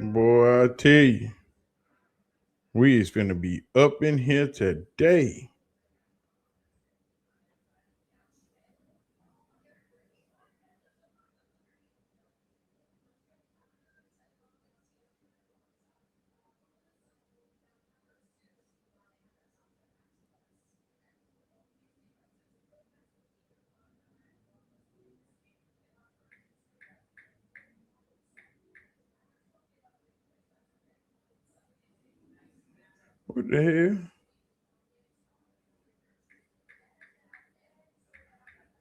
Boy, I tell you, we is finna be up in here today. What the hell?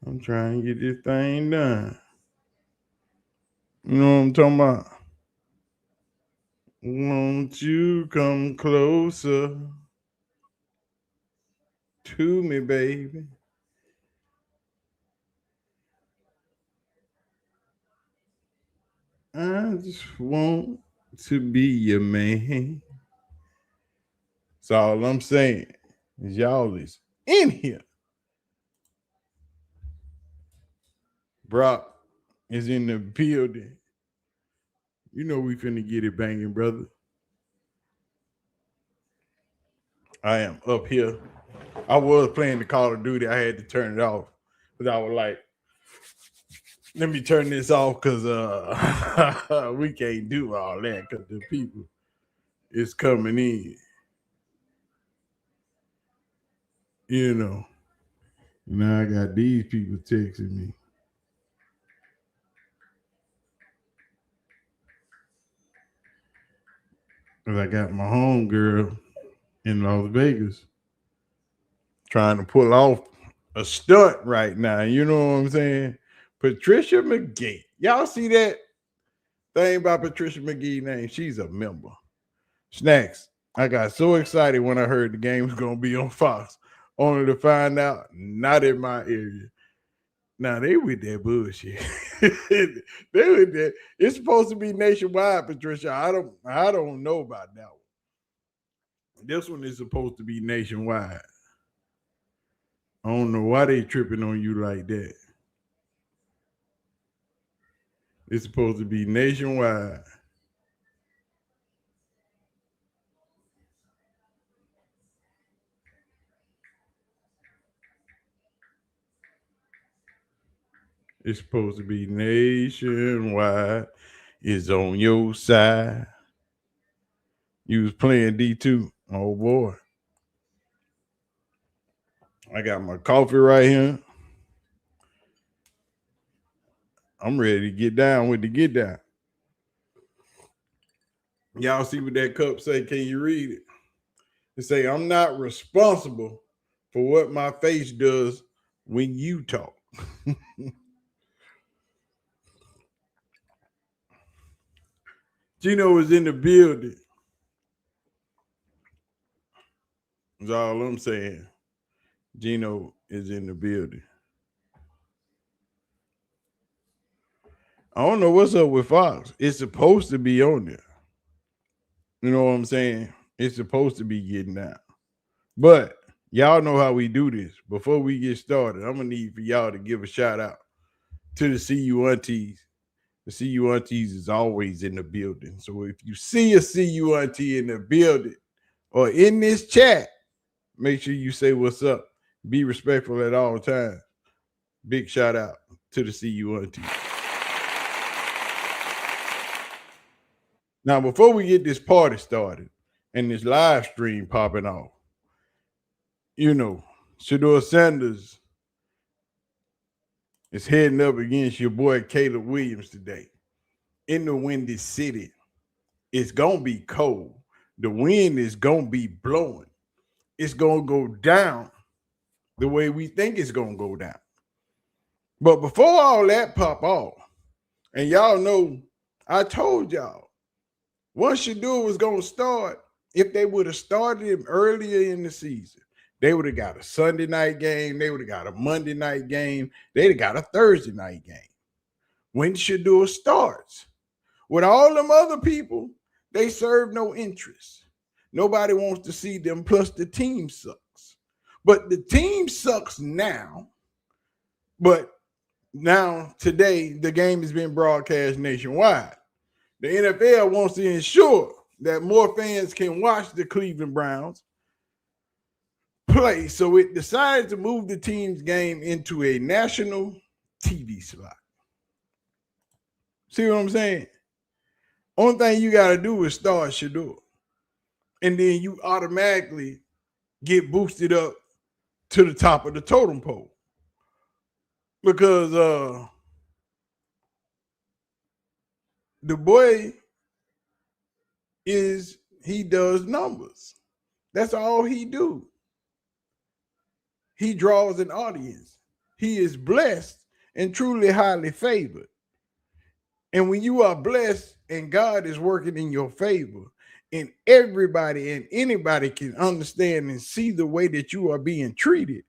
I'm trying to get this thing done. You know what I'm talking about? Won't you come closer to me, baby? I just want to be your man. That's all I'm saying. Is y'all is in here. Brock is in the building. You know we finna get it banging, brother. I am up here. I was playing the Call of Duty. I had to turn it off because I was like, let me turn this off because we can't do all that because the people is coming in. You know. Now I got these people texting me. Because I got my homegirl in Las Vegas trying to pull off a stunt right now. You know what I'm saying? Patricia McGee. Y'all see that thing about Patricia McGee name? She's a member. Snacks. I got so excited when I heard the game was going to be on Fox, only to find out not in my area. Now they with that bullshit. They with that. It's supposed to be nationwide, Patricia. I don't know about that one. This one is supposed to be nationwide. I don't know why they tripping on you like that. It's supposed to be nationwide. It's supposed to be nationwide. It's on your side. You was playing D2. Oh boy. I got my coffee right here. I'm ready to get down with the get down. Y'all see what that cup say? Can you read it? It say, I'm not responsible for what my face does when you talk. Gino is in the building. That's all I'm saying. Gino is in the building. I don't know what's up with Fox. It's supposed to be on there. You know what I'm saying? It's supposed to be getting down. But y'all know how we do this. Before we get started, I'm going to need for y'all to give a shout out to the CU Aunties. The CU Aunties is always in the building. So if you see a CU Auntie in the building or in this chat, make sure you say what's up. Be respectful at all times. Big shout out to the CU Aunties. Now, before we get this party started and this live stream popping off, you know, Shedeur Sanders is heading up against your boy Caleb Williams today in the Windy City. It's going to be cold. The wind is going to be blowing. It's going to go down the way we think it's going to go down. But before all that pop off, and y'all know, I told y'all, once Shedeur was going to start, if they would have started him earlier in the season, they would have got a Sunday night game. They would have got a Monday night game. They'd have got a Thursday night game. When Shedeur starts, with all them other people, they serve no interest. Nobody wants to see them, plus the team sucks. But the team sucks now. But now, today, the game has been broadcast nationwide. The NFL wants to ensure that more fans can watch the Cleveland Browns play, so it decided to move the team's game into a national TV slot. See what I'm saying? Only thing you got to do is start Shedeur, and then you automatically get boosted up to the top of the totem pole, because the boy he does numbers. That's all he do. He draws an audience. He is blessed and truly highly favored. And when you are blessed and God is working in your favor, and everybody and anybody can understand and see the way that you are being treated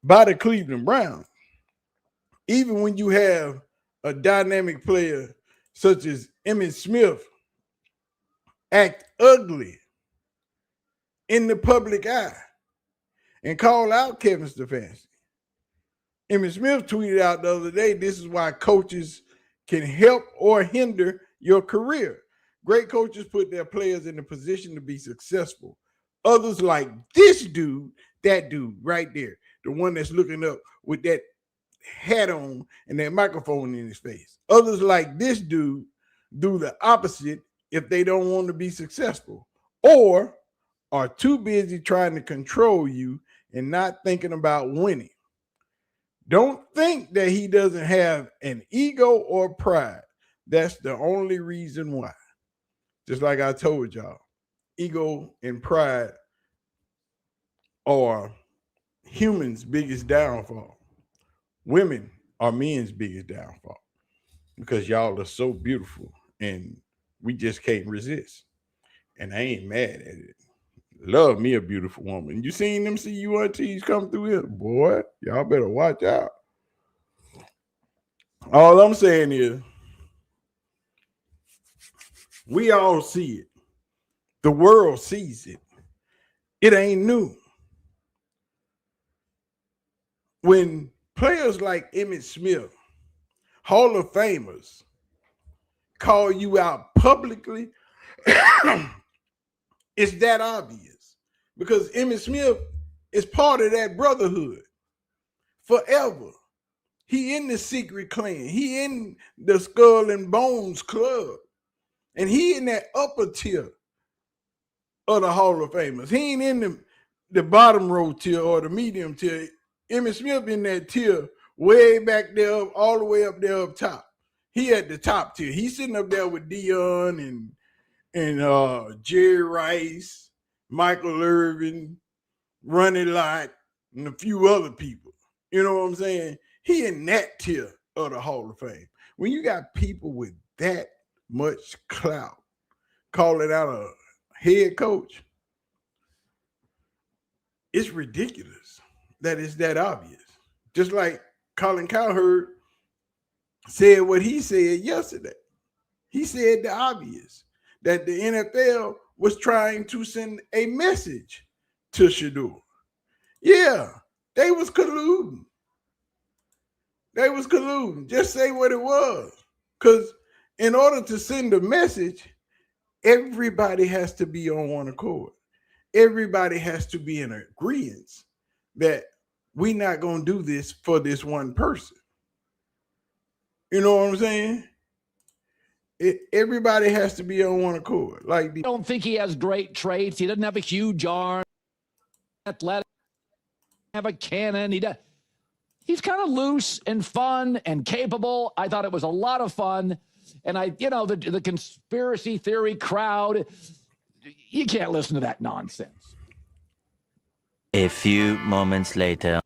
by the Cleveland Browns, even when you have a dynamic player such as Emmitt Smith act ugly in the public eye and call out Kevin Stefanski. Emmitt Smith tweeted out the other day, this is why coaches can help or hinder your career. Great coaches put their players in a position to be successful. Others like this dude, that dude right there, the one that's looking up with that hat on and that microphone in his face. Others like this dude do the opposite if they don't want to be successful or are too busy trying to control you and not thinking about winning. Don't think that he doesn't have an ego or pride. That's the only reason why. Just like I told y'all, ego and pride are humans' biggest downfall. Women are men's biggest downfall because y'all are so beautiful and we just can't resist. And I ain't mad at it. Love me a beautiful woman. You seen them CUNTs come through here? Boy, y'all better watch out. All I'm saying is we all see it. The world sees it. It ain't new. When players like Emmitt Smith, Hall of Famers, call you out publicly, it's that obvious. Because Emmitt Smith is part of that brotherhood forever. He in the secret clan. He in the Skull and Bones Club. And he in that upper tier of the Hall of Famers. He ain't in the bottom row tier or the medium tier. Emmitt Smith in that tier way back there, all the way up there up top. He at the top tier. He's sitting up there with Dion and Jerry Rice, Michael Irvin, Ronnie Lott, and a few other people. You know what I'm saying? He in that tier of the Hall of Fame. When you got people with that much clout calling out a head coach, it's ridiculous that it's that obvious. Just like Colin Cowherd said what he said yesterday. He said the obvious, that the NFL was trying to send a message to Shedeur. Yeah, they was colluding. They was colluding. Just say what it was. Because in order to send a message, everybody has to be on one accord. Everybody has to be in agreement that we're not going to do this for this one person. You know what I'm saying? Everybody has to be on one accord. I don't think he has great traits. He doesn't have a huge arm, athletic, have a cannon. He's kind of loose and fun and capable. I thought it was a lot of fun. And the conspiracy theory crowd, you can't listen to that nonsense. A few moments later.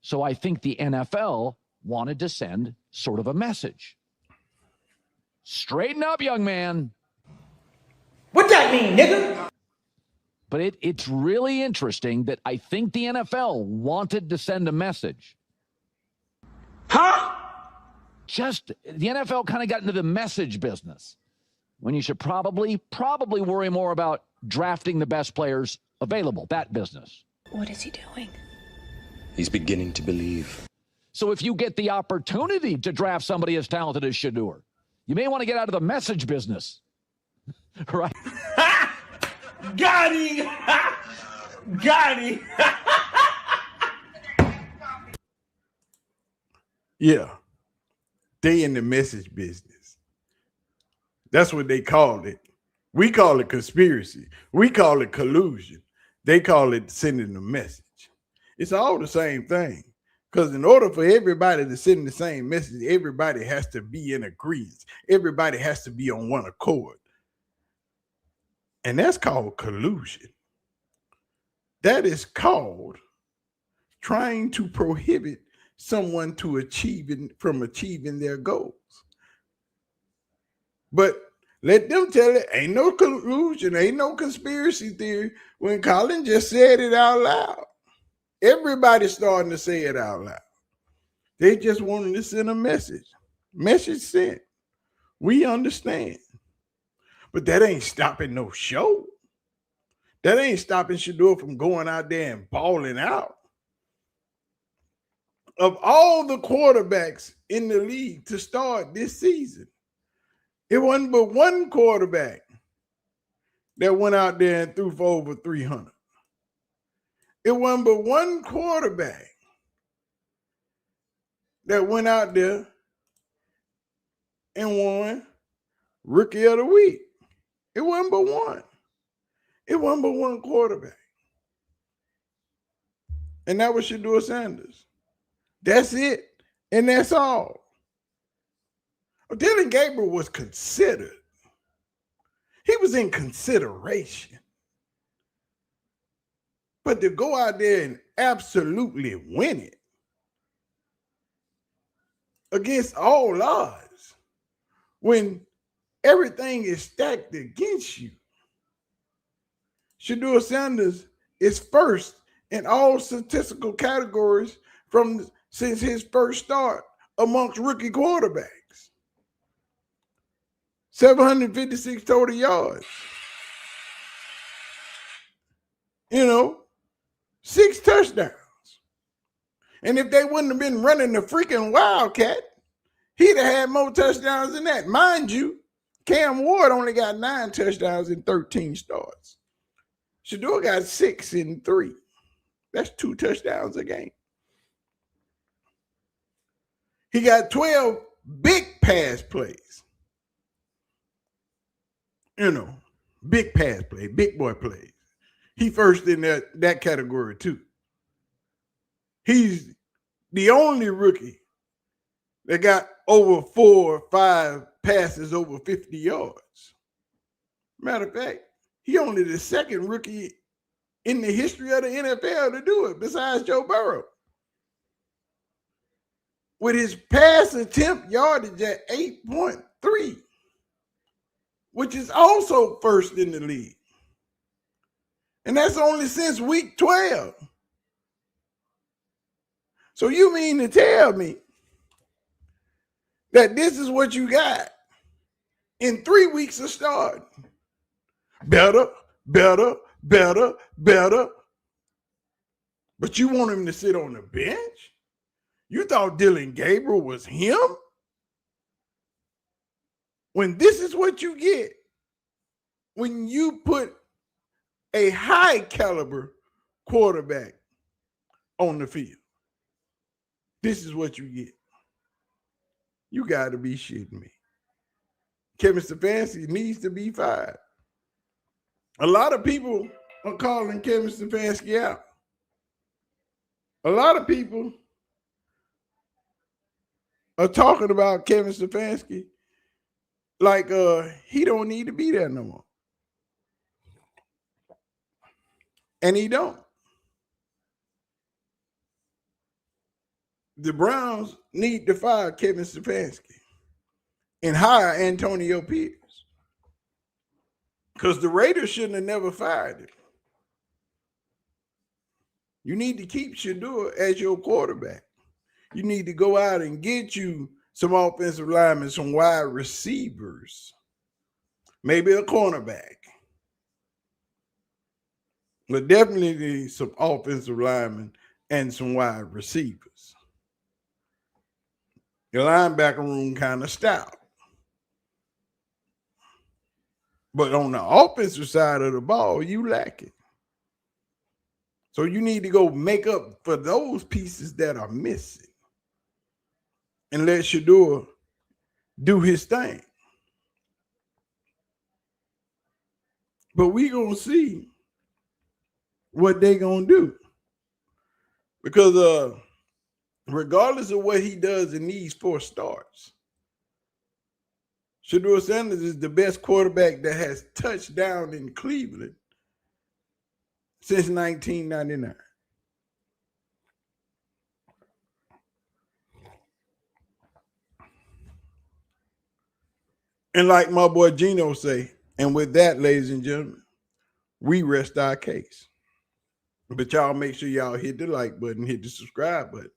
So I think the NFL wanted to send sort of a message. Straighten up, young man. What that mean, nigga? But it's really interesting that I think the NFL wanted to send a message. Huh? Just the NFL kind of got into the message business when you should probably worry more about drafting the best players available, that business. What is he doing? He's beginning to believe. So if you get the opportunity to draft somebody as talented as Shedeur, You may want to get out of the message business. Right? Got him! Got him! Yeah. They in the message business. That's what they call it. We call it conspiracy. We call it collusion. They call it sending a message. It's all the same thing. Because in order for everybody to send the same message, everybody has to be in agreement. Everybody has to be on one accord. And that's called collusion. That is called trying to prohibit someone from achieving their goals. But let them tell it, ain't no collusion, ain't no conspiracy theory, when Colin just said it out loud. Everybody's starting to say it out loud. They just wanted to send a message. Message sent. We understand. But that ain't stopping no show. That ain't stopping Shedeur from going out there and balling out. Of all the quarterbacks in the league to start this season, it wasn't but one quarterback that went out there and threw for over 300. It wasn't but one quarterback that went out there and won Rookie of the Week. It wasn't but one. It wasn't but one quarterback. And that was Shedeur Sanders. That's it. And that's all. Dylan Gabriel was considered. He was in consideration. But to go out there and absolutely win it against all odds, when everything is stacked against you, Shedeur Sanders is first in all statistical categories since his first start amongst rookie quarterbacks. 756 total yards. 6 touchdowns. And if they wouldn't have been running the freaking Wildcat, he'd have had more touchdowns than that. Mind you, Cam Ward only got 9 touchdowns in 13 starts. Shedeur got 6 in 3. That's 2 touchdowns a game. He got 12 big pass plays. Big pass play, big boy plays. He first in that category too. He's the only rookie that got over 4 or 5 passes over 50 yards. Matter of fact, he only the second rookie in the history of the NFL to do it, besides Joe Burrow. With his pass attempt yardage at 8.3, which is also first in the league. And that's only since week 12. So you mean to tell me that this is what you got in 3 weeks of starting? Better. But you want him to sit on the bench? You thought Dylan Gabriel was him? When this is what you get when you put a high caliber quarterback on the field. This is what you get. You got to be shitting me. Kevin Stefanski needs to be fired. A lot of people are calling Kevin Stefanski out. A lot of people are talking about Kevin Stefanski like he don't need to be there no more. And he don't. The Browns need to fire Kevin Stefanski and hire Antonio Pierce. Because the Raiders shouldn't have never fired him. You need to keep Shedeur as your quarterback. You need to go out and get you some offensive linemen, some wide receivers, maybe a cornerback. But definitely some offensive linemen and some wide receivers. The linebacker room kind of stout. But on the offensive side of the ball, you lack it. So you need to go make up for those pieces that are missing and let Shedeur do his thing. But we gonna see what they gonna do. Because regardless of what he does in these 4 starts, Shedeur Sanders is the best quarterback that has touched down in Cleveland since 1999. And like my boy Gino say, and with that, ladies and gentlemen, we rest our case. But y'all make sure y'all hit the like button, hit the subscribe button.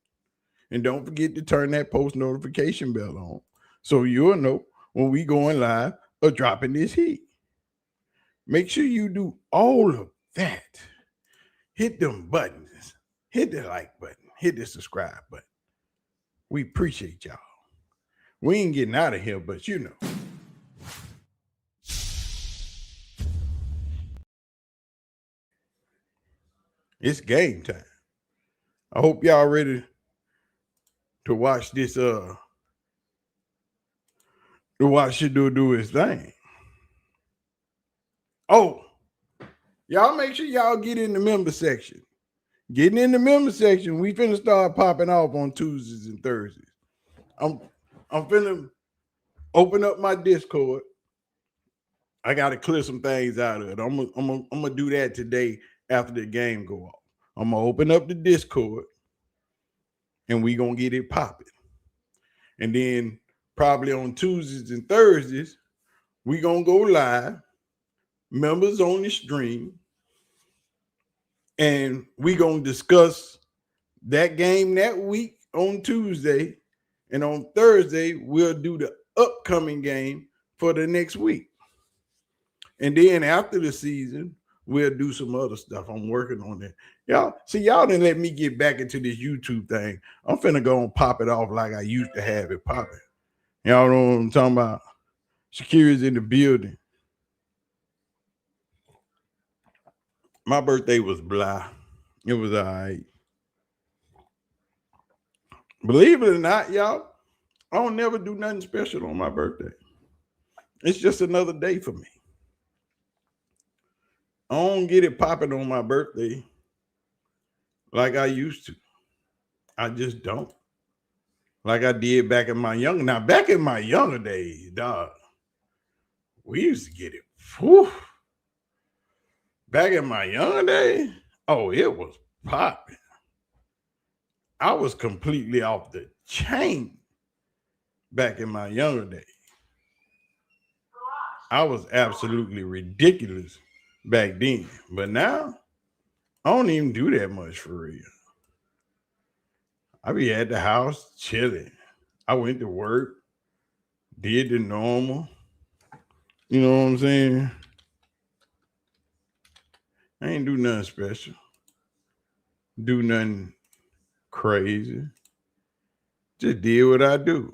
And don't forget to turn that post notification bell on so you'll know when we going live or dropping this heat. Make sure you do all of that. Hit them buttons. Hit the like button. Hit the subscribe button. We appreciate y'all. We ain't getting out of here, but you know. It's game time. I hope y'all ready to watch this, to watch Shedeur do his thing. Oh, y'all make sure y'all get in the member section. Getting in the member section, we finna start popping off on Tuesdays and Thursdays. I'm finna open up my Discord. I gotta clear some things out of it. I'm gonna do that today after the game go off. I'm gonna open up the Discord and we gonna get it popping. And then probably on Tuesdays and Thursdays, we gonna go live, members on the stream, and we gonna discuss that game that week on Tuesday, and on Thursday we'll do the upcoming game for the next week. And then after the season, we'll do some other stuff. I'm working on that. Y'all didn't let me get back into this YouTube thing. I'm finna go and pop it off like I used to have it popping. Y'all know what I'm talking about? Shakira's in the building. My birthday was blah. It was all right. Believe it or not, y'all, I don't never do nothing special on my birthday. It's just another day for me. I don't get it popping on my birthday like I used to. I just don't. Like I did back in my younger days, dog. We used to get it. Whew. Back in my younger days, oh, it was popping. I was completely off the chain back in my younger days. I was absolutely ridiculous back then. But now, I don't even do that much for real. I be at the house chilling. I went to work, did the normal. You know what I'm saying? I ain't do nothing special. Do nothing crazy. Just did what I do.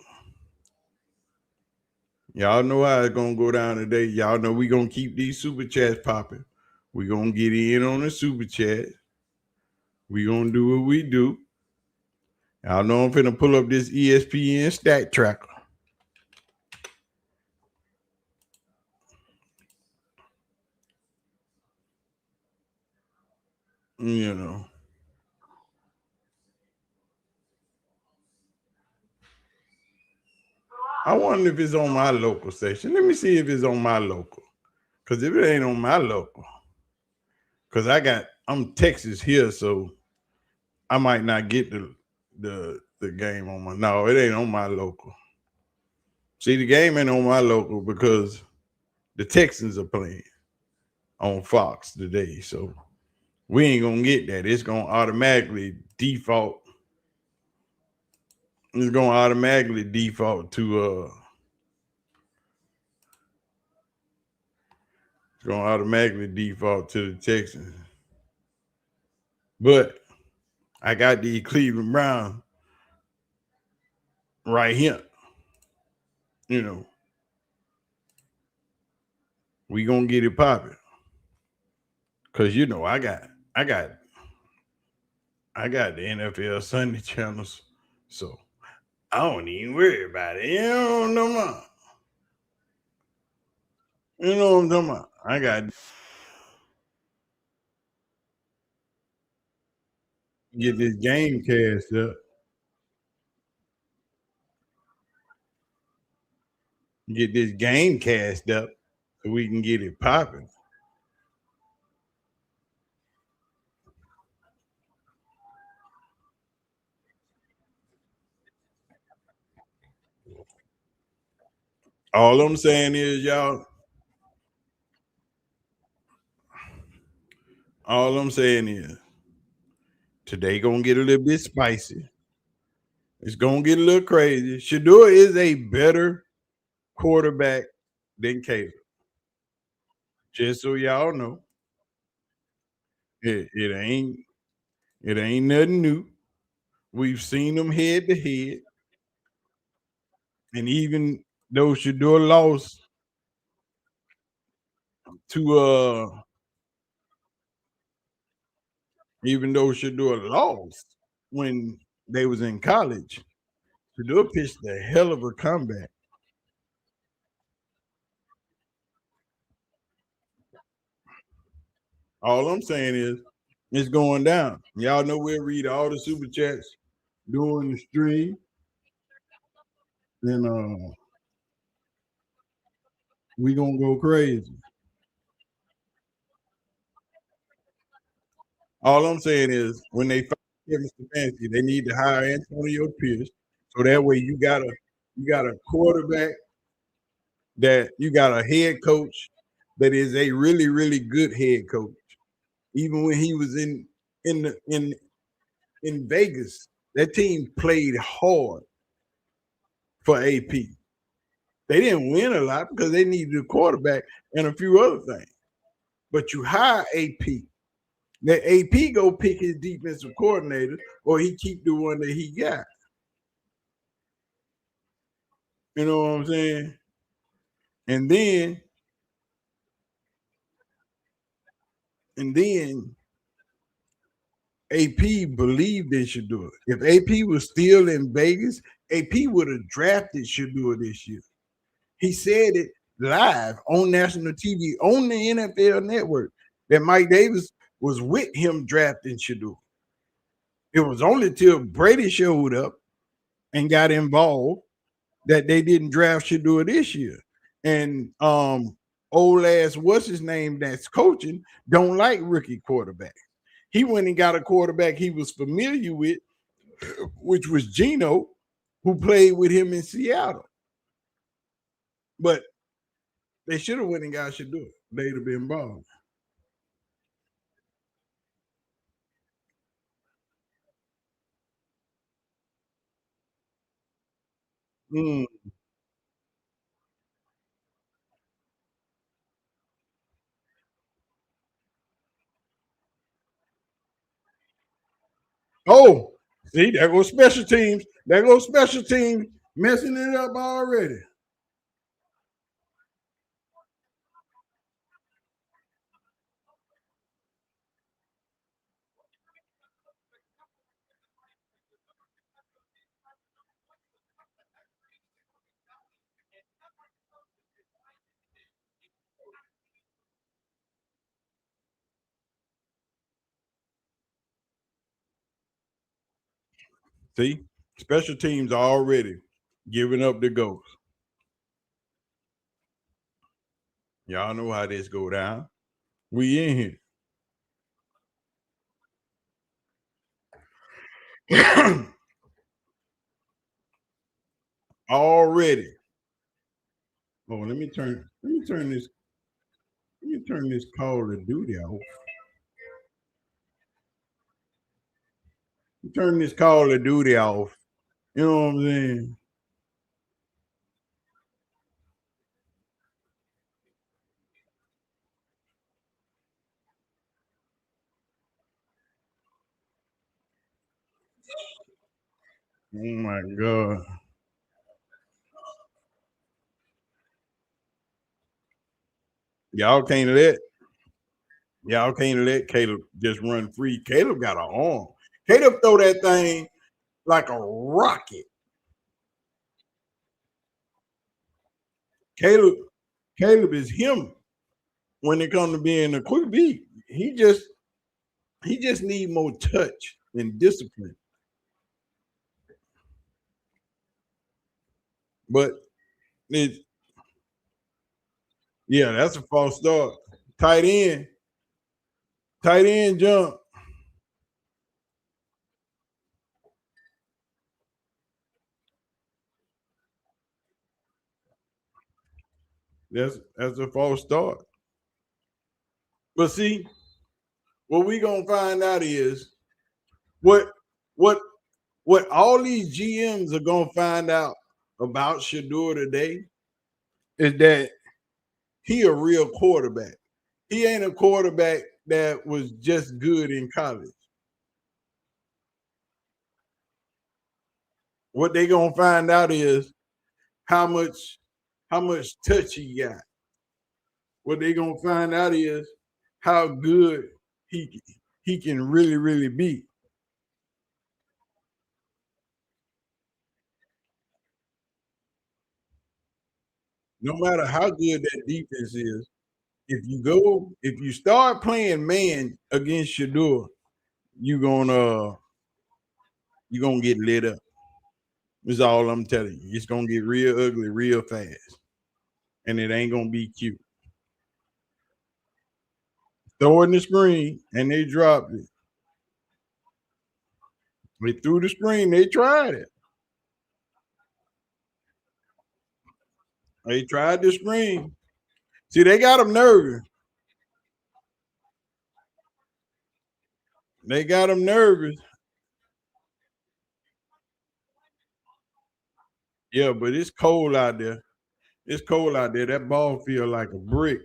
Y'all know how it's gonna go down today. Y'all know we gonna keep these super chats popping. We gonna get in on the super chat. We gonna do what we do. Y'all know I'm finna pull up this ESPN stat tracker. You know. I wonder if it's on my local station. Let me see if it's on my local. Because if it ain't on my local, because I'm Texas here, so I might not get the game on my. No, it ain't on my local. See, the game ain't on my local because the Texans are playing on Fox today. So we ain't gonna get that. It's gonna automatically default. It's gonna automatically default to It's gonna automatically default to the Texans. But I got the Cleveland Browns right here. You know. We gonna get it popping. Cause you know I got I got the NFL Sunday channels, so I don't even worry about it. You know no more. You know what I'm talking about? I got to get this game cast up. Get this game cast up so we can get it popping. All I'm saying is, y'all. All I'm saying is, today gonna get a little bit spicy. It's gonna get a little crazy. Shedeur is a better quarterback than Caleb. Just so y'all know, it ain't nothing new. We've seen them head to head, and even though Shedeur lost to even though Shedeur lost when they was in college, Shedeur pitched a hell of a comeback. All I'm saying is it's going down. Y'all know we'll read all the super chats during the stream. And we gonna go crazy. All I'm saying is when they fire Kevin Stefanski, they need to hire Antonio Pierce. So that way you got a quarterback that you got a head coach that is a really, really good head coach. Even when he was in the in Vegas, that team played hard for AP. They didn't win a lot because they needed a quarterback and a few other things. But you hire AP. Let AP go pick his defensive coordinator, or he keep the one that he got. You know what I'm saying? And then, and then AP believed they should do it. If AP was still in Vegas, AP would have drafted Shedeur this year. He said it live on national TV on the NFL network that Mike Davis was with him drafting Shedeur. It was only till Brady showed up and got involved that they didn't draft Shedeur this year. And old ass, what's his name that's coaching, don't like rookie quarterbacks. He went and got a quarterback he was familiar with, which was Geno, who played with him in Seattle. But they should have went and got Shedeur. They'd have been balling. Mm. Oh, see, there goes special teams. There goes special teams messing it up already. See, special teams already giving up the ghost. Y'all know how this go down. We in here already. Oh, let me turn this Call of Duty off. Turn this Call of Duty off. You know what I'm saying? Oh my god. Y'all can't let y'all can't let Caleb just run free. Caleb got an arm. Caleb throw that thing like a rocket. Caleb, Caleb is him when it comes to being a quick beat. He just need more touch and discipline. But it, yeah, that's a false start. Tight end, tight end jump. That's a false start. But see, what we gonna find out is what what what all these GMs are gonna find out about Shedeur today is that he a real quarterback. He ain't a quarterback that was just good in college. What they gonna find out is how much how much touch he got. What they gonna find out is how good he he can really be. No matter how good that defense is, if you start playing man against Shador, you gonna you gonna get lit up. Is all I'm telling you. It's gonna get real ugly real fast, and it ain't gonna be cute. Throw it in the screen, and they dropped it. They threw the screen. They tried it. They tried the screen. See, they got them nervous. They got them nervous. Yeah, but it's cold out there. It's cold out there. That ball feel like a brick.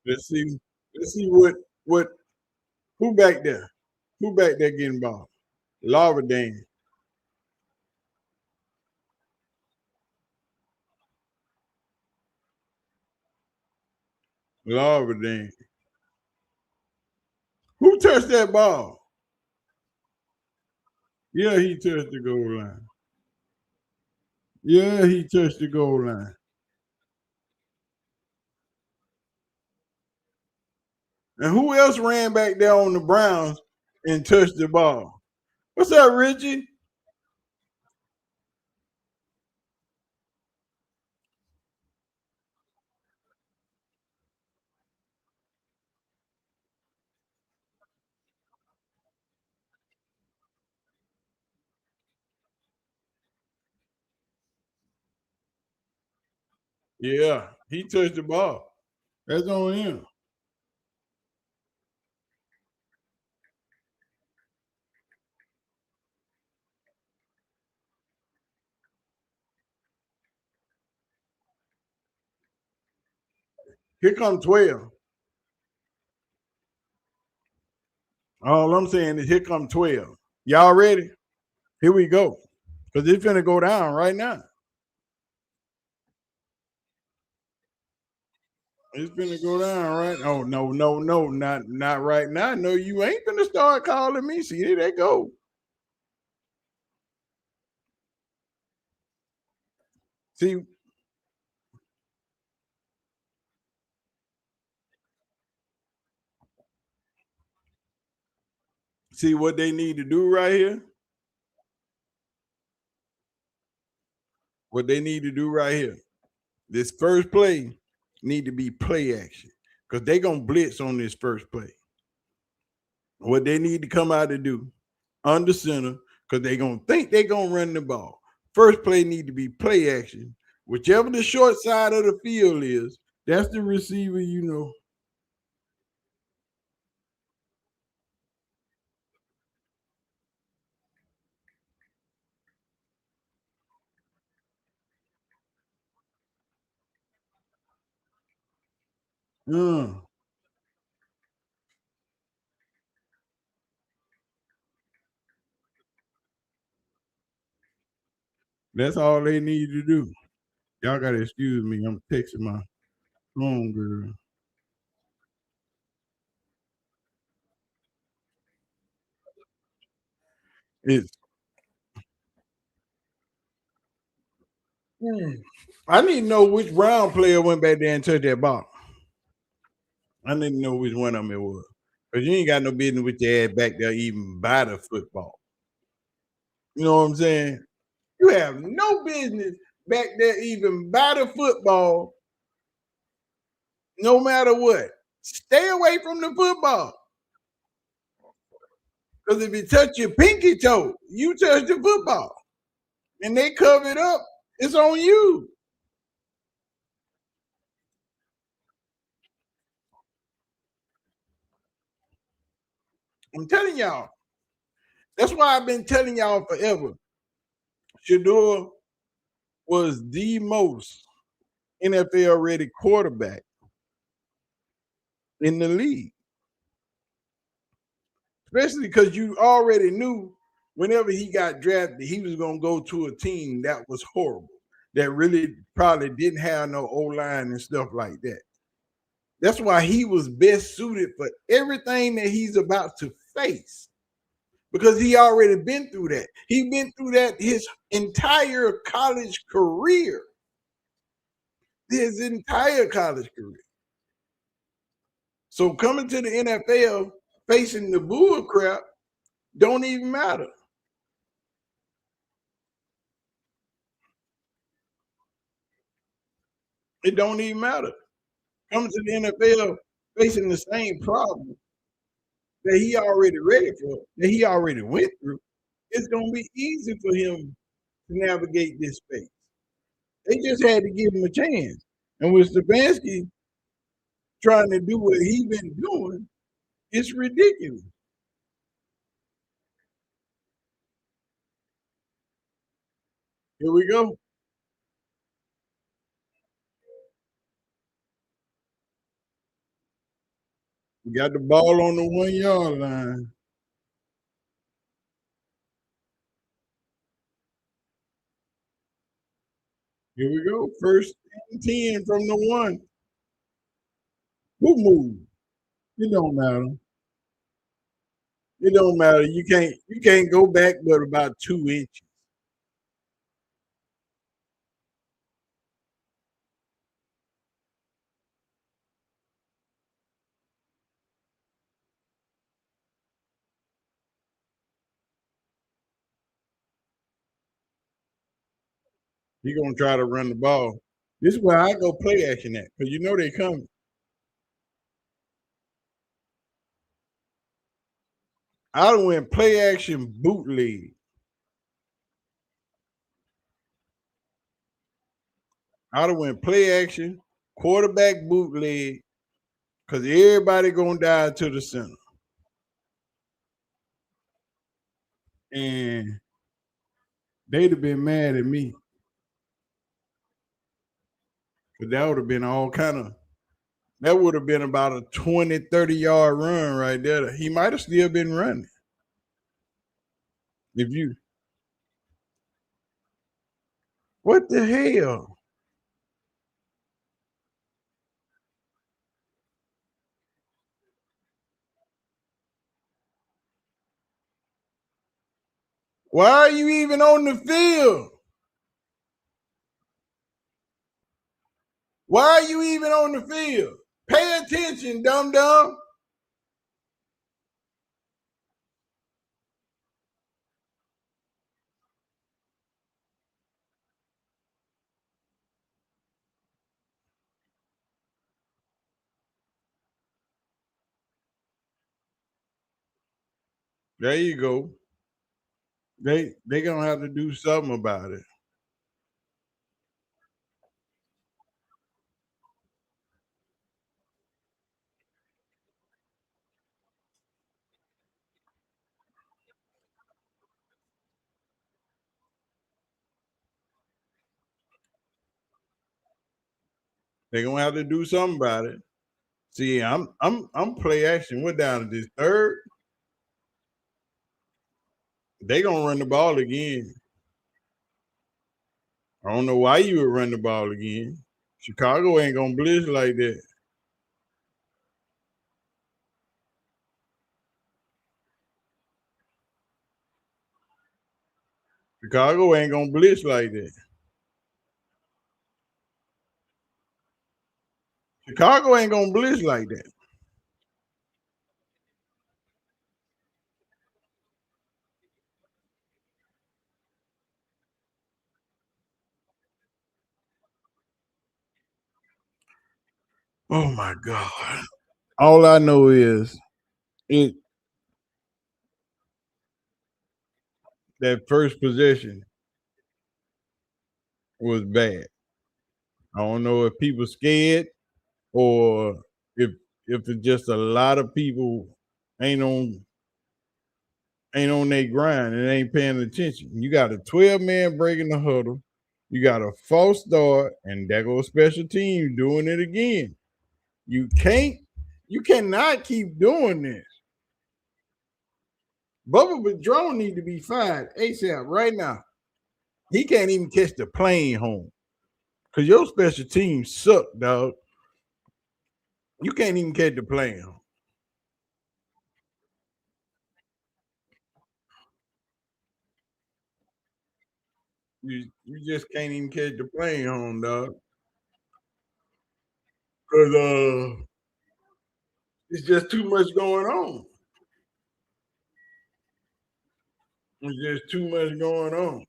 Let's see. Let's see what who back there. Who back there getting ball? Lava Dan. Lava Dan. Who touched that ball? Yeah, he touched the goal line. Yeah, he touched the goal line. And who else ran back there on the Browns and touched the ball? What's up, Richie? Yeah, he touched the ball. That's on him. Here come 12. All I'm saying is here come 12. Y'all ready? Here we go. Because it's finna go down right now. It's finna go down right. Oh no, not right now. No, you ain't finna start calling me. See, there they go. See, see what they need to do right here. What they need to do right here. This first play need to be play action because they gonna blitz on this first play. What they need to come out to do under center because they gonna think they gonna run the ball. First play need to be play action. Whichever the short side of the field is, that's the receiver. You know. That's all they need to do. Y'all gotta excuse me. I'm texting my home girl. It's I need to know which Brown player went back there and touched that ball. I need to know which one of them it was. Because you ain't got no business with your ass back there even by the football. You know what I'm saying? You have no business back there even by the football, no matter what. Stay away from the football. Because if you touch your pinky toe, you touch the football. And they cover it up, it's on you. I'm telling y'all. That's why I've been telling y'all forever. Shedeur was the most NFL ready quarterback in the league. Especially because you already knew whenever he got drafted, he was going to go to a team that was horrible, that really probably didn't have no O line and stuff like that. That's why he was best suited for everything that he's about to face because he already been through that. He been through that his entire college career. His entire college career. So coming to the NFL, facing the bull crap, don't even matter. It don't even matter. Coming to the NFL, facing the same problem that he already ready for, that he already went through, it's gonna be easy for him to navigate this space. They just had to give him a chance. And with Stefanski trying to do what he's been doing, it's ridiculous. Here we go. We got the ball on the 1 yard line. Here we go. First and 10 from the 1. Who moved? It don't matter. It don't matter. You can't go back but about 2 inches. He gonna try to run the ball. This is where I go play action at, because you know they coming. I done went play action bootleg. I done went play action, quarterback bootleg, because everybody gonna dive to the center. And they'd have been mad at me. Because that would have been all kind of, that would have been about a 20, 30 yard run right there. He might have still been running. If you, what the hell? Why are you even on the field? Why are you even on the field? Pay attention, dum dum. There you go. They gonna have to do something about it. They gonna have to do something about it. See, I'm play action. We're down to this third. They gonna run the ball again. I don't know why you would run the ball again. Chicago ain't gonna blitz like that. Chicago ain't gonna blitz like that. Chicago ain't gonna blitz like that. Oh my God. All I know is it that first possession was bad. I don't know if people scared or if it's just a lot of people ain't on their grind and ain't paying attention. You got a 12-man breaking the huddle. You got a false start, and there goes special team doing it again. You cannot keep doing this. Bubba Padrone need to be fired ASAP right now. He can't even catch the plane home. Cause your special team suck, dog. You can't even catch the plane home. You just can't even catch the plane home, dog. Cause it's just too much going on. It's just too much going on.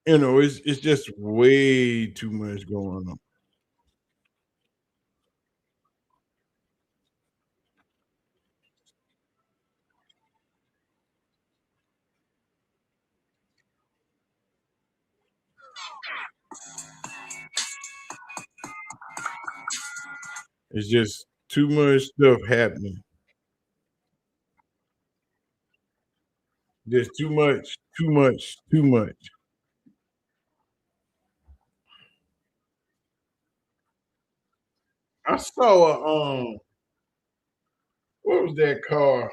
You know, it's just way too much going on. It's just too much stuff happening. Just too much, too much, too much. I saw what was that car?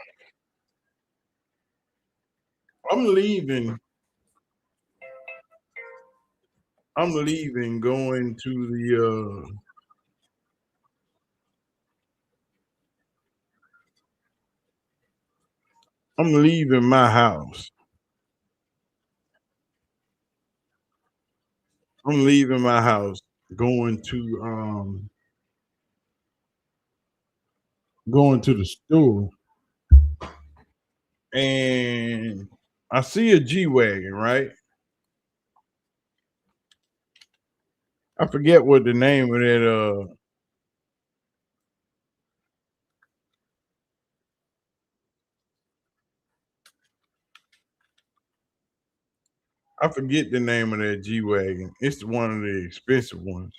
I'm leaving. I'm leaving, going to the I'm leaving my house. I'm leaving my house, going to the store, and I see a G Wagon, right? I forget what the name of that I forget the name of that G Wagon. It's one of the expensive ones.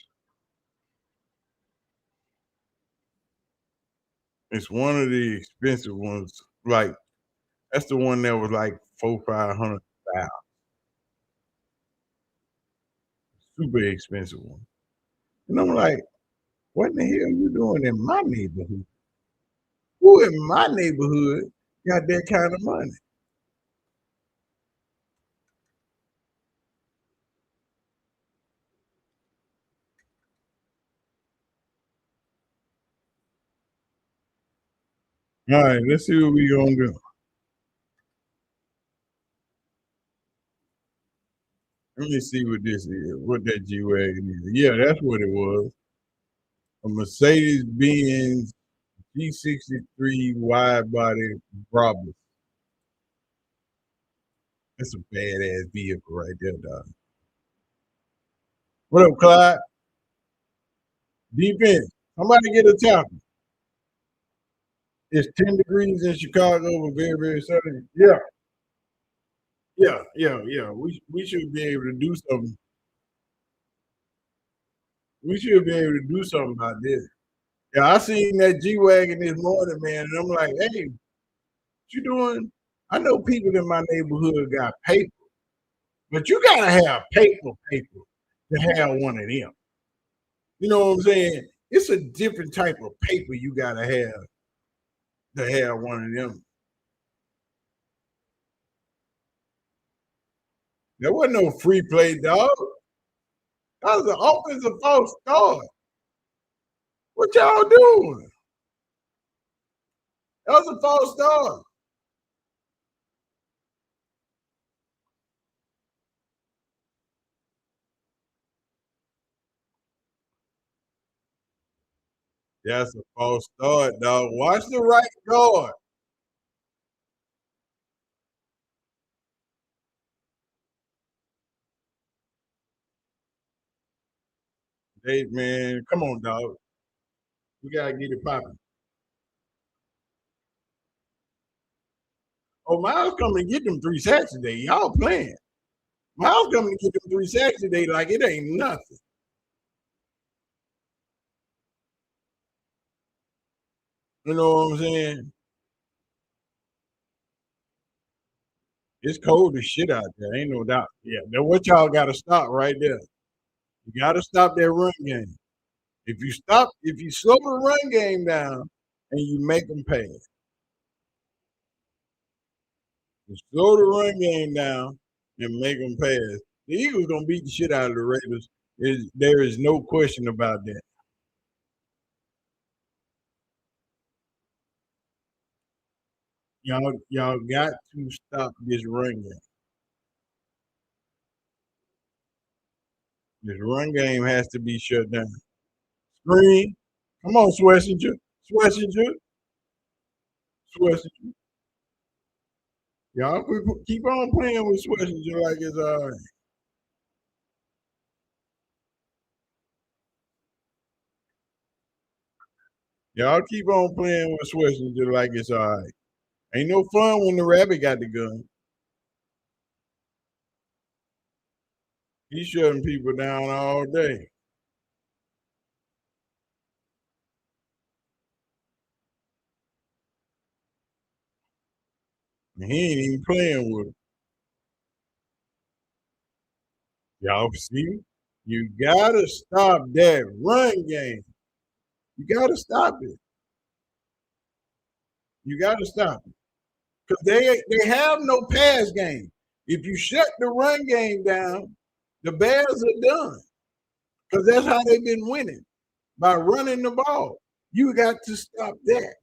It's one of the expensive ones. Like that's the one that was like 400-500 thousand. Super expensive one. And I'm like, what in the hell you doing in my neighborhood? Who in my neighborhood got that kind of money? All right, let's see what we gonna do. Let me see what this is. What that G Wagon is. Yeah, that's what it was. A Mercedes Benz G63 wide body Brabus. That's a badass vehicle right there, dog. What up, Clyde? Defense. Somebody get a tackle. It's 10 degrees in Chicago, but very, very sunny. Yeah, yeah. We should be able to do something. We should be able to do something about this. Yeah, I seen that G Wagon this morning, man, and I'm like, hey, what you doing? I know people in my neighborhood got paper, but you gotta have paper to have one of them. You know what I'm saying? It's a different type of paper you gotta have to have one of them. There wasn't no free play, dog. That was an offensive false start. What y'all doing? That was a false start. That's a false start, dog. Watch the right guard. Hey, man, come on, dog. We gotta get it popping. Oh, Miles coming to get them 3 sacks today. Y'all playing. Miles coming to get them 3 sacks today like it ain't nothing. You know what I'm saying? It's cold as shit out there. Ain't no doubt. Yeah, that's what y'all got to stop right there. You got to stop that run game. If you slow the run game down and you make them pass, you slow the run game down and make them pass. The Eagles gonna beat the shit out of the Raiders. There is no question about that. Y'all got to stop this run game. This run game has to be shut down. Screen. Come on, Swessinger. Swessinger. Swessinger. Y'all keep on playing with Swessinger like it's all right. Y'all keep on playing with Swessinger like it's all right. Ain't no fun when the rabbit got the gun. He's shutting people down all day. And he ain't even playing with them. Y'all see? You gotta stop that run game. You gotta stop it. You gotta stop it. Because they have no pass game. If you shut the run game down, the Bears are done. Because that's how they've been winning. By running the ball. You got to stop that.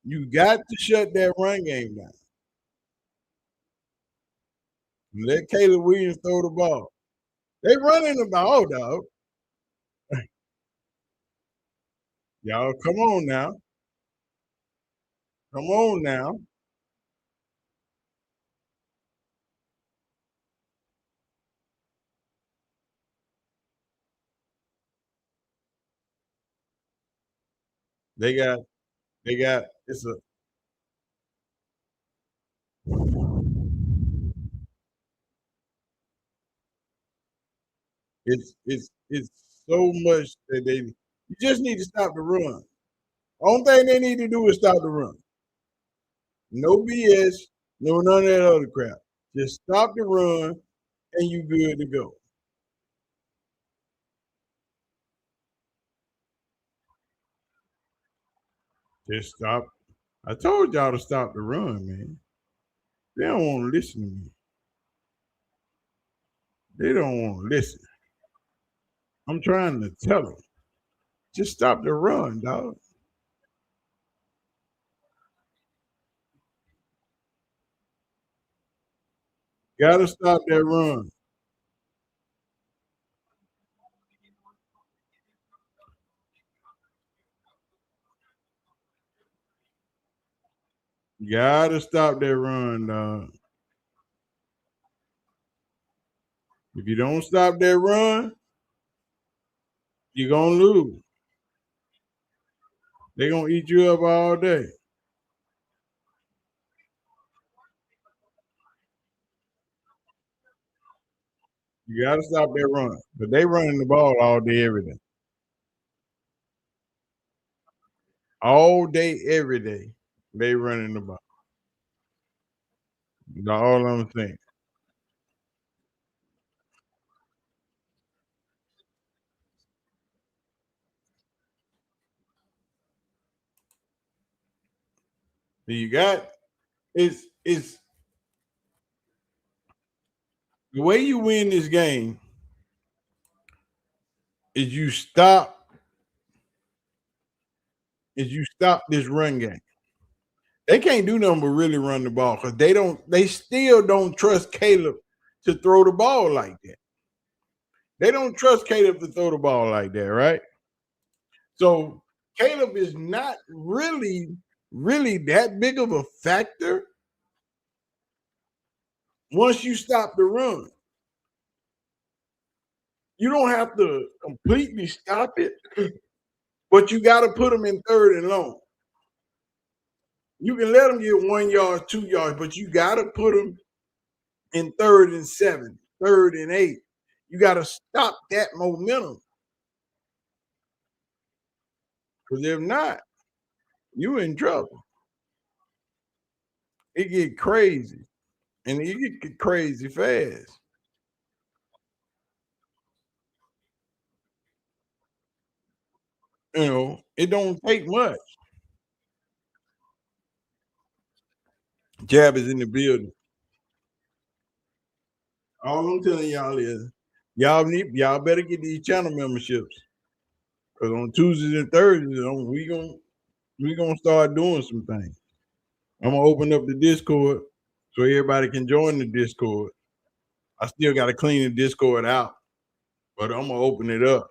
You got to shut that run game down. Let Caleb Williams throw the ball. They running the ball, dog. Y'all, come on now. Come on now. They got it's a it's so much that you just need to stop the run. Only thing they need to do is stop the run. No BS, no none of that other crap. Just stop the run and you good to go. Just stop. I told y'all to stop the run, man. They don't want to listen to me. They don't want to listen. I'm trying to tell them. Just stop the run, dog. Gotta stop that run. Gotta stop that run, dog. If you don't stop that run, you're gonna lose. They're gonna eat you up all day. You gotta stop that run. But they running the ball all day, every day. All day, every day. They running the ball. That's all I'm saying. You got it's the way you win this game is you stop this run game. They can't do nothing but really run the ball because they still don't trust Caleb to throw the ball like that. They don't trust Caleb to throw the ball like that, right? So Caleb is not really that big of a factor once you stop the run. You don't have to completely stop it, but you got to put them in third and long. You can let them get 1 yard, 2 yards, but you got to put them in third and 7, third and 8. You got to stop that momentum. Because if not, you in trouble. It get crazy. And it get crazy fast. You know, it don't take much. Jab is in the building. All I'm telling y'all is y'all better get these channel memberships. Because on Tuesdays and Thursdays, we gonna start doing some things. I'm gonna open up the Discord so everybody can join the Discord. I still gotta clean the Discord out, but I'm gonna open it up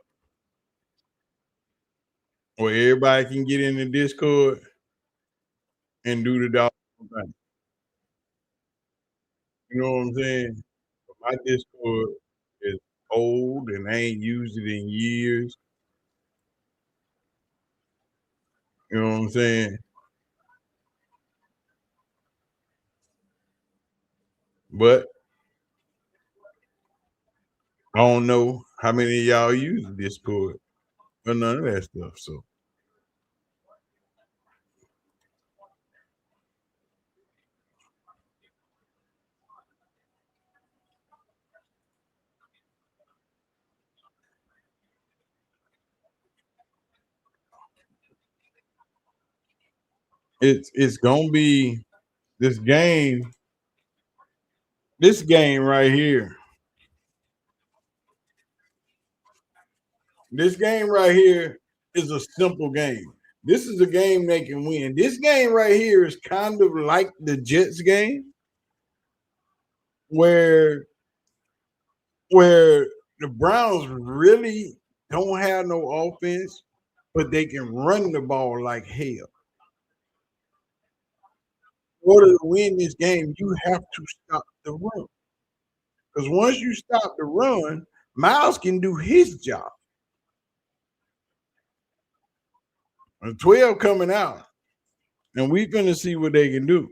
where everybody can get in the Discord and do the dog thing. You know what I'm saying? My Discord is old and I ain't used it in years. You know what I'm saying? But I don't know how many of y'all use Discord or none of that stuff. So it's gonna be this game. This game right here. This game right here is a simple game. This is a game they can win. This game right here is kind of like the Jets game, where the Browns really don't have no offense, but they can run the ball like hell. In order to win this game, you have to stop the run. Because once you stop the run, Miles can do his job. And 12 coming out, and we finna see what they can do.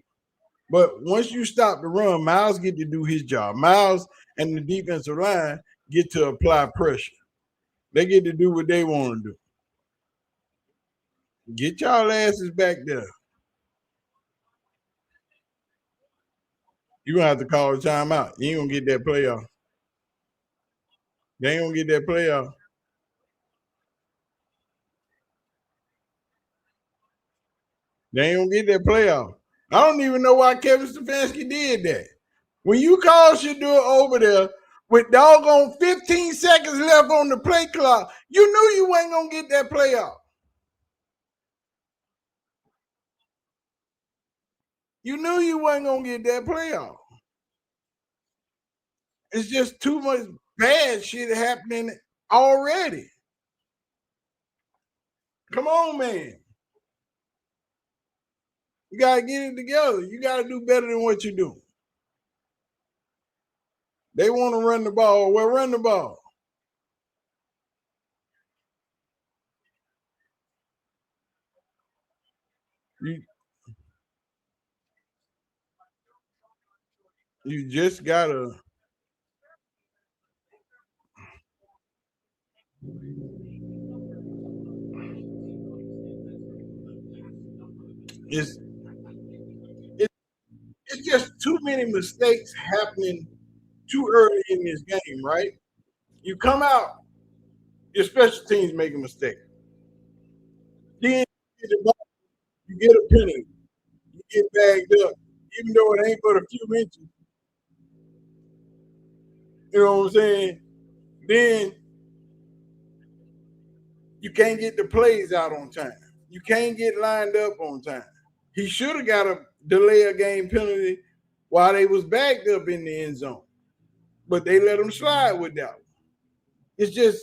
But once you stop the run, Miles get to do his job. Miles and the defensive line get to apply pressure. They get to do what they want to do. Get y'all asses back there. You gonna have to call the timeout. You ain't gonna get that playoff. They ain't gonna get that playoff. They ain't gonna get that playoff. I don't even know why Kevin Stefanski did that. When you call Shedeur over there with doggone 15 seconds left on the play clock, you knew you ain't gonna get that playoff. You knew you wasn't gonna get that playoff. It's just too much bad shit happening already. Come on, man. You gotta get it together. You gotta do better than what you do. They want to run the ball. Well, run the ball. You just gotta. It's it's just too many mistakes happening too early in this game, right? You come out, your special teams make a mistake. Then you get a penalty. You get bagged up, even though it ain't but a few inches. You know what I'm saying? Then you can't get the plays out on time. You can't get lined up on time. He should have got a delay a game penalty while they was backed up in the end zone, but they let him slide with that one. It's just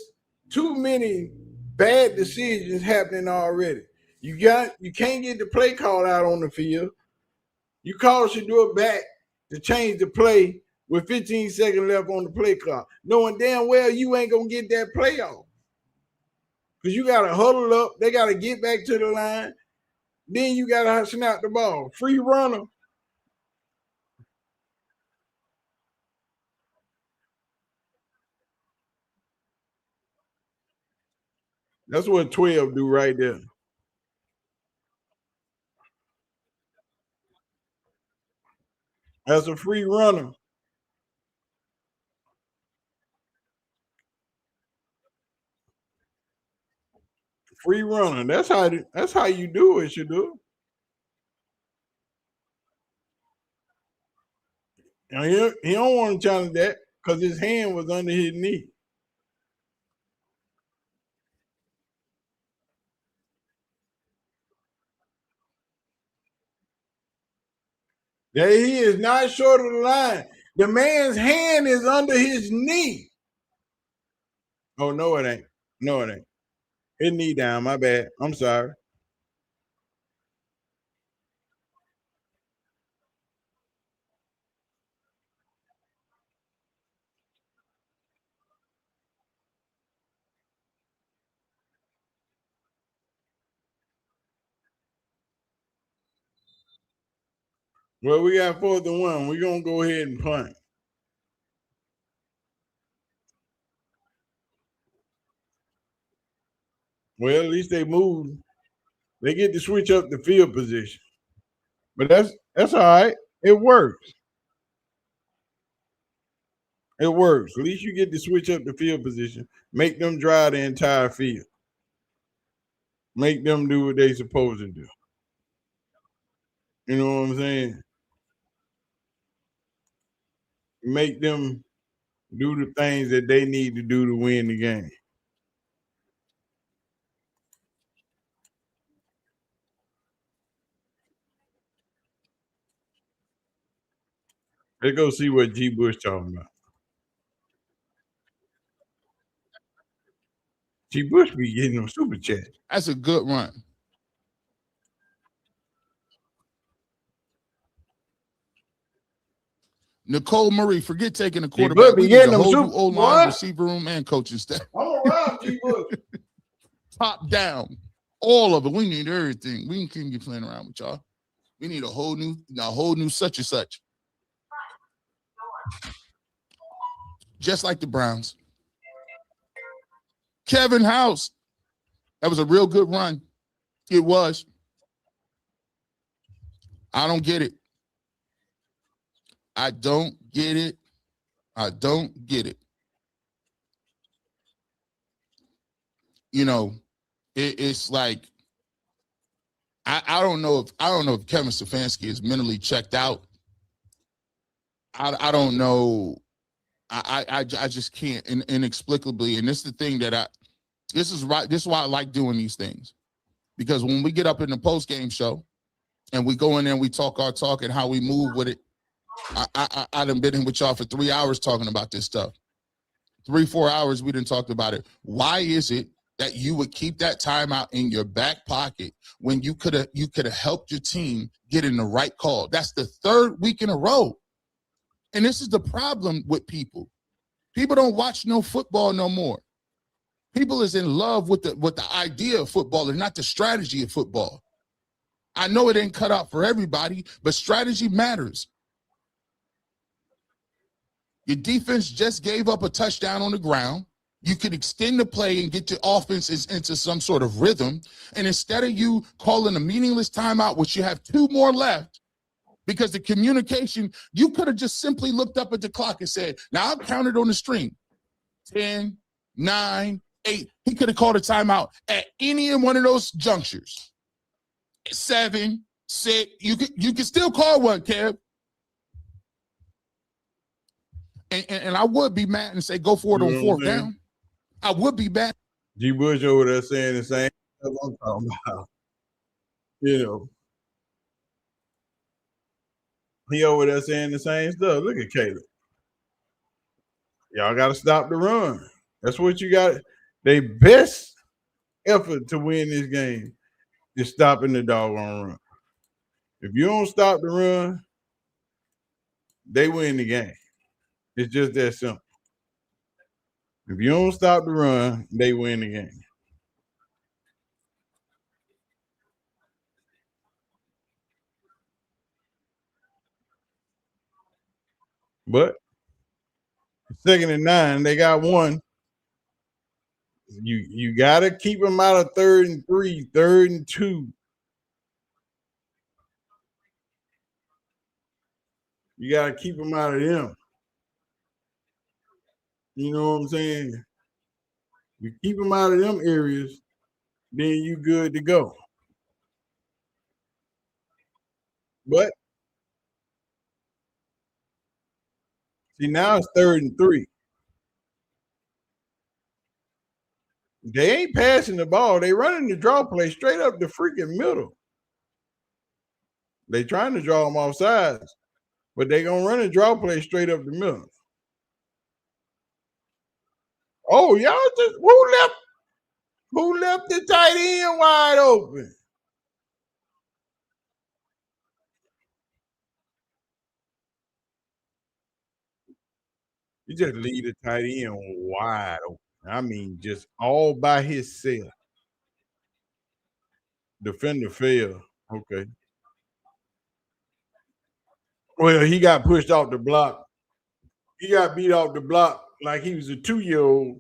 too many bad decisions happening already. You can't get the play call out on the field. You call Shedeur back to change the play with 15 seconds left on the play clock, knowing damn well you ain't gonna get that play off. Because you gotta huddle up, they gotta get back to the line, then you gotta snap the ball. Free runner. That's what 12 do right there. As a free runner. Free runner. That's how you do it, Shedeur. And he don't want to challenge that because his hand was under his knee. Yeah, he is not short of the line. The man's hand is under his knee. Oh, no, it ain't. No, it ain't. His knee down. My bad. I'm sorry. Well, we got 4th and 1. We're going to go ahead and punt. Well, at least they moved. They get to switch up the field position. But that's all right. It works. It works. At least you get to switch up the field position. Make them drive the entire field. Make them do what they supposed to do. You know what I'm saying? Make them do the things that they need to do to win the game. Let's go see what G. Bush talking about. G. Bush be getting them super chat. That's a good run. Nicole Murray, forget taking a quarterback. We need a whole new O-line, receiver room, and coaching staff. I'm around G. Bush. Top down. All of it. We need everything. We can't be playing around with y'all. We need a whole new such and such. Just like the Browns. Kevin House. That was a real good run. It was. I don't get it. I don't get it. I don't get it. You know, it's like I don't know if Kevin Stefanski is mentally checked out. I don't know. I just can't inexplicably. And this is the thing that this is why I like doing these things, because when we get up in the post game show and we go in there and we talk our talk and how we move with it. I done been in with y'all for 3 hours talking about this stuff. 3-4 hours we done talked about it. Why is it that you would keep that timeout in your back pocket when you could have helped your team get in the right call? That's the 3rd week in a row. And this is the problem with people. People don't watch no football no more. People is in love with the idea of football and not the strategy of football. I know it ain't cut out for everybody, but strategy matters. Your defense just gave up a touchdown on the ground. You could extend the play and get your offenses into some sort of rhythm. And instead of you calling a meaningless timeout, which you have 2 more left, because the communication, you could have just simply looked up at the clock and said, now I'll count it on the string. 10, 9, 8. He could have called a timeout at any one of those junctures. 7, said you can still call one, Kev. And I would be mad and say go for it on fourth down. I would be mad. G. Bush over there saying the same stuff I'm talking about. You know, he over there saying the same stuff. Look at Caleb. Y'all got to stop the run. That's what you got. Their best effort to win this game is stopping the doggone run. If you don't stop the run, they win the game. It's just that simple. If you don't stop the run, they win the game. But 2nd and 9, they got one. You gotta keep them out of 3rd and 3, 3rd and 2. You gotta keep them out of them. You know what I'm saying? You keep them out of them areas, then you good to go. But see, now it's 3rd and 3. They ain't passing the ball. They running the draw play straight up the freaking middle. They trying to draw them off sides, but they gonna run a draw play straight up the middle. Oh, y'all just who left the tight end wide open? You just leave the tight end wide open. I mean, just all by himself. Defender fell. Okay. Well, he got pushed off the block. He got beat off the block like he was a 2-year-old.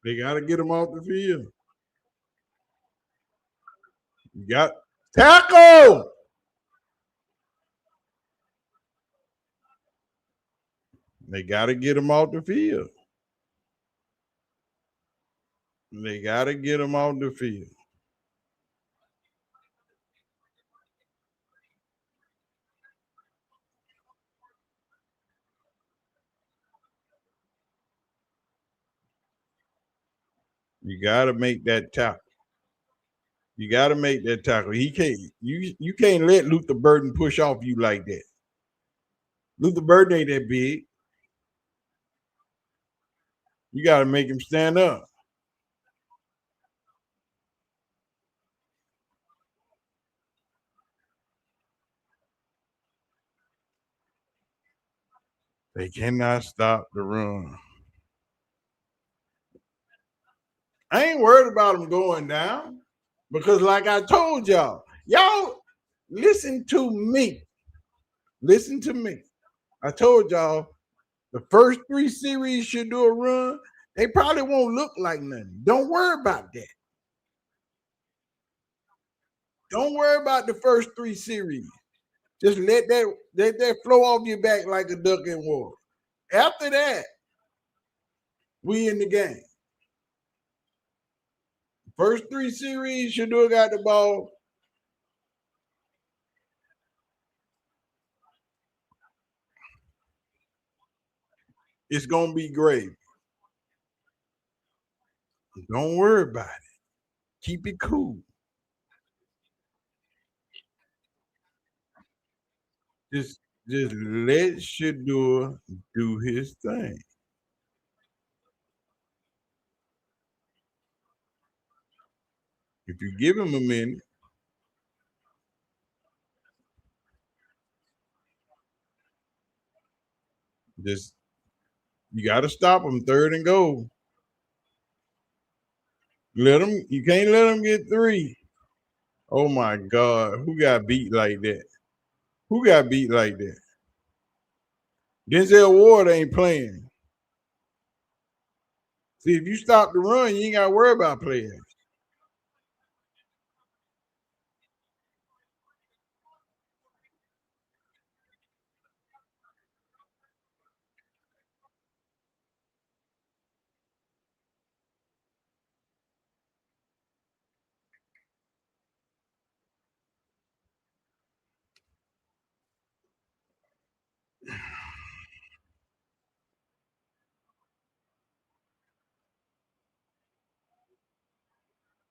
They got to get him off the field. You got tackle. They got to get him off the field. They got to get him off the field. You got to make that tackle. You got to make that tackle. He can't. You can't let Luther Burden push off you like that. Luther Burden ain't that big. You got to make him stand up. They cannot stop the run. I ain't worried about them going down because, like I told y'all listen to me. Listen to me. I told y'all the first 3 series should do a run. They probably won't look like nothing. Don't worry about that. Don't worry about the first 3 series. Just let that flow off your back like a duck in water. After that, we in the game. First 3 series, Shedeur got the ball. It's gonna be great. Don't worry about it. Keep it cool. Just let Shedeur do his thing. If you give him a minute, just you got to stop him 3rd and goal. You can't let him get 3. Oh my God, who got beat like that? Who got beat like that? Denzel Ward ain't playing. See, if you stop the run, you ain't got to worry about players.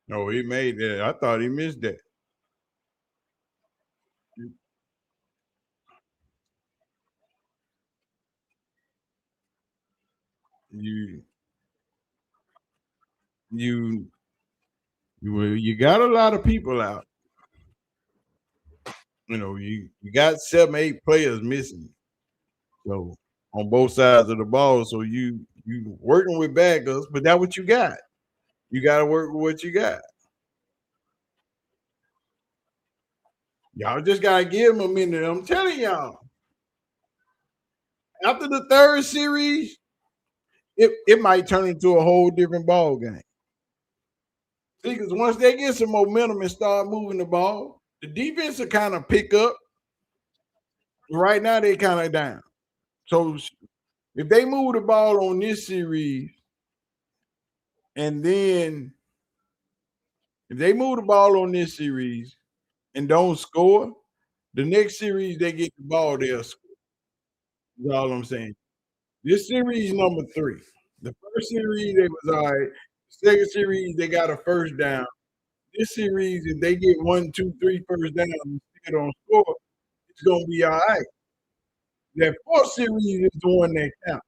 No, he made that. I thought he missed that. You you you got a lot of people out. You got 7, 8 players missing. So on both sides of the ball. So you working with backups, but that's what you got. You got to work with what you got. Y'all just gotta give him a minute. I'm telling y'all. After the third series, it might turn into a whole different ball game. See, because once they get some momentum and start moving the ball, the defense will kind of pick up. Right now, they kind of down. So if they move the ball on this series, and then if they move the ball on this series and don't score, the next series they get the ball, they'll score. That's all I'm saying. This series number 3. The first series they was all right. Second series they got a first down. This series, if they get 1, 2, 3 first down and still don't score, it's gonna be all right. That fourth series is the one that counts.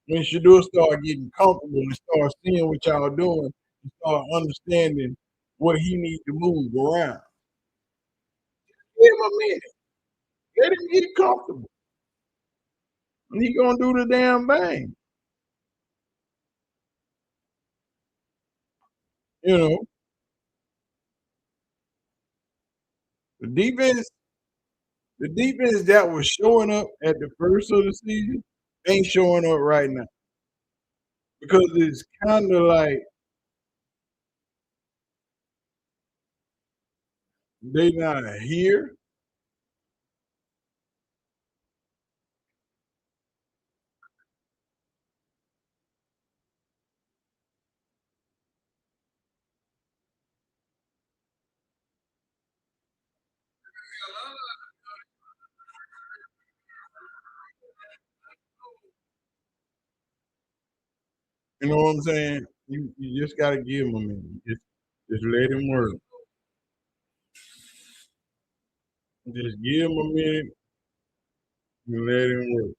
When Shedeur start getting comfortable and start seeing what y'all doing and start understanding what he needs to move around. Give him a minute. Let him get comfortable. And he gonna do the damn thing. You know, the defense, the defense that was showing up at the first of the season ain't showing up right now. Because it's kind of like they not here. You know what I'm saying? You just gotta give him a minute. Just let him work. Just give him a minute and let him work.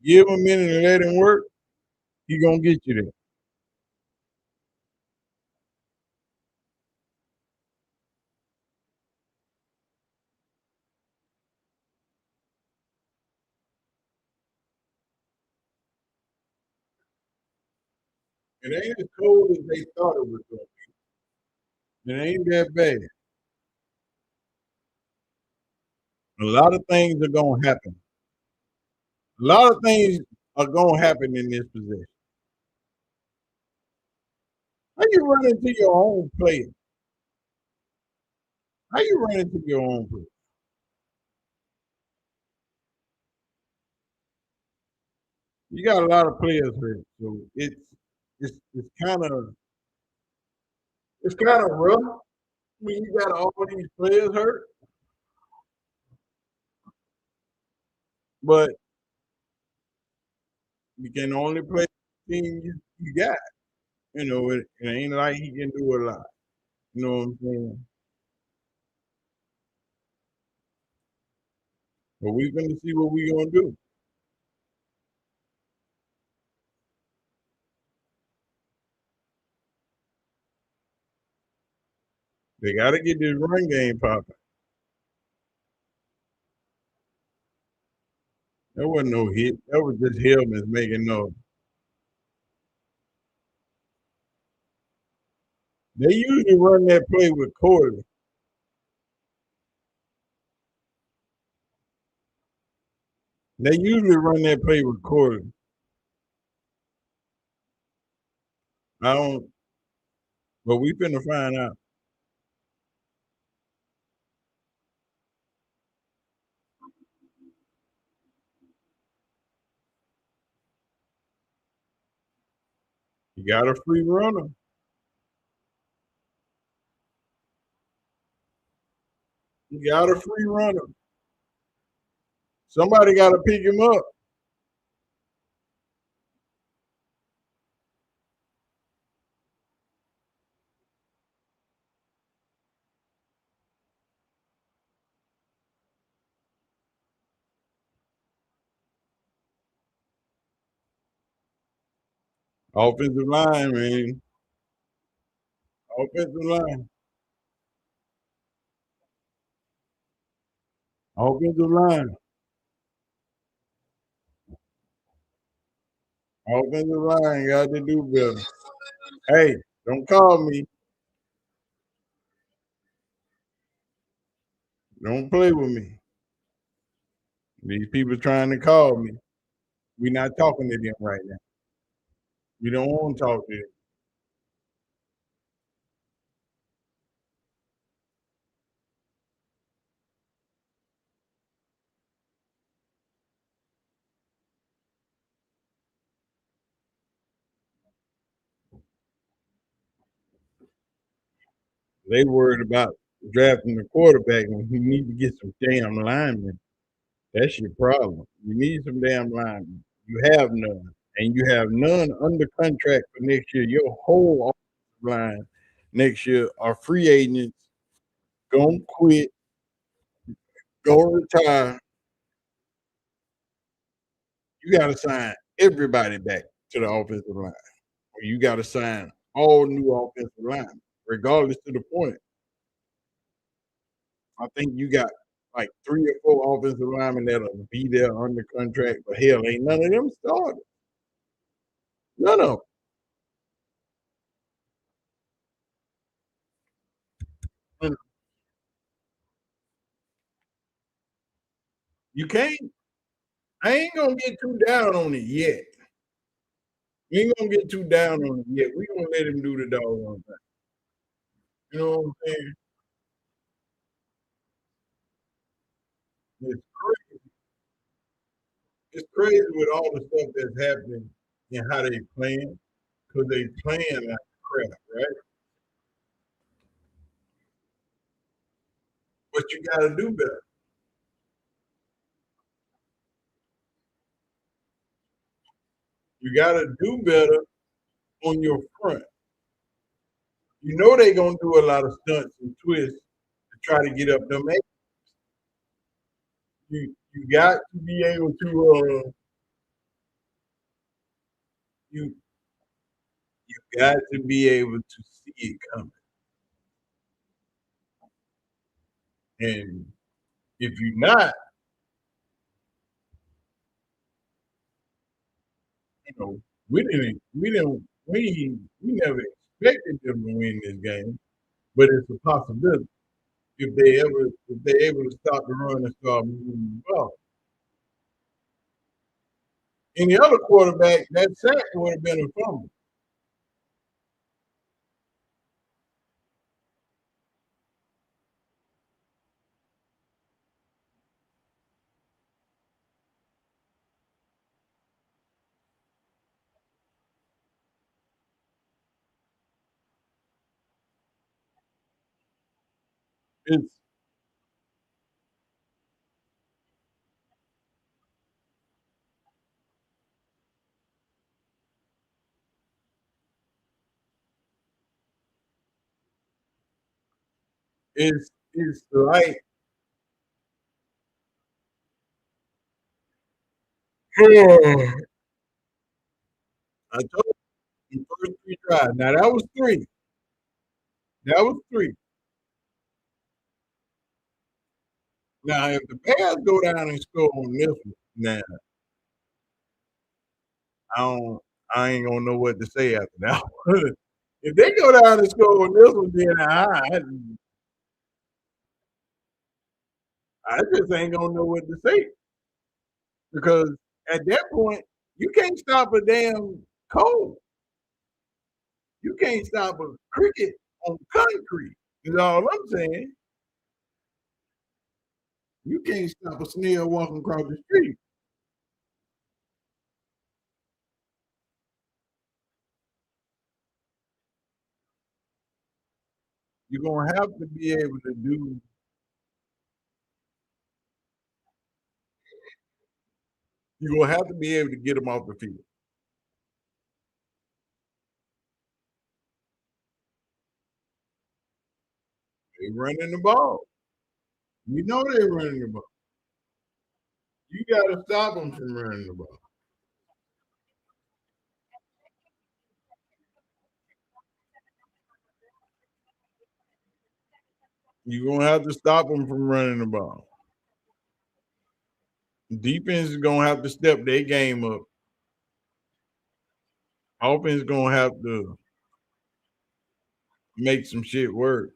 Give him a minute and let him work. He gonna get you there. It ain't as cold as they thought it was gonna be. It ain't that bad. A lot of things are gonna happen. A lot of things are gonna happen in this position. How you run into your own player? How you run into your own player? You got a lot of players hurt, so it's kind of rough when you got all these players hurt. But you can only play the team you got. It ain't like he can do a lot. You know what I'm saying? But we gonna see what we gonna do. They gotta get this run game popping. That wasn't no hit. That was just helmets making noise. They usually run that play with Corley. They usually run that play with Corley. I don't, but we finna find out. You got a free runner. You got a free runner. Somebody got to pick him up. Offensive line, man. Offensive line. Offensive line. Offensive line got to do better. Hey, don't call me. Don't play with me. These people trying to call me. We're not talking to them right now. We don't want to talk to them. They worried about drafting the quarterback when you need to get some damn linemen. That's your problem. You need some damn linemen. You have none. And you have none under contract for next year. Your whole offensive line next year are free agents, gonna quit, go retire. You got to sign everybody back to the offensive line. Or you got to sign all new offensive line, regardless to the point. I think you got like 3 or 4 offensive linemen that'll be there under contract, but hell, ain't none of them started. None of them. You can't. I ain't gonna get too down on it yet. We ain't gonna get too down on it yet. We gonna let him do the doggone thing. You know what I'm saying? It's crazy. It's crazy with all the stuff that's happening and how they playing, because they playing like crap, right? But you gotta do better. You gotta do better on your front. You know they gonna do a lot of stunts and twists to try to get up them. You got to be able to you you got to be able to see it coming. And if you're not, you know, we never expected them to win this game, but it's a possibility if they able to stop the run and start moving the ball. Any other quarterback, that sack would have been a fumble. It's it's like I told you the first 3 drives. Now that was three. That was three. Now if the Bears go down and score on this one, now I don't I ain't gonna know what to say after that one. If they go down and score on this one, then I just ain't gonna know what to say. Because at that point, you can't stop a damn cold. You can't stop a cricket on concrete. Is all I'm saying. You can't stop a snail walking across the street. You're gonna have to be able to do. You're gonna have to be able to get them off the field. They running the ball. You know they're running the ball. You got to stop them from running the ball. You're gonna have to stop them from running the ball. Defense is gonna have to step their game up. Offense is gonna have to make some shit work.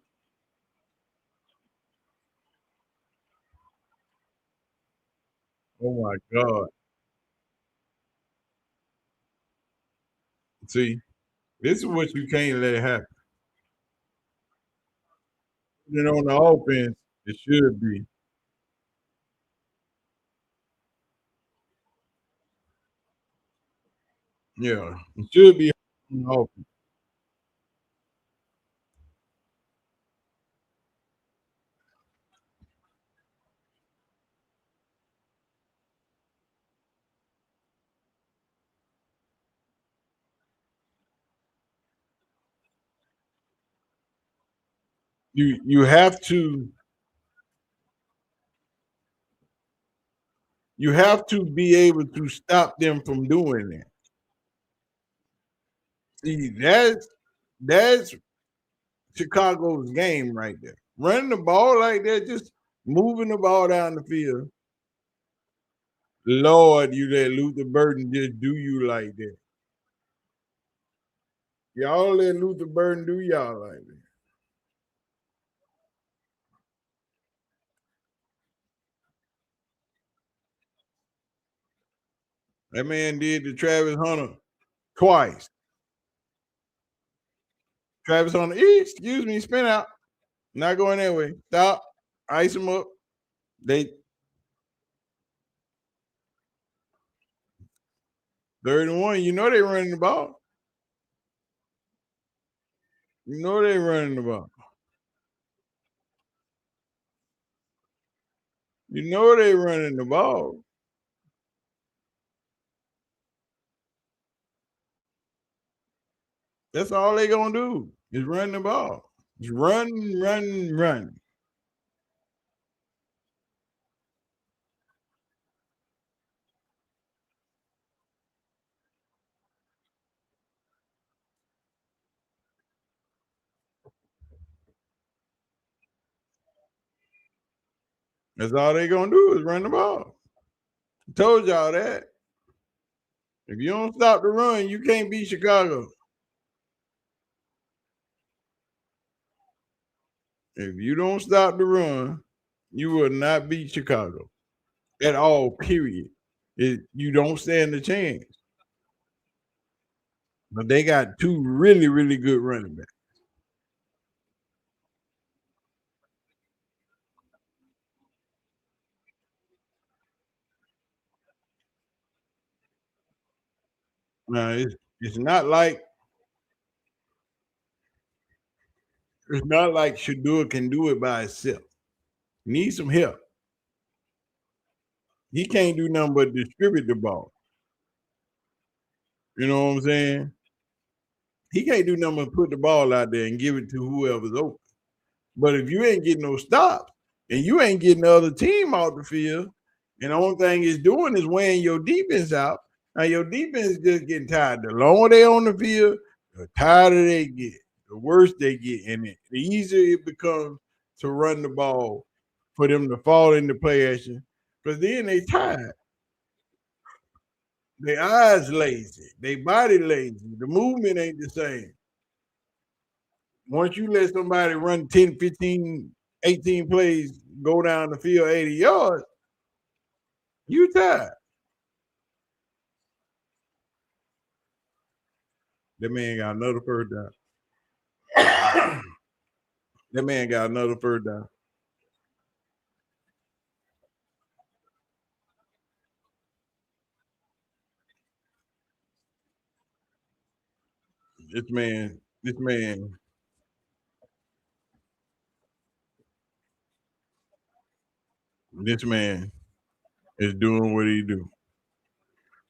Oh my God. See, this is what you can't let happen. Then on the offense, it should be. Yeah, it should be on the offense. You have to be able to stop them from doing that. See, that's Chicago's game right there. Running the ball like that, just moving the ball down the field. Lord, you let Luther Burden just do you like that. Y'all let Luther Burden do y'all like that. That man did to Travis Hunter twice. Travis Hunter, excuse me, spin out. Not going that way. Stop. Ice him up. They 31. You know they running the ball. You know they running the ball. You know they running the ball. That's all they gonna do is run the ball. Just run, run, run. That's all they gonna do is run the ball. I told y'all that. If you don't stop the run, you can't beat Chicago. If you don't stop the run, you will not beat Chicago at all. Period. You don't stand a chance. But they got two really, really good running backs. Now it's not like Shedeur can do it by himself. Need some help. He can't do nothing but distribute the ball. You know what I'm saying? He can't do nothing but put the ball out there and give it to whoever's open. But if you ain't getting no stops and you ain't getting the other team out the field, and the only thing it's doing is weighing your defense out. Now your defense is just getting tired. The longer they on the field, the tighter they get, the worse they get, and the easier it becomes to run the ball for them to fall into play action. Because then they tired. Their eyes lazy, their body lazy, the movement ain't the same. Once you let somebody run 10, 15, 18 plays, go down the field 80 yards, you tired. That man got another first down. That man got another first down. This man, this man, this man is doing what he do.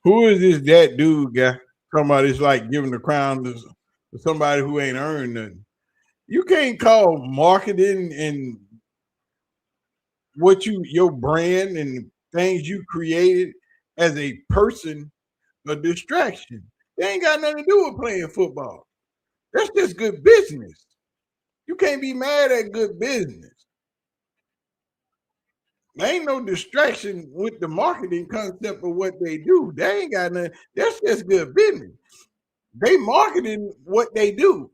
Who is this that dude guy? Talking about it's like giving the crown to somebody who ain't earned nothing. You can't call marketing and your brand and things you created as a person a distraction. They ain't got nothing to do with playing football. That's just good business. You can't be mad at good business. There ain't no distraction with the marketing concept of what they do. They ain't got nothing. That's just good business. They marketing what they do.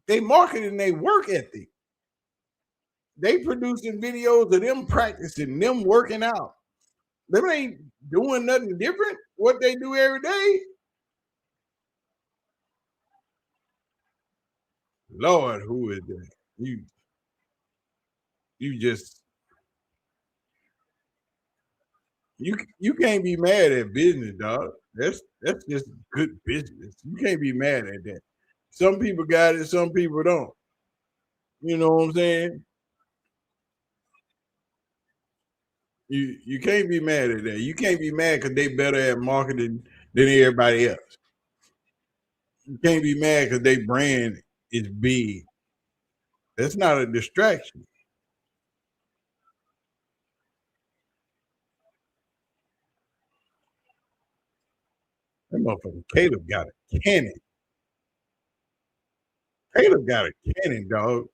They marketing their work ethic. They producing videos of them practicing, them working out. They ain't doing nothing different. What they do every day. Lord, who is that? You just you can't be mad at business, dog. That's just good business. You can't be mad at that. Some people got it, some people don't. You know what I'm saying? You can't be mad at that. You can't be mad because they better at marketing than everybody else. You can't be mad because they brand is big. That's not a distraction. That motherfucker Caleb got a cannon. Caleb got a cannon, dog.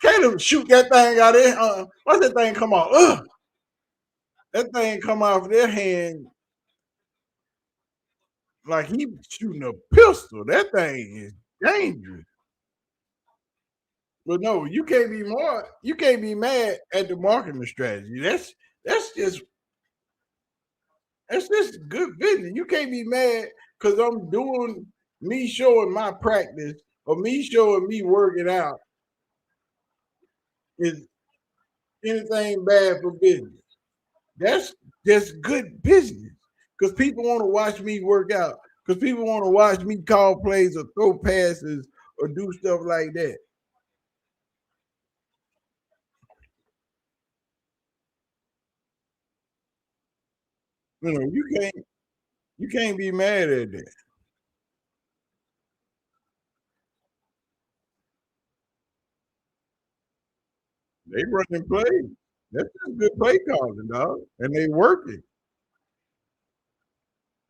Caleb shoot that thing out there. What's that thing come off? That thing come off their hand like he shooting a pistol. That thing is dangerous. But no, you can't be mad at the marketing strategy. That's just that's just good business. You can't be mad because I'm doing me showing my practice or me showing me working out is anything bad for business. That's just good business because people want to watch me work out. Because people want to watch me call plays or throw passes or do stuff like that. You know, you can't be mad at that. They running plays. That's just good play calling, dog. And they working.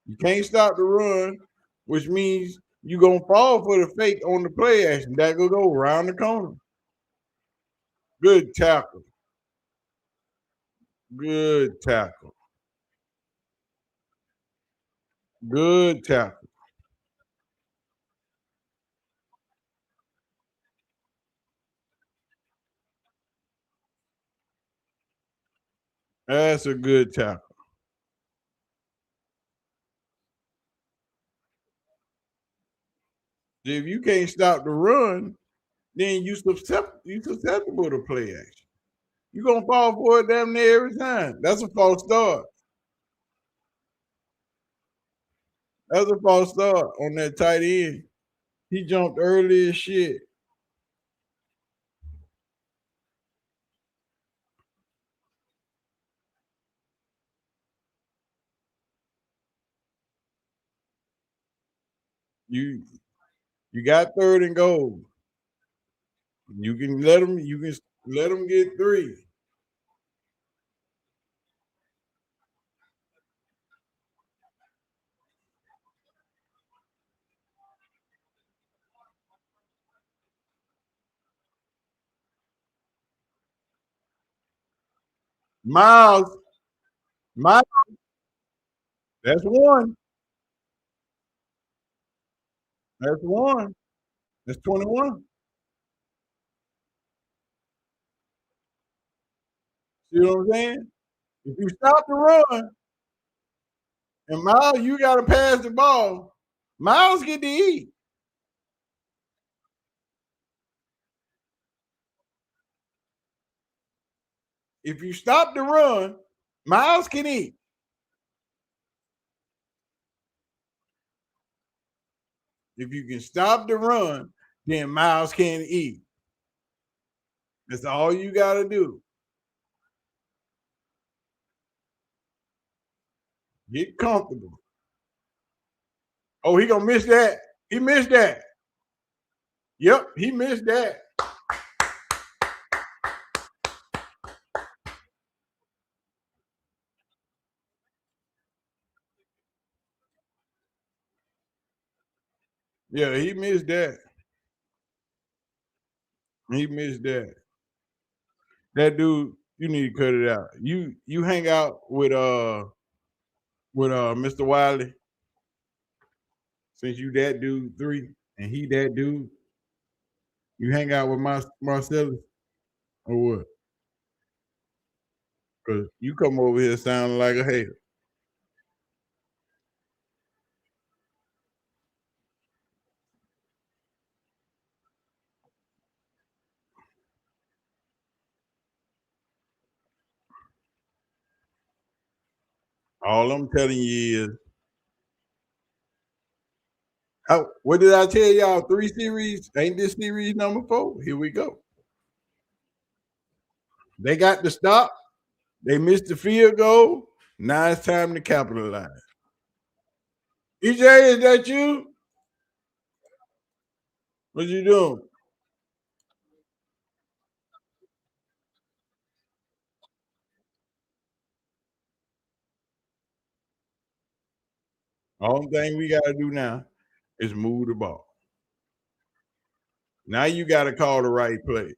You can't stop the run, which means you gonna fall for the fake on the play action. That will go around the corner. Good tackle. Good tackle. Good tackle. That's a good tackle. If you can't stop the run, then you susceptible to play action. You gonna fall for it damn near every time. That's a false start. That's a false start on that tight end. He jumped early as shit. You you got third and goal. You can let them. You can let them get three. Miles, Miles, that's one. That's one. That's 21. See what I'm saying? If you stop the run and Miles, you got to pass the ball. Miles get to eat. If you stop the run, Miles can eat. If you can stop the run, then Miles can eat. That's all you got to do. Get comfortable. Oh, he gonna miss that. He missed that. Yep, he missed that. Yeah, he missed that. He missed that. That dude, you need to cut it out. You hang out with Mr. Wiley, since you that dude 3 and he that dude. You hang out with Marcellus or what? Cause you come over here sounding like a hater. All I'm telling you is, what did I tell y'all? 3 series? Ain't this series number 4? Here we go. They got the stop. They missed the field goal. Now it's time to capitalize. EJ, is that you? What you doing? Only thing we got to do now is move the ball. Now you got to call the right play.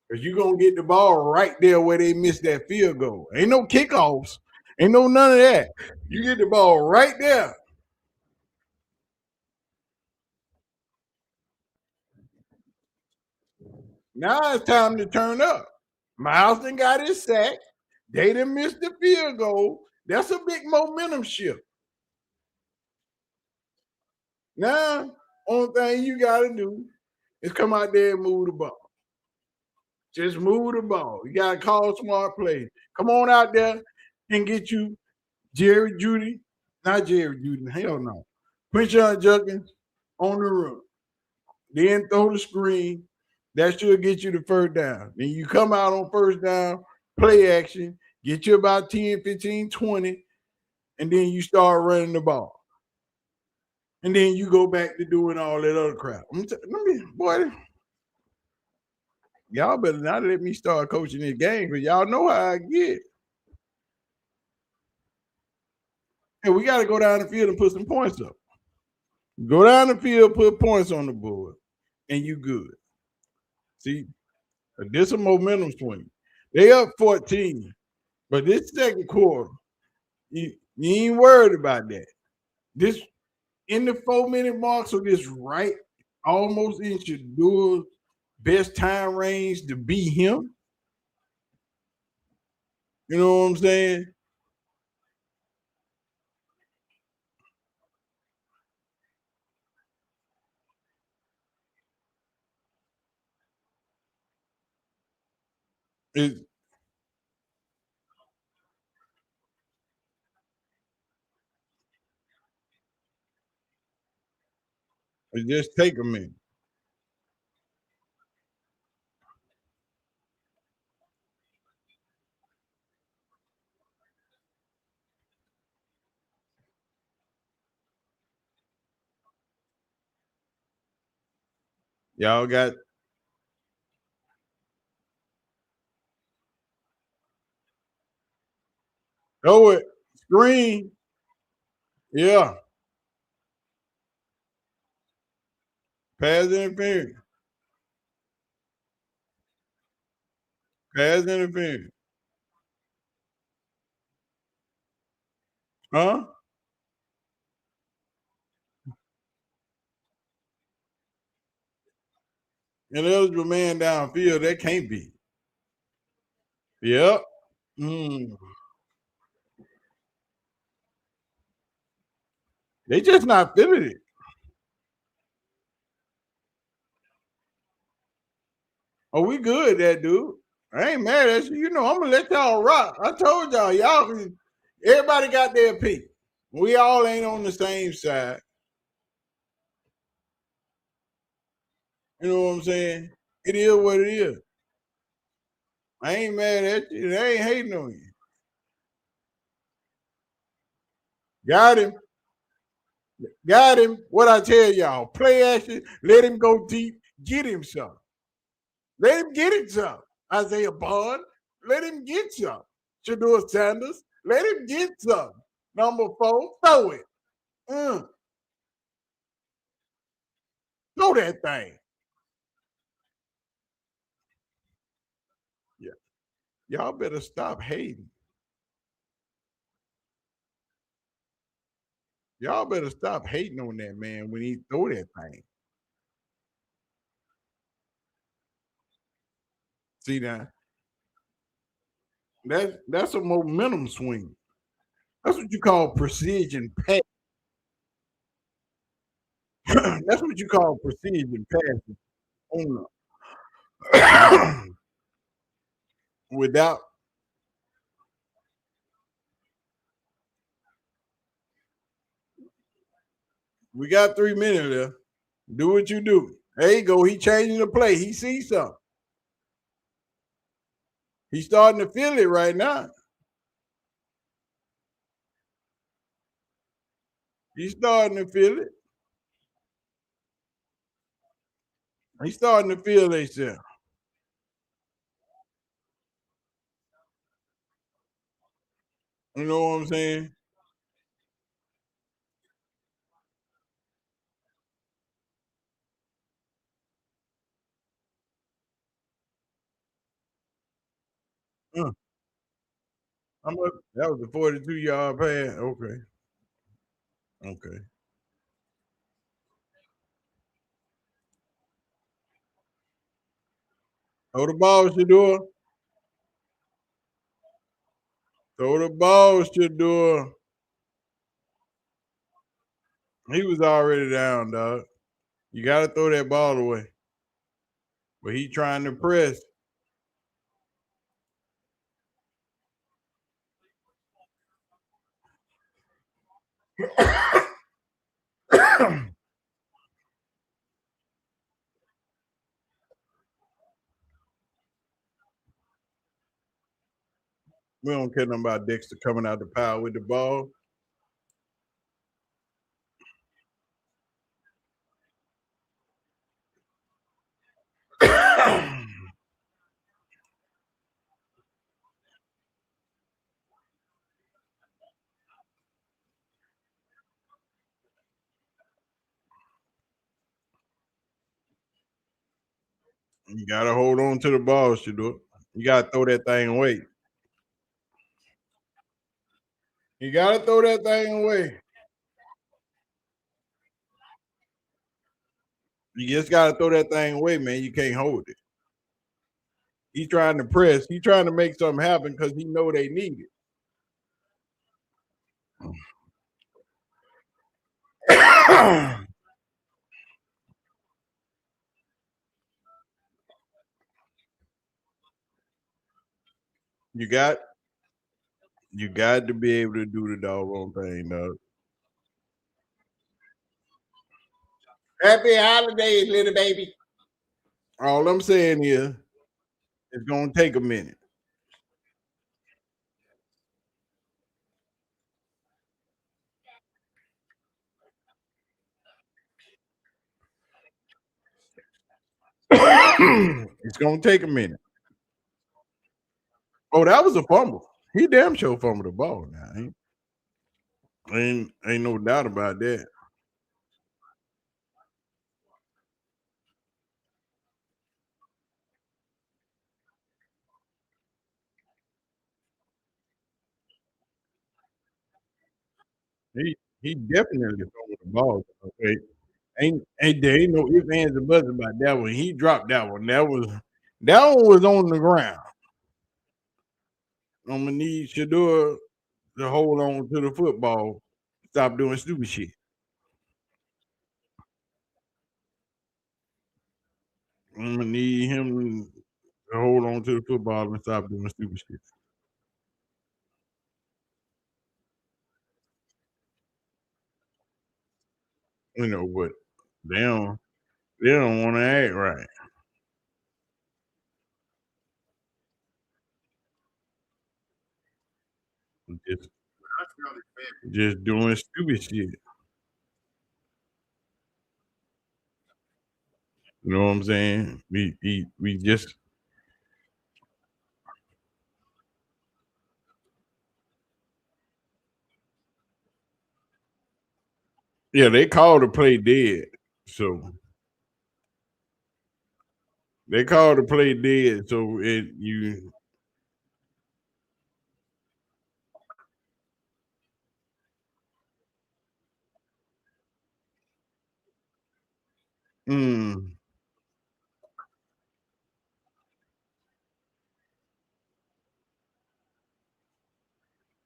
Because you're going to get the ball right there where they missed that field goal. Ain't no kickoffs. Ain't no none of that. You get the ball right there. Now it's time to turn up. Miles done got his sack. They done missed the field goal. That's a big momentum shift. Now, only thing you got to do is come out there and move the ball. Just move the ball. You got to call smart plays. Come on out there and get you Jerry Judy. Not Jerry Judy. Hell no. Quinshon Judkins on the run. Then throw the screen. That should get you the first down. Then you come out on first down, play action, get you about 10, 15, 20, and then you start running the ball. And then you go back to doing all that other crap. Boy, y'all better not let me start coaching this game because y'all know how I get. And we got to go down the field and put some points up. Go down the field, put points on the board, and you good. See, this a momentum swing. They up 14, but this second quarter, you ain't worried about that. This in the 4-minute mark, so this right almost in Shedeur's best time range to be him. You know what I'm saying? It just take a minute. Y'all got throw it, screen. Yeah. Pass interference. Pass interference. Huh? An eligible man downfield, that can't be. Yep. They just not feeling it. Oh, we good, that dude. I ain't mad at you. You know, I'm gonna let y'all rock. I told y'all everybody got their opinion. We all ain't on the same side. You know what I'm saying? It is what it is. I ain't mad at you. I ain't hating on you. Got him. Got him. What I tell y'all, play action, let him go deep, get him some. Let him get it some. Isaiah Bond, let him get some. Shedeur Sanders, let him get some. Number 4, throw it. Throw that thing. Yeah. Y'all better stop hating. Y'all better stop hating on that man when he throw that thing. See now, that's a momentum swing. That's what you call precision pass. That's what you call precision passing. On without we got 3 minutes left. Do what you do. There you go. He changing the play. He sees something. He's starting to feel it right now. He's starting to feel it. He's starting to feel himself. You know what I'm saying? Uh, how much? That was a 42-yard pass. Okay. Okay. Throw the ball, Shedeur. Throw the ball, Shedeur. He was already down, dog. You got to throw that ball away. But he trying to press. We don't care nothing about Dexter coming out the power with the ball. You got to hold on to the ball, Shedeur. You got to throw that thing away. You got to throw that thing away. You just got to throw that thing away, man. You can't hold it. He's trying to press. He's trying to make something happen because he know they need it. you got you got to be able to do the doggone thing, dog. Happy holidays, little baby. All I'm saying is it's gonna take a minute. It's gonna take a minute. Oh, that was a fumble. He damn sure fumbled the ball now. Ain't no doubt about that. He definitely fumbled the ball. Okay. Ain't there ain't no ifs, ands, or buts about that one. He dropped that one. That one was on the ground. I'm gonna need Shedeur to hold on to the football. Stop doing stupid shit. I'm gonna need him to hold on to the football and stop doing stupid shit. You know, but they don't they don't want to act right. Just, just doing stupid shit. You know what I'm saying? We just yeah, they called the play dead. So they called the play dead. So Mm.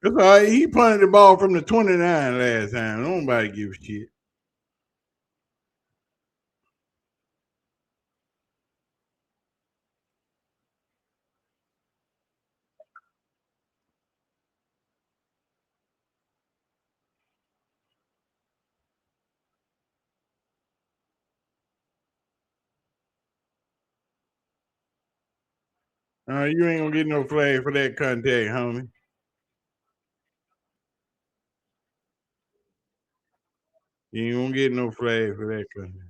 That's all right. He punted the ball from the 29 last time. Nobody gives a shit. You ain't gonna get no flag for that contact, homie. You ain't gonna get no flag for that contact.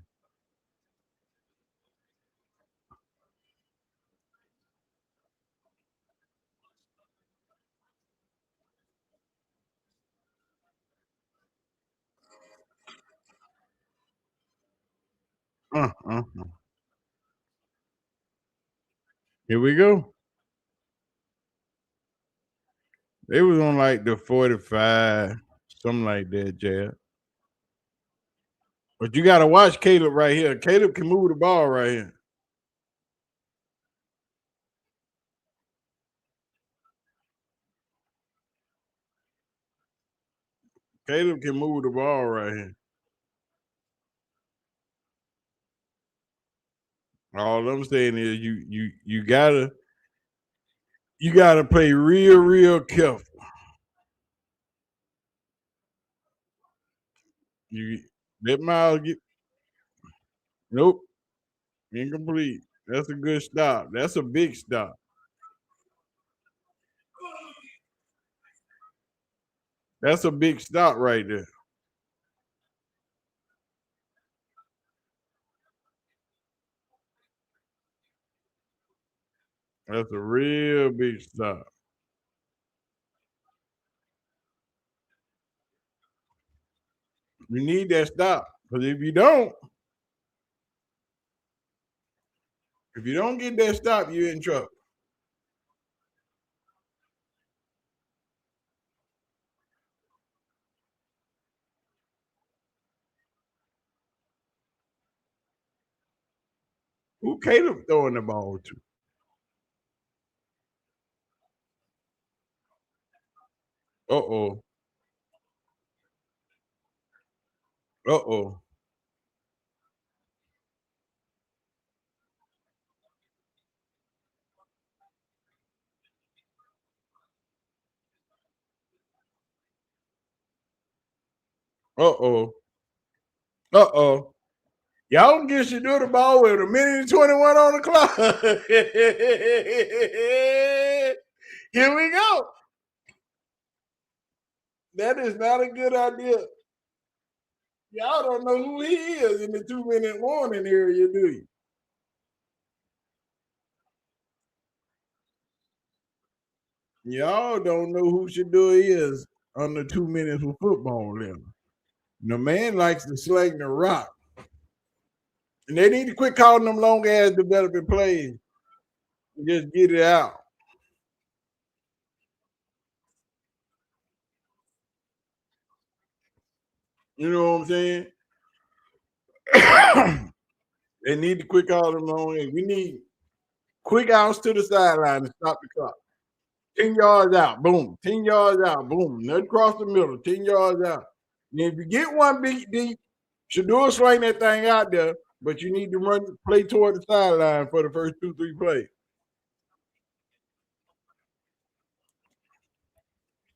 Uh. Here we go. They was on like the 45, something like that, Jab. But you gotta watch Caleb right here. Caleb can move the ball right here. Caleb can move the ball right here. All I'm saying is you gotta play real careful. You let Miles get nope, incomplete. That's a good stop. That's a big stop. That's a big stop right there. That's a real big stop. You need that stop. Because if you don't get that stop, you're in trouble. Who Caleb throwing the ball to? Uh-oh. Uh-oh. Uh-oh. Uh-oh. Y'all don't get Shedeur the ball with a minute and 21 on the clock. Here we go. That is not a good idea. Y'all don't know who he is in the 2-minute warning area, do you? Y'all don't know who Shedeur is under 2 minutes of football now. The man likes to sling the rock. And they need to quit calling them long ass developing plays and just get it out. You know what I'm saying? They need to quit calling them long ass. We need quick outs to the sideline to stop the clock. 10 yards out, boom. 10 yards out, boom. Nothing across the middle, 10 yards out. And if you get one big deep, Shedeur sling that thing out there, but you need to play toward the sideline for the first 2-3 plays.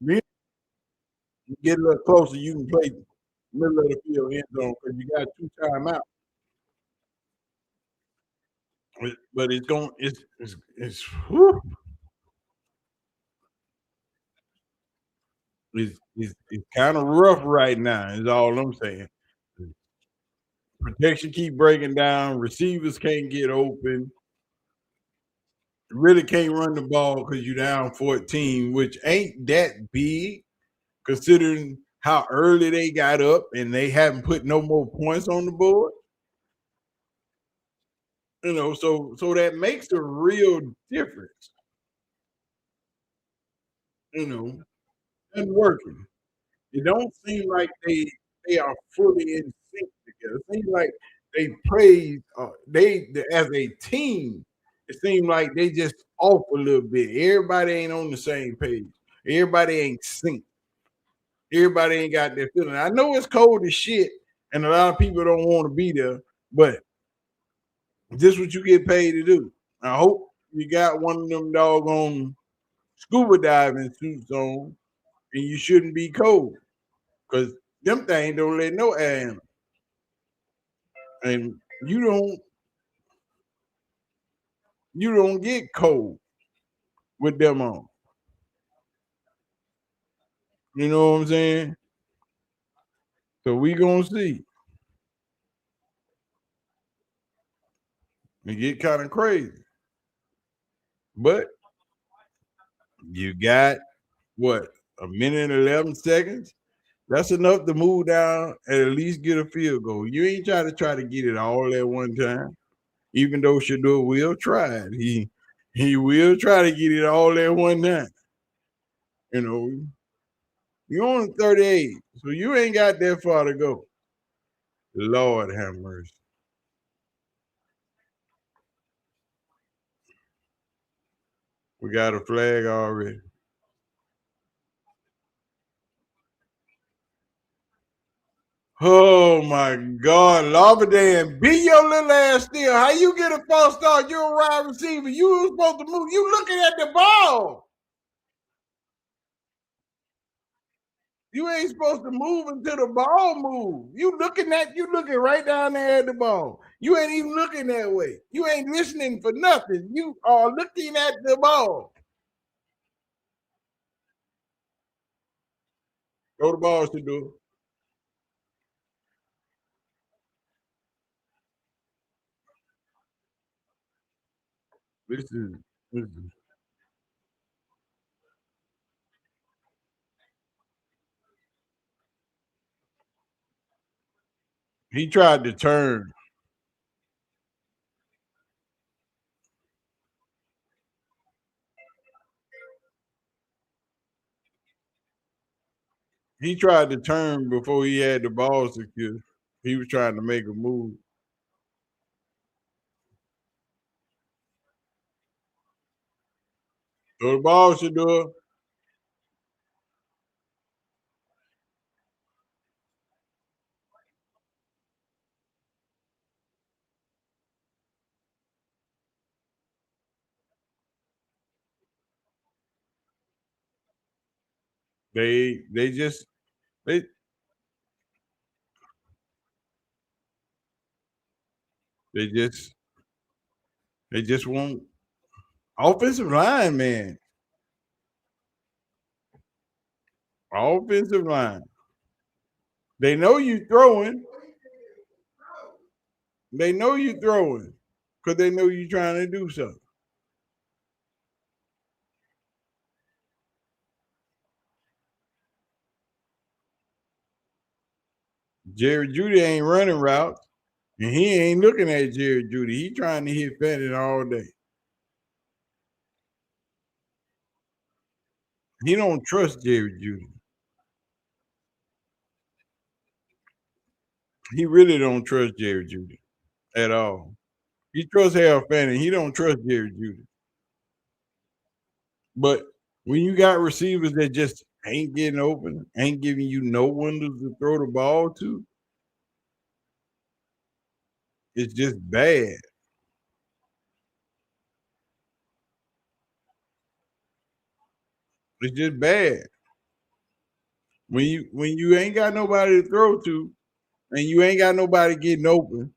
Then you get a little closer, you can play middle of the field end zone because you got 2 timeouts. But it's going, whew, it's kind of rough right now. Is all I'm saying. Protection keep breaking down. Receivers can't get open. Really can't run the ball because you're down 14, which ain't that big considering how early they got up and they haven't put no more points on the board. So that makes a real difference. And working. It don't seem like they are fully in sync together. It seems like they praise they as a team. It seems like they just off a little bit. Everybody ain't on the same page. Everybody ain't synced. Everybody ain't got their feeling. I know it's cold as shit, and a lot of people don't want to be there, but this is what you get paid to do. I hope you got one of them doggone scuba diving suits on, and you shouldn't be cold because them things don't let no air in, and you don't get cold with them on. You know what I'm saying? So we gonna see. It get kind of crazy, but you got what, a minute and 11 seconds. That's enough to move down and at least get a field goal. You ain't try to get it all at one time. Even though Shedeur will try it, he will try to get it all at one time. You know, you're on 38, so you ain't got that far to go. Lord have mercy. We got a flag already. Oh my God, Lavadan, be your little ass still. How you get a false start? You're a wide receiver. You were supposed to move. You looking at the ball. You ain't supposed to move until the ball move. You looking right down there at the ball. You ain't even looking that way. You ain't listening for nothing. You are looking at the ball. Throw the balls to do. This is he tried to turn. He tried to turn before he had the ball secure. He was trying to make a move. Throw the ball, Shedeur. They just they they just they just want offensive line, man. Offensive line. They know you throwing. They know you throwing because they know you trying to do something. Jerry Judy ain't running routes, and he ain't looking at Jerry Judy. He trying to hit Fannin all day. He don't trust Jerry Judy. He really don't trust Jerry Judy at all. He trusts Harold Fannin. He don't trust Jerry Judy. But when you got receivers that just ain't getting open, ain't giving you no windows to throw the ball to, it's just bad. It's just bad. When you ain't got nobody to throw to, and you ain't got nobody getting open,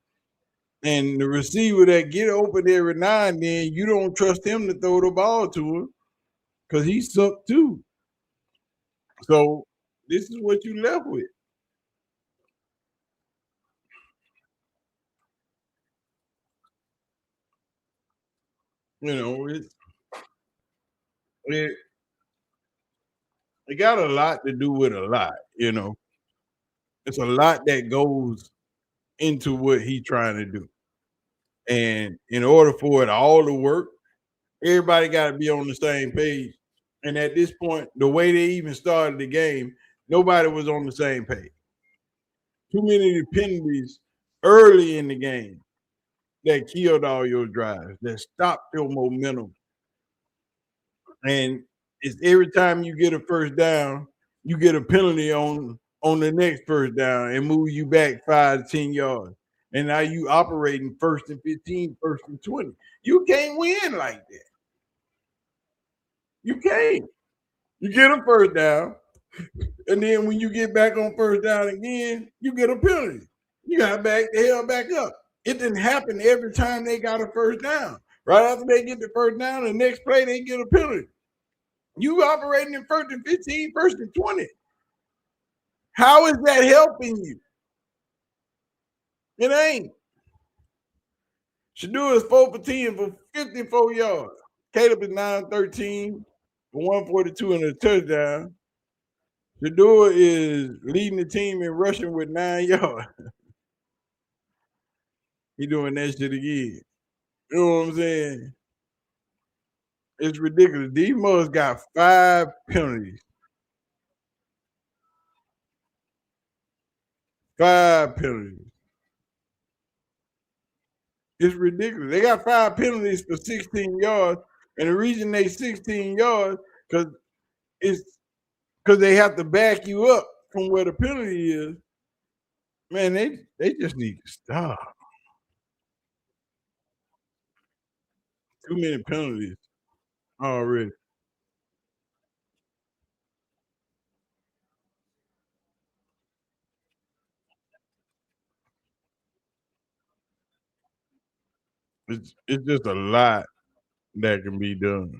and the receiver that get open every now and then, you don't trust him to throw the ball to him because he sucked too. So this is what you left with. You know, it, it got a lot to do with a lot. You know, it's a lot that goes into what he trying to do. And in order for it all to work, everybody got to be on the same page. And at this point, the way they even started the game, nobody was on the same page. Too many penalties early in the game that killed all your drives, that stopped your momentum. And it's every time you get a first down, you get a penalty on the next first down and move you back 5 to 10 yards. And now you operating 1st and 15, 1st and 20. You can't win like that. You can't. You get a first down, and then when you get back on first down again, you get a penalty. You got back the hell back up. It didn't happen every time they got a first down. Right after they get the first down, the next play they get a penalty. You operating in 1st and 15, 1st and 20. How is that helping you? It ain't. Shedeur is 4 for 10 for 54 yards. Caleb is 9-13 for 142 and a touchdown. Shedeur is leading the team in rushing with 9 yards. He doing that shit again. You know what I'm saying? It's ridiculous. These mugs got 5 penalties. 5 penalties. It's ridiculous. They got 5 penalties for 16 yards. And the reason they 16 yards, because they have to back you up from where the penalty is. Man, they just need to stop. Too many penalties already. It's just a lot that can be done.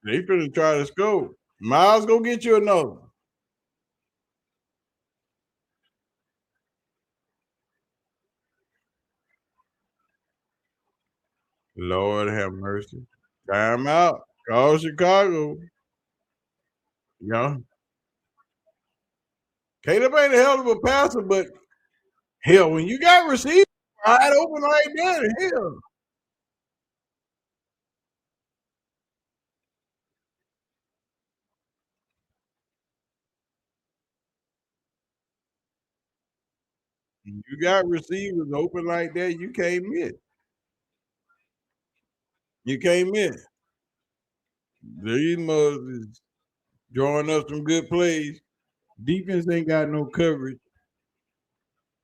They finna try to score. Miles, go get you another. Lord have mercy. Time out. Call Chicago. Yeah. Caleb ain't a hell of a passer, but hell, when you got receivers wide open like that, hell. You got receivers open like that, you can't miss. You can't miss. These mugs is drawing up some good plays. Defense ain't got no coverage.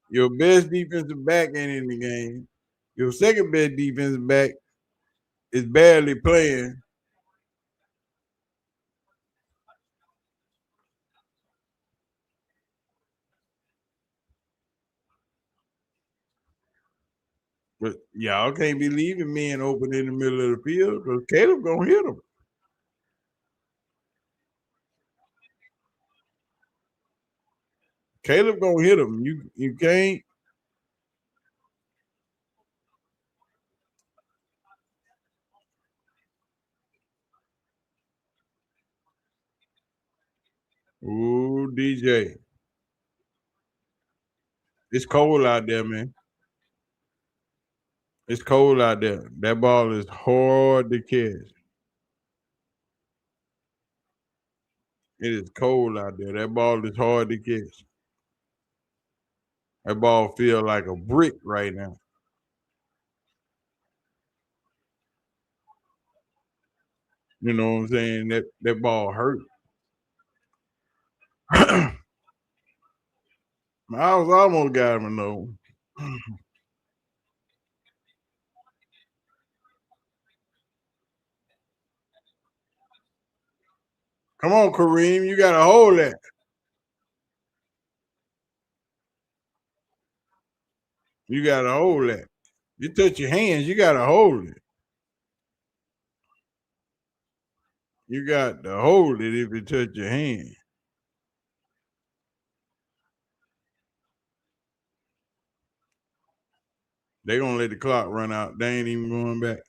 Your best defensive back ain't in the game. Your second best defensive back is barely playing. But y'all can't be leaving men open in the middle of the field because Caleb gonna hit them. Caleb gonna hit them. You can't. Ooh, DJ. It's cold out there, man. It's cold out there. That ball is hard to catch. It is cold out there. That ball is hard to catch. That ball feel like a brick right now. You know what I'm saying? That ball hurt. Miles almost got him though. Come on, Kareem. You gotta hold that. You gotta hold that. You touch your hands, you gotta hold it. You got to hold it if you touch your hand. They gonna let the clock run out. They ain't even going back.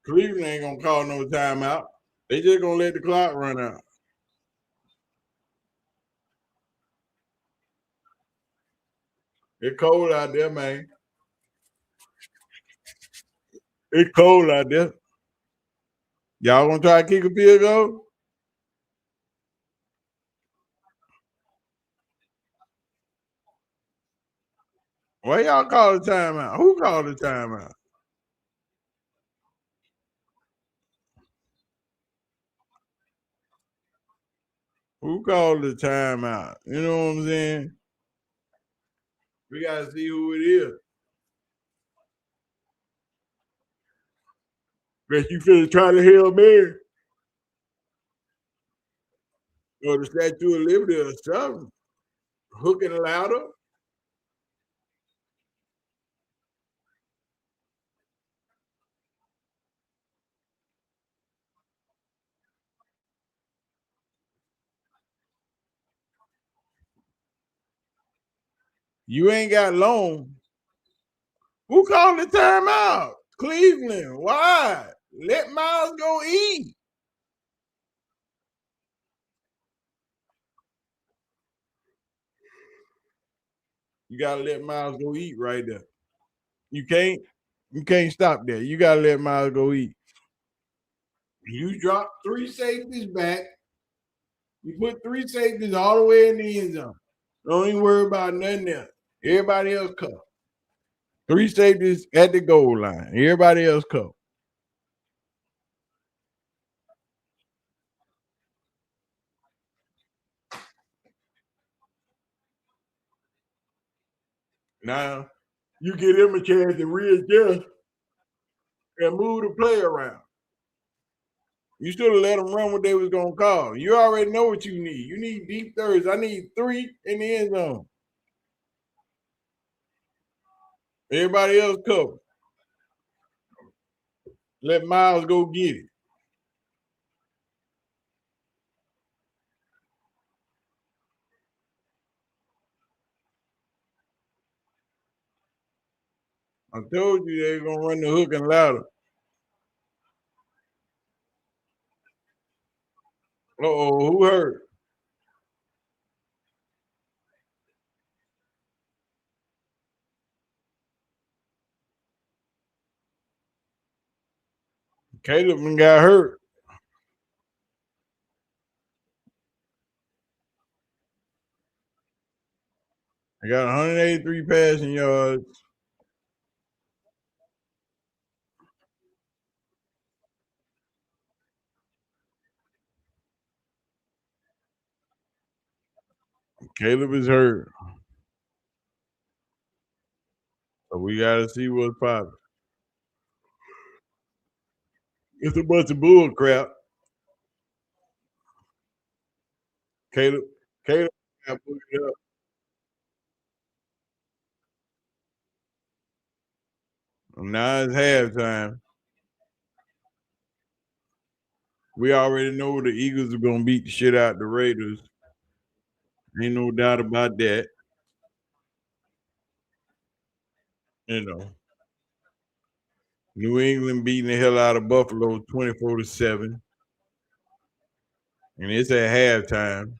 Cleveland ain't gonna call no timeout. They just gonna let the clock run out. It's cold out there, man. It's cold out there. Y'all gonna try to kick a field goal? Why y'all call the timeout? Who called the timeout? Who called the timeout? You know what I'm saying? We gotta see who it is. Bet you finna try to Hail Mary or the Statue of Liberty or something. Hook and louder. You ain't got long. Who called the timeout? Cleveland. Why? Let Miles go eat. You gotta let Miles go eat right there. You can't stop that. You gotta let Miles go eat. You drop 3 safeties back. You put 3 safeties all the way in the end zone. Don't even worry about nothing else. Everybody else cover. 3 safeties at the goal line. Everybody else cover. Now you give them a chance to readjust and move the play around. You should have let them run what they was gonna call. You already know what you need. You need deep thirds. I need 3 in the end zone. Everybody else cover. Let Miles go get it. I told you they were gonna run the hook and louder. Uh-oh, who hurt? Caleb got hurt. I got 183 passing yards. Caleb is hurt. So we gotta see what's popping. It's a bunch of bull crap. Caleb got put it up. Now it's halftime. We already know the Eagles are gonna beat the shit out the Raiders. Ain't no doubt about that. You know, New England beating the hell out of Buffalo 24-7. And it's at halftime.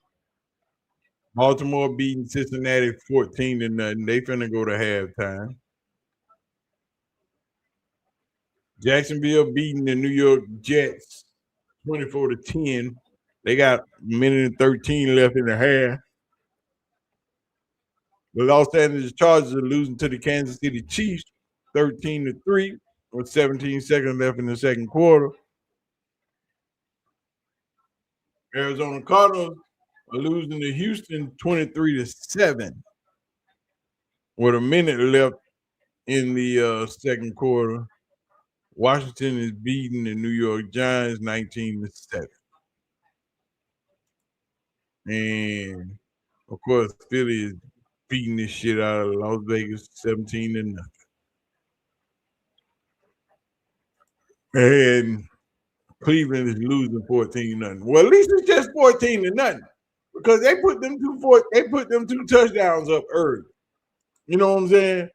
Baltimore beating Cincinnati 14-0. They finna go to halftime. Jacksonville beating the New York Jets 24-10. They got a minute and 13 left in the half. The Los Angeles Chargers are losing to the Kansas City Chiefs 13-3 with 17 seconds left in the second quarter. Arizona Cardinals are losing to Houston 23-7 with a minute left in the second quarter. Washington is beating the New York Giants 19-7. And of course, Philly is beating this shit out of Las Vegas 17-0. And Cleveland is losing 14-0. Well, at least it's just 14-0 because they put them two touchdowns up early. You know what I'm saying?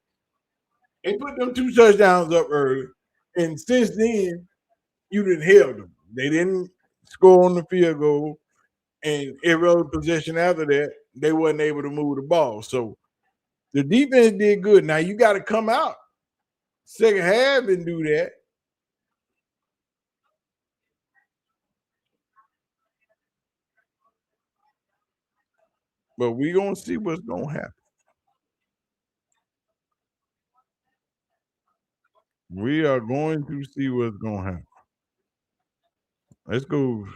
They put them 2 touchdowns up early, and since then, you didn't held them. They didn't score on the field goal, and every other possession after that, they wasn't able to move the ball. So The defense did good. Now you got to come out second half and do that. But we gonna see what's gonna happen. We are going to see what's gonna happen. Let's go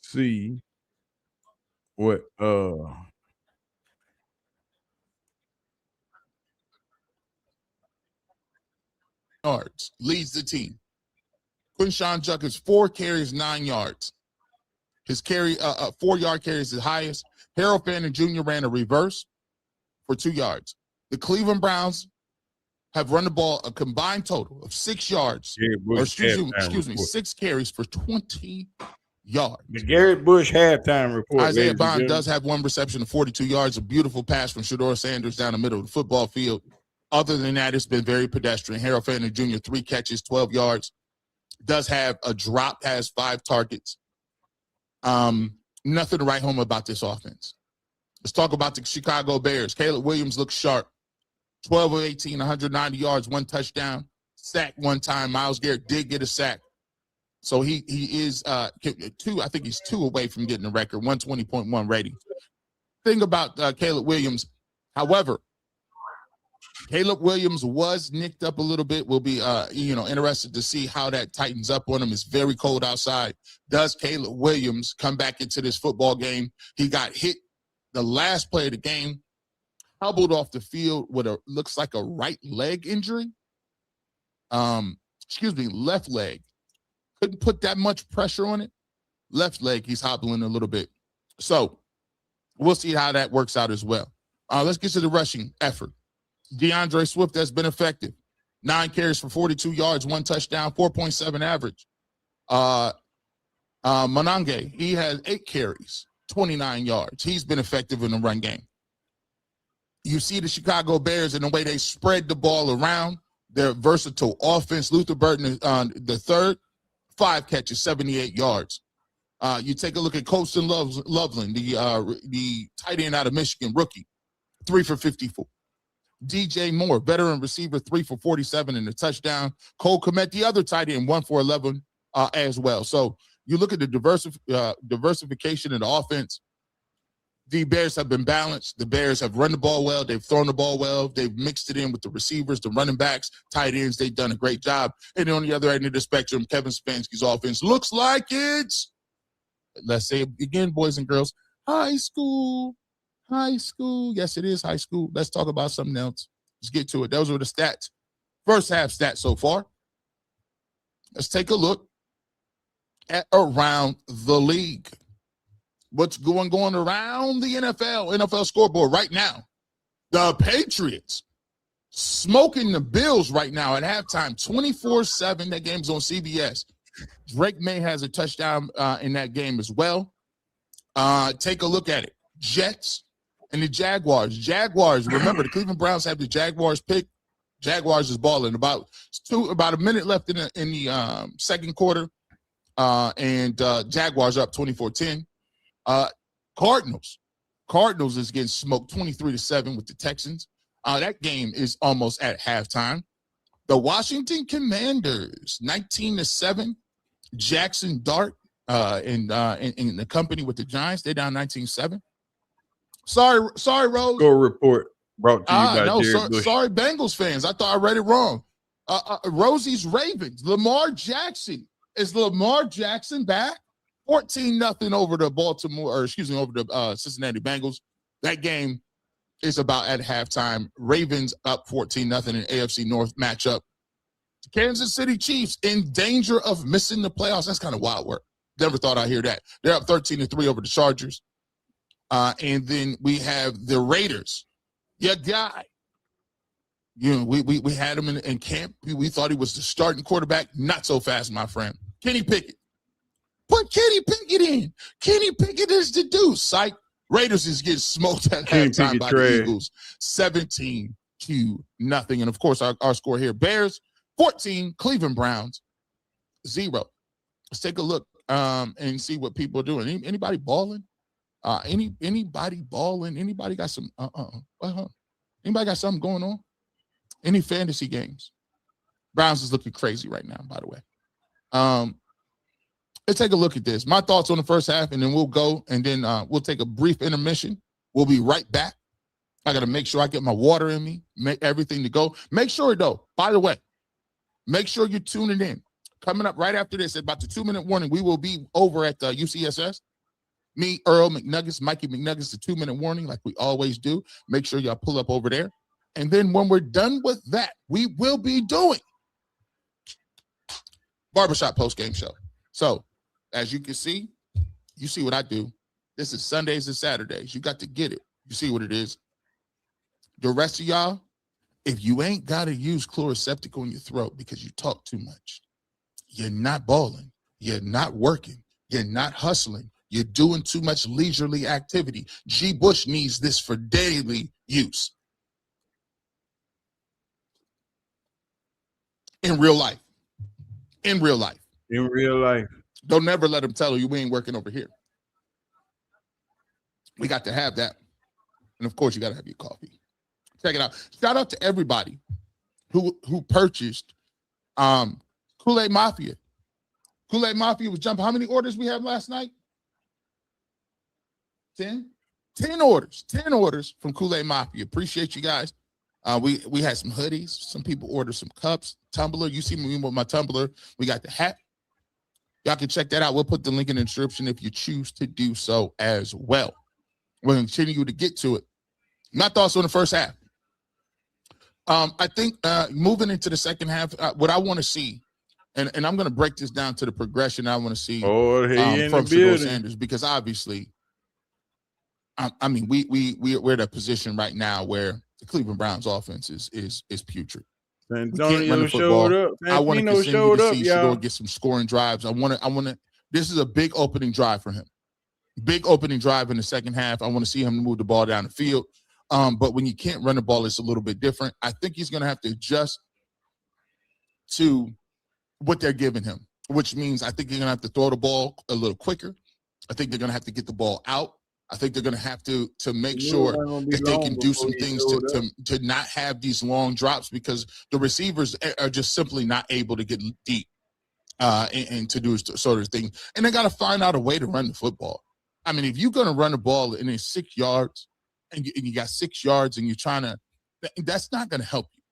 see what yards, leads the team. Quinshawn Judkins, 4 carries, 9 yards. His 4-yard carry is his highest. Harold Fannin Jr. ran a reverse for 2 yards. The Cleveland Browns have run the ball a combined total of 6 yards. Excuse me, 6 carries for 20 yards. The Garrett Bush halftime report. Isaiah Bond does have 1 reception of 42 yards, a beautiful pass from Shedeur Sanders down the middle of the football field. Other than that, it's been very pedestrian. Harold Fannin Jr., 3 catches, 12 yards. Does have a drop, has 5 targets. Nothing to write home about this offense. Let's talk about the Chicago Bears. Caleb Williams looks sharp. 12 of 18, 190 yards, 1 touchdown. Sacked 1 time. Myles Garrett did get a sack. So he is 2. I think he's 2 away from getting the record, 120.1 rating. Thing about Caleb Williams, however, Caleb Williams was nicked up a little bit. We'll be interested to see how that tightens up on him. It's very cold outside. Does Caleb Williams come back into this football game? He got hit the last play of the game, hobbled off the field with looks like a right leg injury. Left leg. Couldn't put that much pressure on it. Left leg, he's hobbling a little bit. So we'll see how that works out as well. Let's get to the rushing effort. DeAndre Swift has been effective. 9 carries for 42 yards, 1 touchdown, 4.7 average. Monange, he has 8 carries, 29 yards. He's been effective in the run game. You see the Chicago Bears in the way they spread the ball around. Their versatile offense. Luther Burton, the third, 5 catches, 78 yards. You take a look at Colston Loveland, the tight end out of Michigan, rookie, 3 for 54. DJ Moore, veteran receiver, 3 for 47 and a touchdown. Cole Kmet, the other tight end, 1 for 11 as well. So you look at the diversification in the offense. The Bears have been balanced. The Bears have run the ball well. They've thrown the ball well. They've mixed it in with the receivers, the running backs, tight ends. They've done a great job. And on the other end of the spectrum, Kevin Stefanski's offense looks like it's, let's say it again, boys and girls, high school. High school. Yes, it is high school. Let's talk about something else. Let's get to it. Those were the stats. First half stats so far. Let's take a look at around the league. What's going around the NFL scoreboard right now? The Patriots smoking the Bills right now at halftime, 24-7. That game's on CBS. Drake May has a touchdown in that game as well. Take a look at it. Jets and the Jaguars. Remember, the Cleveland Browns have the Jaguars pick. Jaguars is balling. About a minute left in the second quarter, and Jaguars are up 24-10. Cardinals is getting smoked 23-7 with the Texans. That game is almost at halftime. The Washington Commanders 19-7. Jackson Dart in the company with the Giants. They're down 19-7. Sorry, Rose. Go report brought to you by Jared Bush. Sorry, Bengals fans. I thought I read it wrong. Rosie's Ravens. Lamar Jackson. Is Lamar Jackson back? 14-0 over the Cincinnati Bengals. That game is about at halftime. Ravens up 14-0 in AFC North matchup. The Kansas City Chiefs in danger of missing the playoffs. That's kind of wild work. Never thought I'd hear that. They're up 13-3 over the Chargers. And then we have the Raiders. Your guy. We had him in camp. We thought he was the starting quarterback. Not so fast, my friend. Kenny Pickett. Put Kenny Pickett in. Kenny Pickett is the deuce. Psych. Raiders is getting smoked at halftime by the Eagles. 17-0. And, of course, our score here. Bears, 14. Cleveland Browns, 0. Let's take a look and see what people are doing. Anybody balling? Anybody balling? Anybody got some? Anybody got something going on? Any fantasy games? Browns is looking crazy right now, by the way. Let's take a look at this. My thoughts on the first half, and then we'll go, and then we'll take a brief intermission. We'll be right back. I got to make sure I get my water in me, make everything to go. Make sure, though, by the way, make sure you're tuning in. Coming up right after this, about the 2-minute warning, we will be over at UCSS. Me, Earl McNuggets, Mikey McNuggets, the 2-minute warning, like we always do. Make sure y'all pull up over there. And then when we're done with that, we will be doing Barbershop post-game show. So, as you can see, you see what I do. This is Sundays and Saturdays. You got to get it. You see what it is. The rest of y'all, if you ain't got to use Chloraseptic on your throat because you talk too much, you're not balling, you're not working, you're not hustling, you're doing too much leisurely activity. G. Bush needs this for daily use. In real life. In real life. In real life. Don't never let them tell you we ain't working over here. We got to have that. And of course, you got to have your coffee. Check it out. Shout out to everybody who purchased Kool-Aid Mafia. Kool-Aid Mafia was jumping. How many orders we had last night? 10? 10 orders. 10 orders from Kool-Aid Mafia. Appreciate you guys. We had some hoodies. Some people ordered some cups, tumbler. You see me with my tumbler. We got the hat. Y'all can check that out. We'll put the link in the description if you choose to do so as well. We'll continue to get to it. My thoughts on the first half. I think moving into the second half, what I want to see, and I'm going to break this down to the progression I want to see from Shedeur Sanders, because obviously, I mean, we're at a position right now where the Cleveland Browns offense is putrid. Antonio showed up. I want to continue to see Shedeur get some scoring drives. I want to. This is a big opening drive for him. Big opening drive in the second half. I want to see him move the ball down the field. But when you can't run the ball, it's a little bit different. I think he's going to have to adjust to what they're giving him, which means I think you're going to have to throw the ball a little quicker. I think they're going to have to get the ball out. I think they're going to have to make sure that they can do some things to not have these long drops, because the receivers are just simply not able to get deep and to do sort of thing. And they got to find out a way to run the football. I mean, if you're going to run the ball and it's 6 yards and you got 6 yards and you're trying to, that's not going to help you.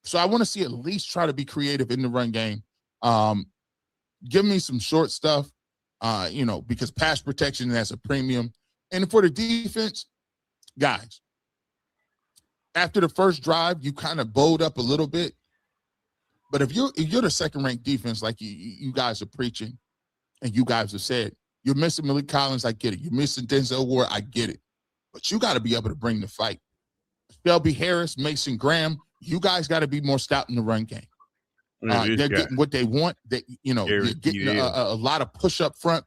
So I want to see at least try to be creative in the run game. Give me some short stuff, because pass protection has a premium. And for the defense, guys, after the first drive, you kind of bowed up a little bit. But if you're the second-ranked defense, like you guys are preaching, and you guys have said, you're missing Malik Collins, I get it. You're missing Denzel Ward, I get it. But you got to be able to bring the fight. Shelby Harris, Mason Graham, you guys got to be more stout in the run game. They're getting what they want. You're getting a lot of push up front,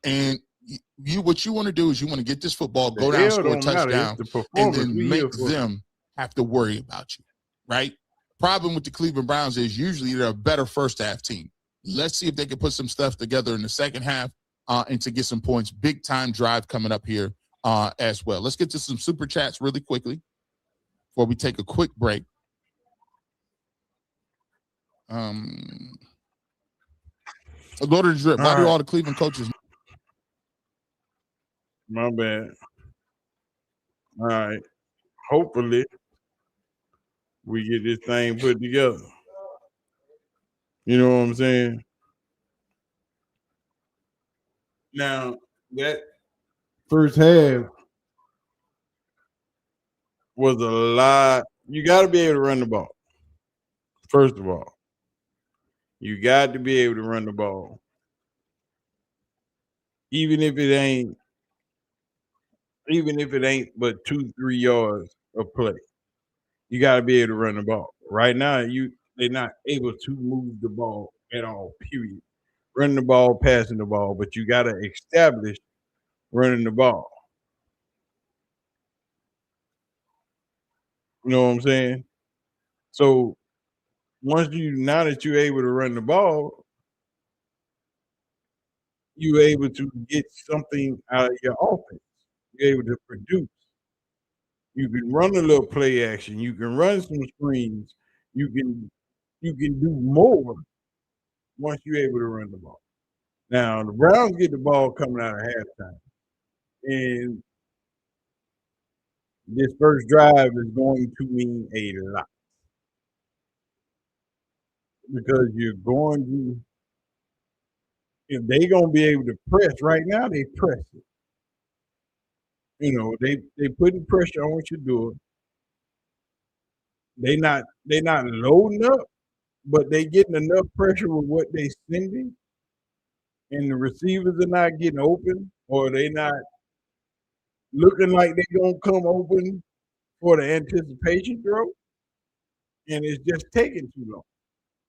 and what you want to do is you want to get this football, go down, score a touchdown, and then make them have to worry about you, right? Problem with the Cleveland Browns is usually they're a better first half team. Let's see if they can put some stuff together in the second half and to get some points. Big time drive coming up here as well. Let's get to some super chats really quickly before we take a quick break. Go to the drip. Why do all the Cleveland coaches? My bad. All right. Hopefully, we get this thing put together. You know what I'm saying? Now, that first half was a lot. You got to be able to run the ball. First of all, you got to be able to run the ball. Even if it ain't but 2-3 yards of play, you got to be able to run the ball. Right now, they're not able to move the ball at all, period. Running the ball, passing the ball, but you got to establish running the ball. You know what I'm saying? So now that you're able to run the ball, you're able to get something out of your offense. You're able to produce. You can run a little play action. You can run some screens. You can do more once you're able to run the ball. Now the Browns get the ball coming out of halftime, and this first drive is going to mean a lot because you're going to if they gonna be able to press right now, they press it. They putting pressure on Shedeur. They not loading up, but they getting enough pressure with what they sending, and the receivers are not getting open, or they not looking like they gonna come open for the anticipation throw, and it's just taking too long.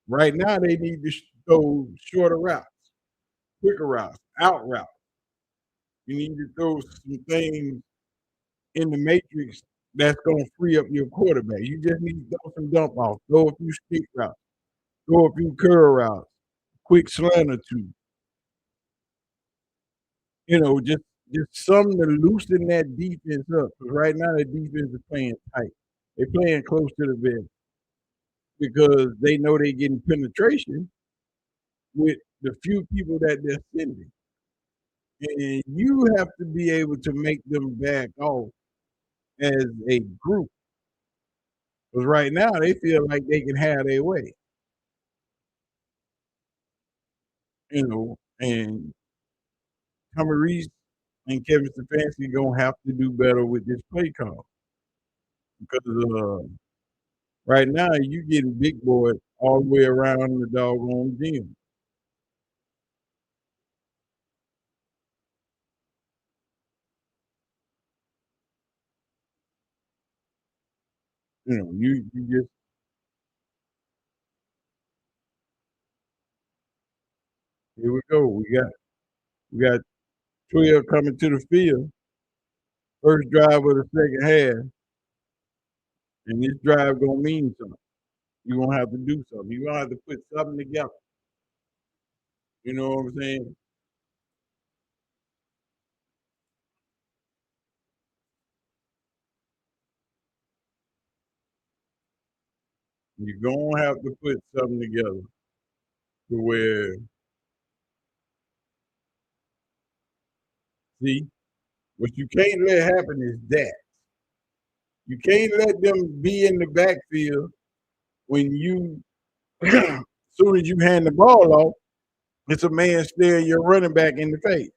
Right now, they need to throw shorter routes, quicker routes, out routes. You need to throw some things in the matrix that's going to free up your quarterback. You just need to throw some dump off, throw a few stick routes, throw a few curl routes, quick slant or two. Just something to loosen that defense up. Because right now the defense is playing tight. They're playing close to the vest because they know they're getting penetration with the few people that they're sending. And you have to be able to make them back off as a group. Because right now they feel like they can have their way. And Tommy Reese and Kevin Stefanski gonna have to do better with this play call because right now you getting big boys all the way around the doggone gym. You just here we go. We got 12 coming to the field. First drive of the second half, and this drive gonna mean something. You're gonna have to do something. You're gonna have to put something together. You know what I'm saying? You're gonna have to put something together to where, see, what you can't let happen is that. You can't let them be in the backfield when you, as soon as you hand the ball off, it's a man staring your running back in the face.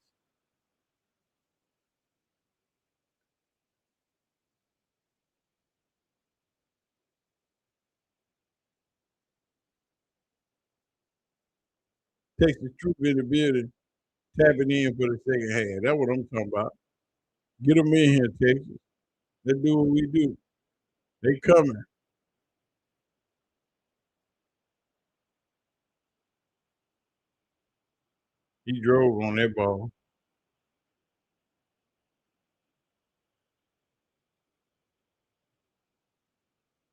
Texas Troop in the building, tapping in for the second half. That's what I'm talking about. Get them in here, Texas. Let's do what we do. They coming. He drove on that ball.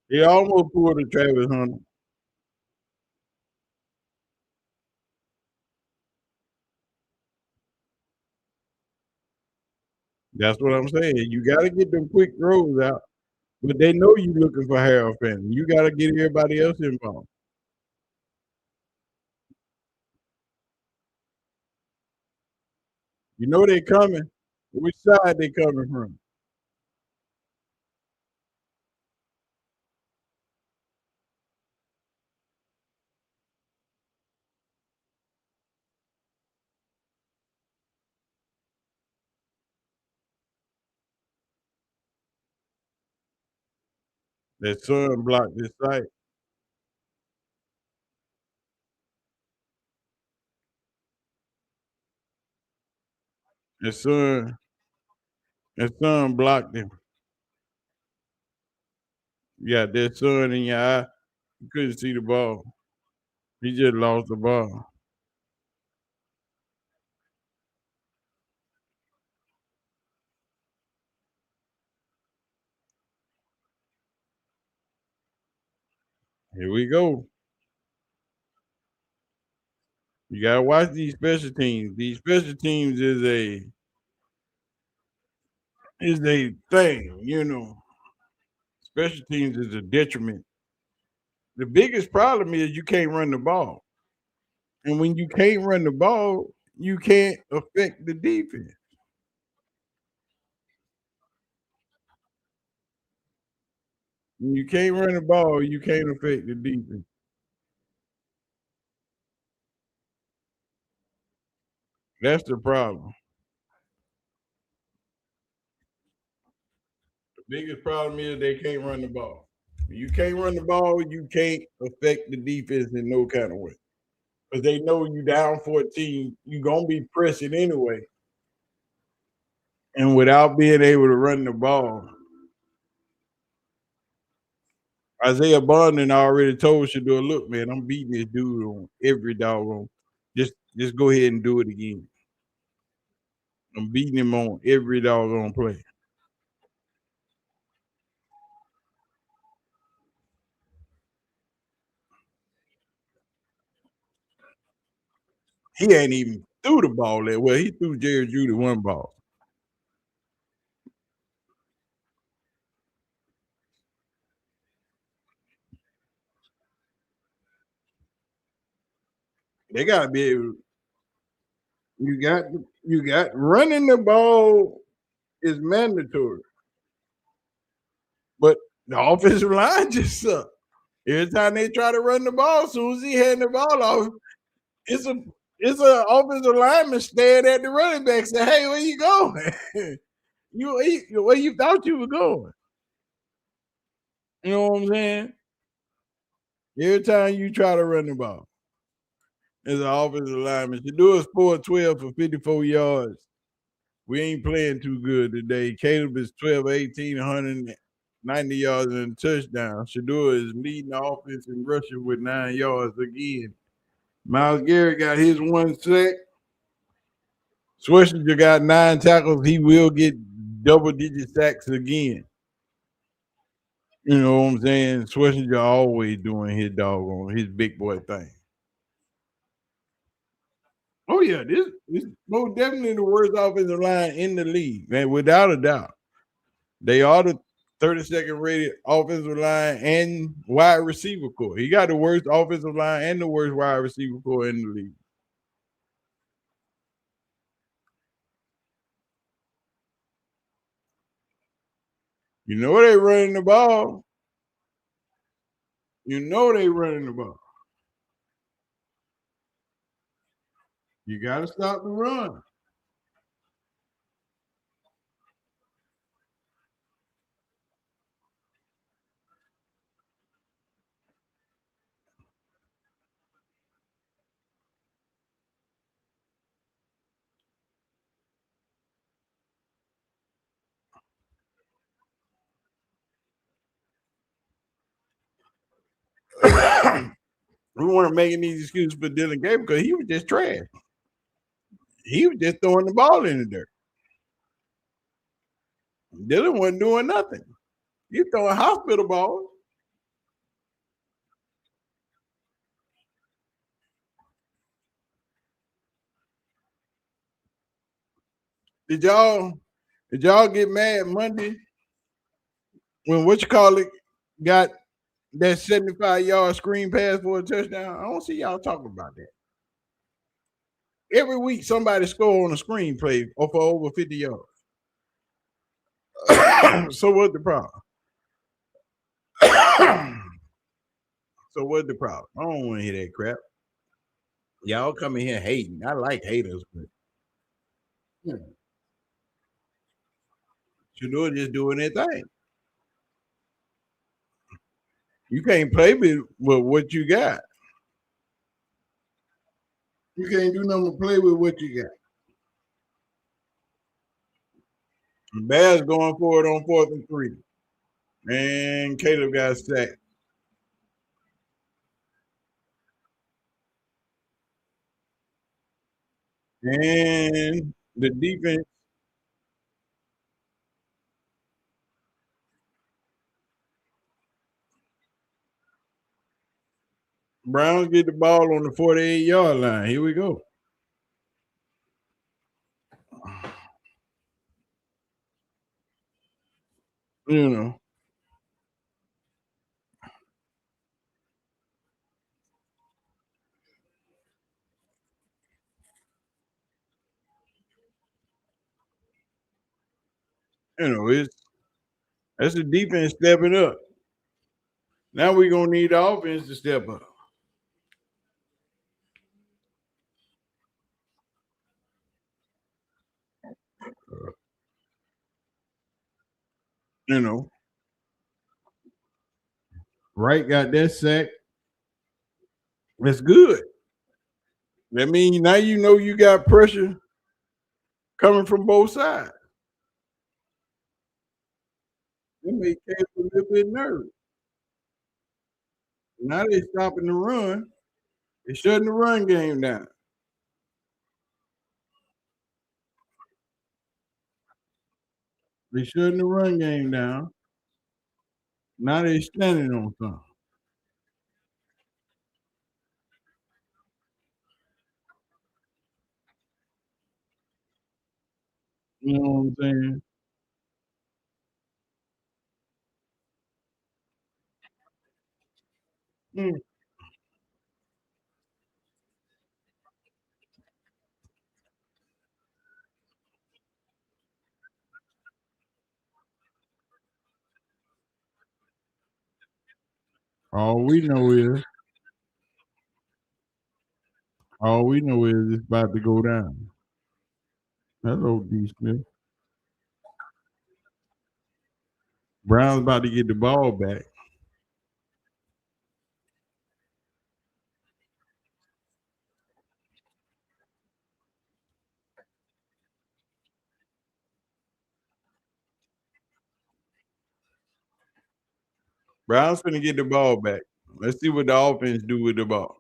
He almost pulled a Travis Hunter. That's what I'm saying. You got to get them quick throws out, but they know you looking for Harold Fenton. You got to get everybody else involved. You know they coming. Which side they coming from? That son blocked this site. That son blocked him. You got that sun in your eye. You couldn't see the ball. He just lost the ball. Here we go. You gotta watch these special teams. These special teams is a thing. Special teams is a detriment. The biggest problem is you can't run the ball. And when you can't run the ball, you can't affect the defense. When you can't run the ball, you can't affect the defense. That's the problem. The biggest problem is they can't run the ball. When you can't run the ball, you can't affect the defense in no kind of way. Because they know you down 14, you're gonna be pressing anyway. And without being able to run the ball, Isaiah Bondon already told Shedeur, look, man, I'm beating this dude on every doggone. Just go ahead and do it again. I'm beating him on every doggone play. He ain't even threw the ball that well. He threw Jerry Judy one ball. They gotta be able. You got running the ball is mandatory, but the offensive line just suck. Every time they try to run the ball, as soon as he hand the ball off, it's a offensive lineman staring at the running back saying, "Hey, where you going? Where you thought you were going?" You know what I'm saying? Every time you try to run the ball, as an offensive lineman, to do is 4-12 for 54 yards. We ain't playing too good today. Caleb is 12-18, 190 yards and a touchdown. Shedeur is leading the offense in rushing with 9 yards again. Myles Garrett got his 1 sack. Schwarzenegger got 9 tackles. He will get double-digit sacks again. You know what I'm saying? Schwarzenegger always doing his doggone, his big boy thing. Oh, yeah, this is most definitely the worst offensive line in the league, man, without a doubt. They are the 32nd rated offensive line and wide receiver core. He got the worst offensive line and the worst wide receiver core in the league. You know they running the ball. You know they running the ball. You got to stop the run. We weren't making these excuses for Dylan Gabriel because he was just trash. He was just throwing the ball in the dirt. Dylan wasn't doing nothing. You throwing hospital balls. Did y'all get mad Monday when what you call it got that 75-yard screen pass for a touchdown? I don't see y'all talking about that. Every week somebody score on a screenplay or for over 50 yards. So what's the problem? So what's the problem? I don't want to hear that crap. Y'all come in here hating. I like haters, but Shedeur just doing their thing. You can't play with what you got. You can't do nothing but play with what you got. The Bears going for it on 4th and 3. And Caleb got sacked. And the defense. Browns get the ball on the 48-yard line. Here we go. You know. That's the defense stepping up. Now we're gonna need the offense to step up. You know, Wright got that sack. That's good. That means now you know you got pressure coming from both sides. That made Caleb a little bit nervous. Now they stopping the run. They shutting the run game down. They shutting the run game down. Now they standing on something. You know what I'm saying? Mm. All we know is it's about to go down. Hello, D. Smith. Brown's about to get the ball back. Brown's gonna get the ball back. Let's see what the offense do with the ball.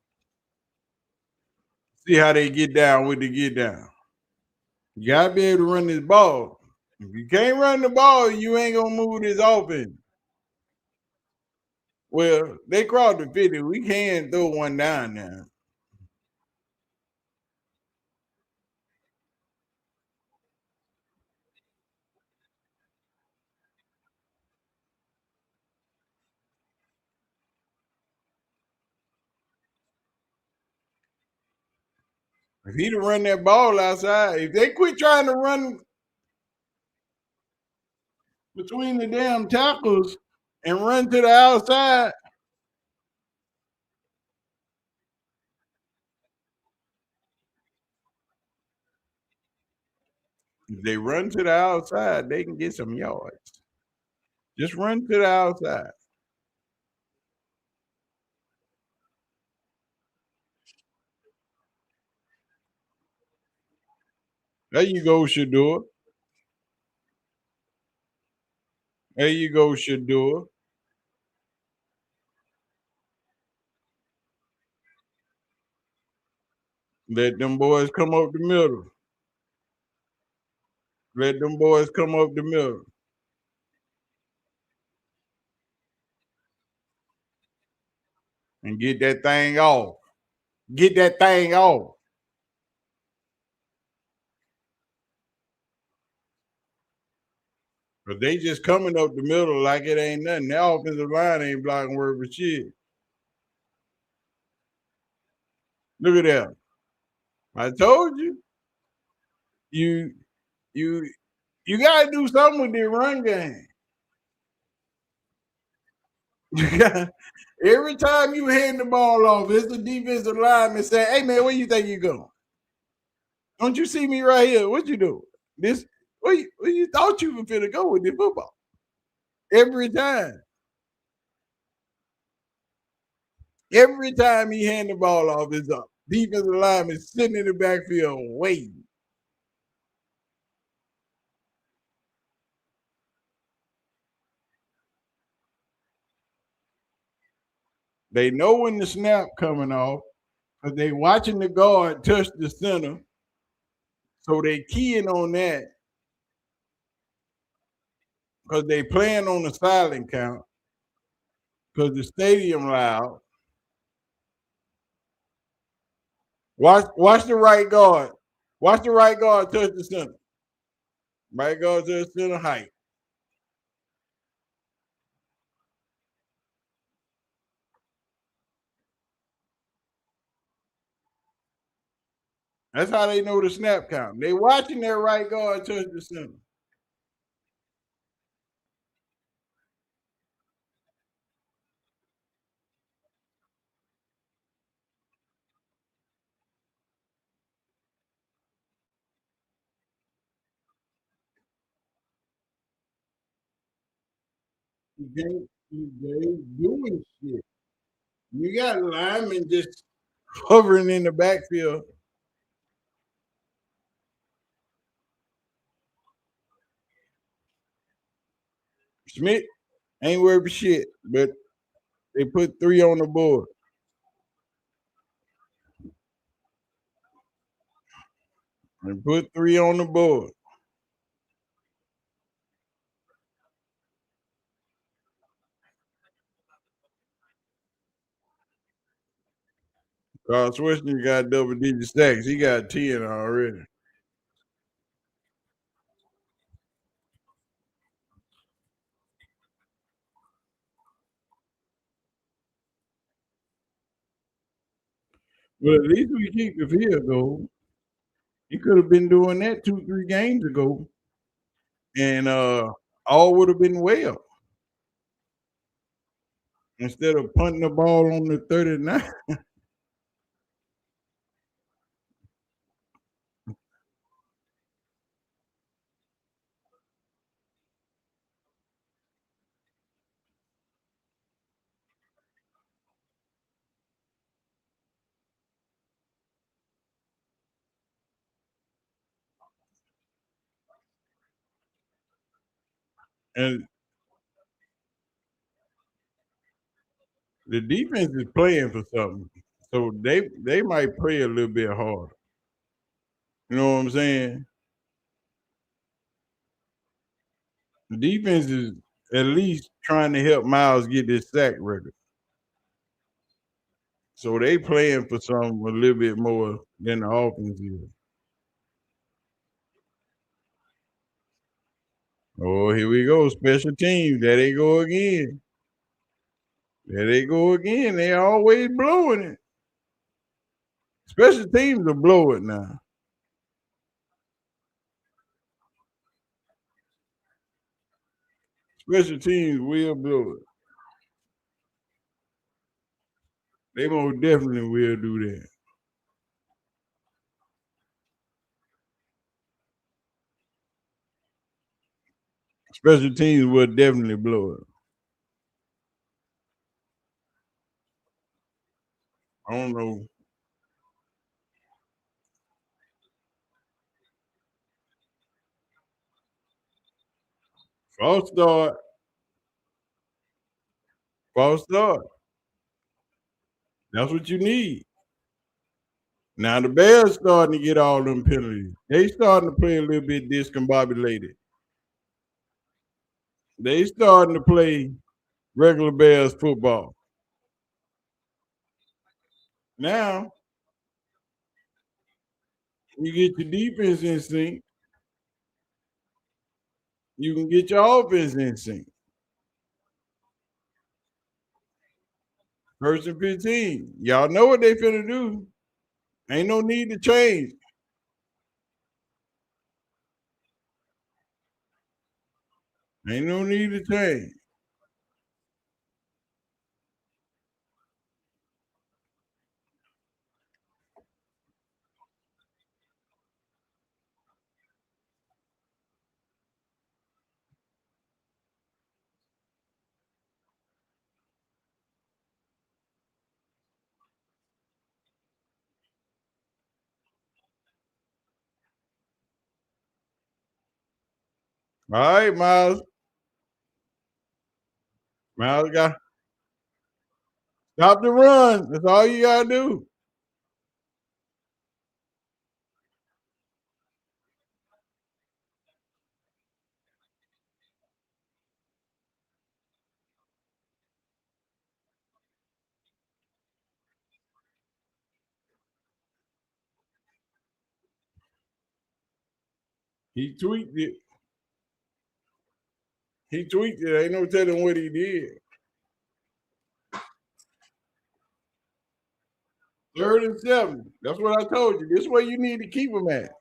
See how they get down with the get down. You gotta be able to run this ball. If you can't run the ball, you ain't gonna move this offense. Well, they crossed the 50. We can throw one down now. If he'd have run that ball outside, if they quit trying to run between the damn tackles and run to the outside, if they run to the outside, they can get some yards. Just run to the outside. There you go, Shedeur. There you go, Shedeur. Let them boys come up the middle. Let them boys come up the middle. And get that thing off. Get that thing off. But they just coming up the middle like it ain't nothing. Their offensive line ain't blocking word for shit. Look at that. I told you. You you you gotta do something with the run game. Every time you hand the ball off, it's the defensive lineman saying, "Hey man, where you think you going? Don't you see me right here? What you do? This where you thought you were finna go with the football?" Every time. Every time he hand the ball off, it's up. Defensive lineman sitting in the backfield waiting. They know when the snap coming off because they watching the guard touch the center. So they keying on that because they playing on the silent count because the stadium loud. Watch the right guard. Watch the right guard touch the center. Right guard touch the center height. That's how they know the snap count. They watching their right guard touch the center. They doing shit. You got linemen just hovering in the backfield. Smith ain't worried about shit, but they put 3 on the board. They put 3 on the board. Carl Swisher got double-digit sacks. He got 10 already. But at least we keep the field goal. He could have been doing that 2-3 games ago, and all would have been well. Instead of punting the ball on the 39. And the defense is playing for something. So they might play a little bit harder. You know what I'm saying? The defense is at least trying to help Miles get this sack record. So they playing for something a little bit more than the offense is. Oh, here we go. Special teams. There they go again. There they go again. They always blowing it. Special teams will blow it now. Special teams will blow it. They most definitely will do that. Special teams will definitely blow it. I don't know. False start. False start. That's what you need. Now the Bears starting to get all them penalties. They starting to play a little bit discombobulated. They starting to play regular Bears football. Now you get your defense in sync, you can get your offense in sync. First and 15. Y'all know what they finna do. Ain't no need to change. Ain't no need to change. All right, Miles. Miles got stop the run. That's all you gotta do. He tweaked it. He tweaked it. Ain't no telling what he did. 3rd and 7. That's what I told you. This is where you need to keep him at.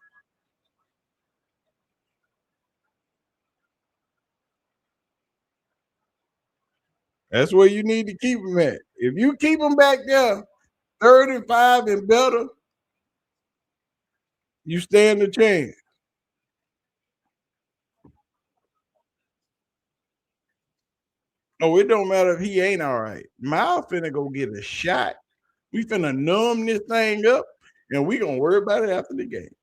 That's where you need to keep him at. If you keep him back there, 3rd and 5 and better, you stand a chance. Oh, it don't matter if he ain't all right. Miles finna go get a shot. We finna numb this thing up, and we gonna worry about it after the game.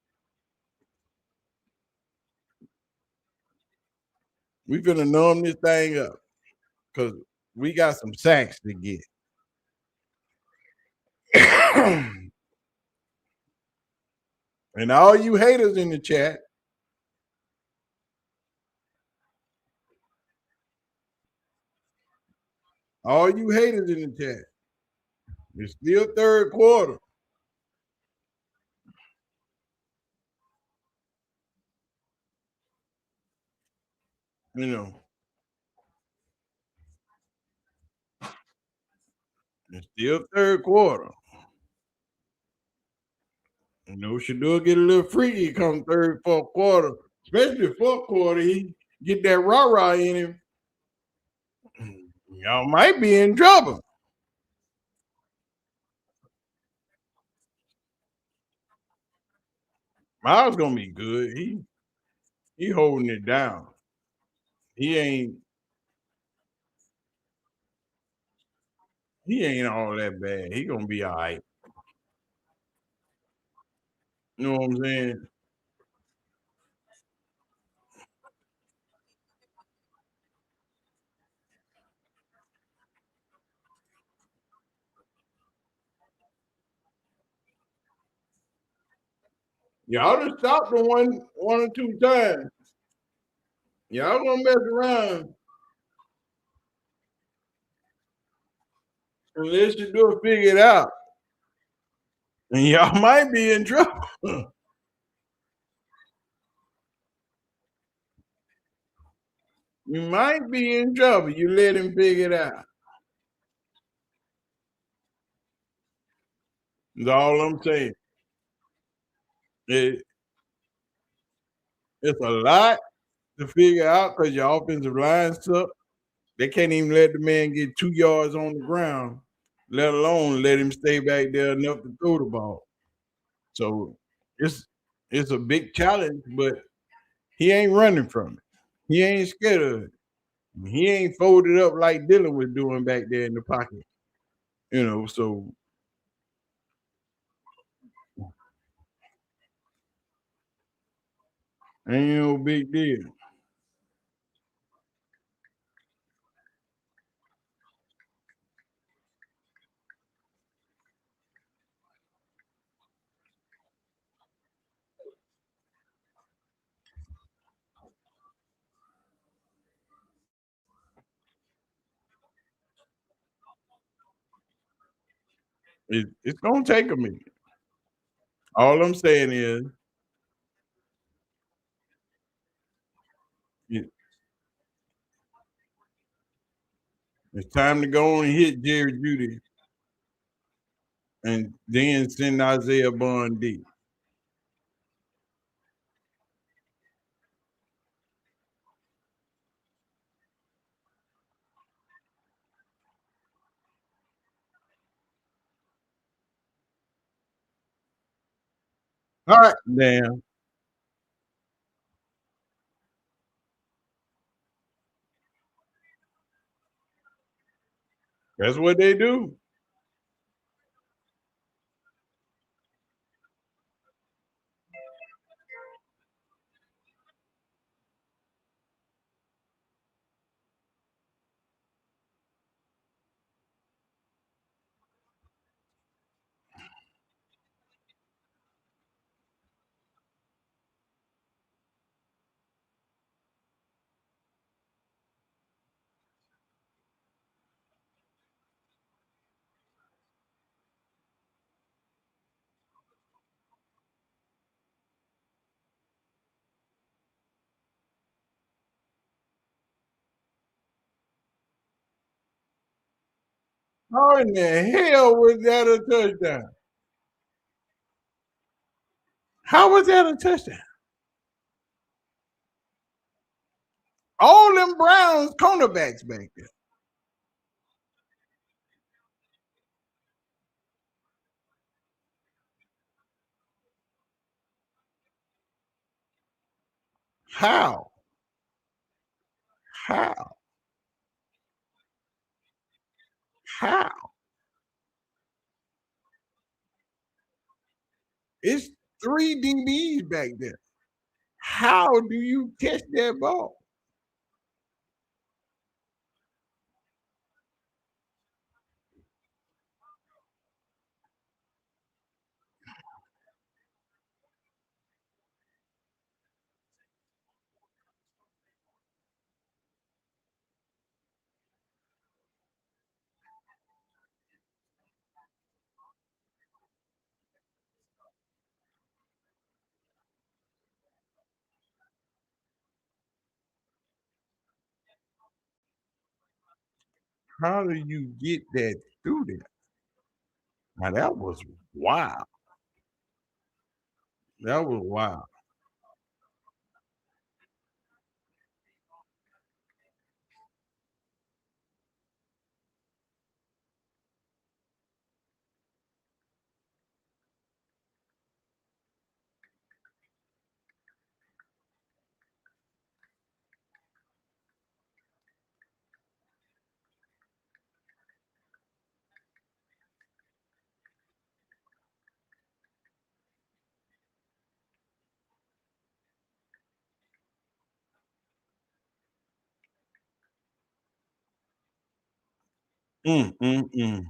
We finna numb this thing up because we got some sacks to get. And all you haters in the chat, all you haters in the chat, it's still third quarter. You know, it's still third quarter. You know, Shedeur get a little freaky come third, fourth quarter, especially fourth quarter. He get that rah-rah in him. Y'all might be in trouble. Miles gonna be good. He holding it down. He ain't all that bad. He gonna be all right. You know what I'm saying? Y'all just stopped him one or two times. Y'all gonna mess around unless you do figure it out. And y'all might be in trouble. You might be in trouble. You let him figure it out. That's all I'm saying. It, it's a lot to figure out because your offensive line suck. They can't even let the man get 2 yards on the ground, let alone let him stay back there enough to throw the ball. So it's it's a big challenge, but he ain't running from it. He ain't scared of it. He ain't folded up like Dylan was doing back there in the pocket. You know, so ain't no big deal. It's gonna take a minute. All I'm saying is it, it's time to go on and hit Jerry Judy and then send Isaiah Bond D. All right, damn. That's what they do. How in the hell was that a touchdown? How was that a touchdown? All them Browns cornerbacks back there. How? How? How? It's 3 DBs back there. How do you catch that ball? How do you get that through there? Now that was wild. That was wild. Mm, mm, mm.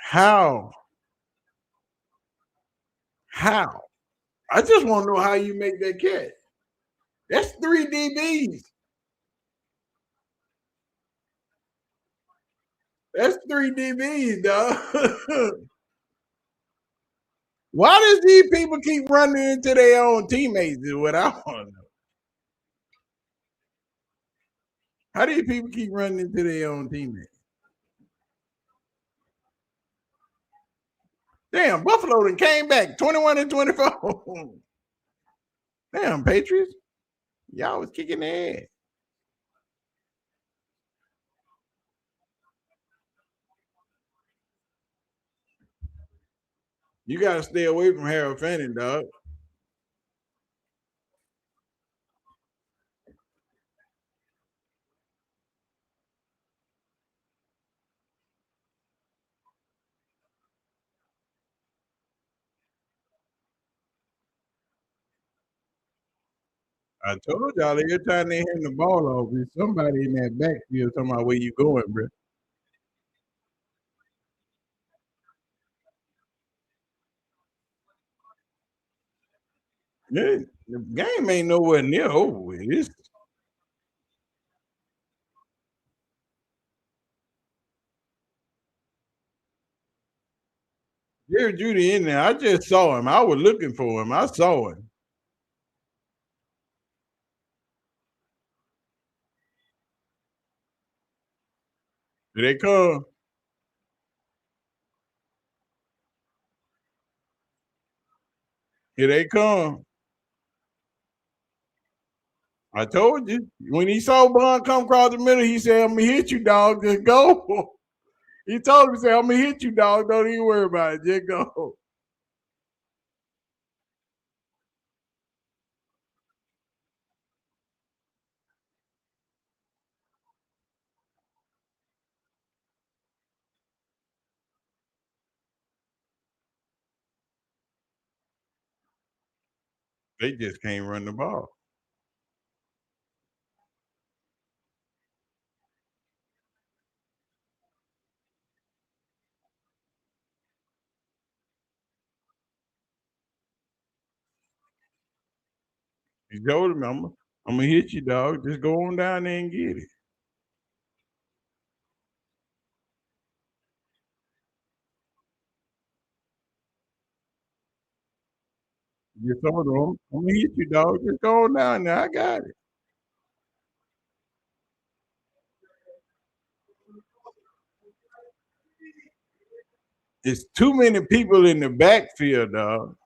How? How? I just want to know how you make that catch. That's 3 DBs. That's 3 DBs, dog. Why does these people keep running into their own teammates? Is what I want to know. How do these people keep running into their own teammates? Damn, Buffalo then came back 21-24. Damn, Patriots. Y'all was kicking their ass. You gotta stay away from Harold Fanning, dog. I told y'all every time they hand the ball off, there's somebody in that backfield talking about where you going, bro. Yeah, the game ain't nowhere near over with. It's Jerry Judy in there. I just saw him. I was looking for him. I saw him. Here they come. Here they come. I told you. When he saw Bond come across the middle, he said, I'm gonna hit you, dog. Just go. He told him, he said, I'm gonna hit you, dog. Don't even worry about it. Just go. They just can't run the ball. He told him, I'm gonna hit you, dog. Just go on down there and get it. You told him, I'm gonna hit you, dog. Just go on down there. I got it. It's too many people in the backfield, dog.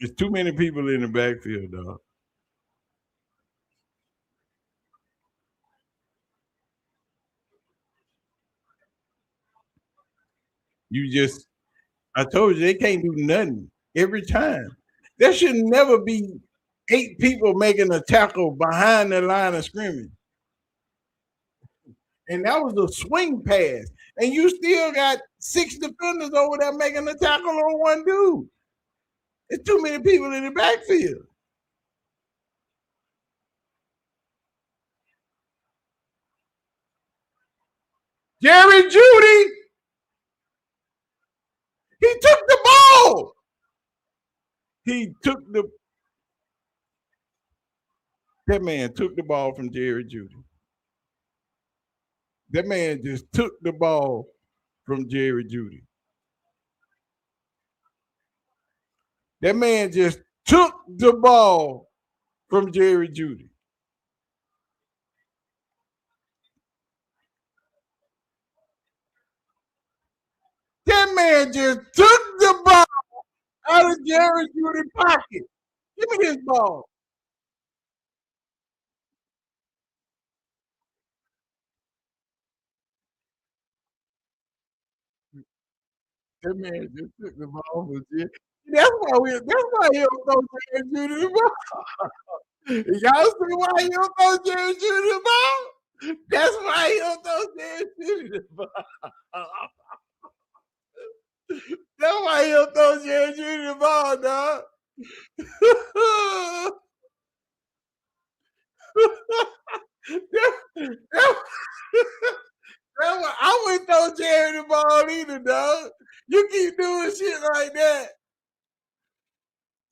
It's too many people in the backfield, dog. I told you they can't do nothing every time. There should never be 8 people making a tackle behind the line of scrimmage. And that was a swing pass. And you still got 6 defenders over there making a tackle on one dude. It's too many people in the backfield. Jerry Judy, he took the ball. That man took the ball from Jerry Judy. That man just took the ball from Jerry Judy. That man just took the ball from Jerry Judy. That man just took the ball out of Jerry Judy's pocket. Give me this ball. That man just took the ball from Jerry. That's why he don't throw Jerry Judy the ball. Y'all see why he don't throw Jerry Judy the ball? That's why he don't throw Jerry Judy the ball. That's why he don't throw Jerry Judy the ball, dog. I wouldn't throw Jerry the ball either, dog. You keep doing shit like that.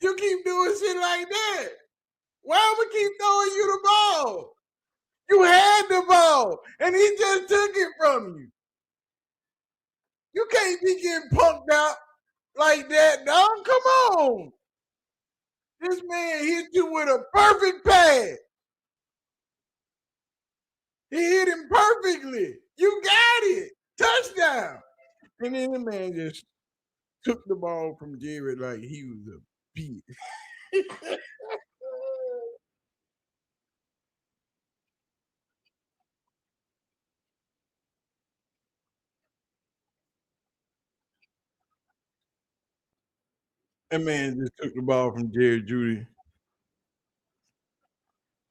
You keep doing shit like that. Why would we keep throwing you the ball? You had the ball, and he just took it from you. You can't be getting punked out like that, dog. Come on. This man hit you with a perfect pass. He hit him perfectly. You got it. Touchdown. And then the man just took the ball from Jerry like he was a bitch. That man just took the ball from Jerry Judy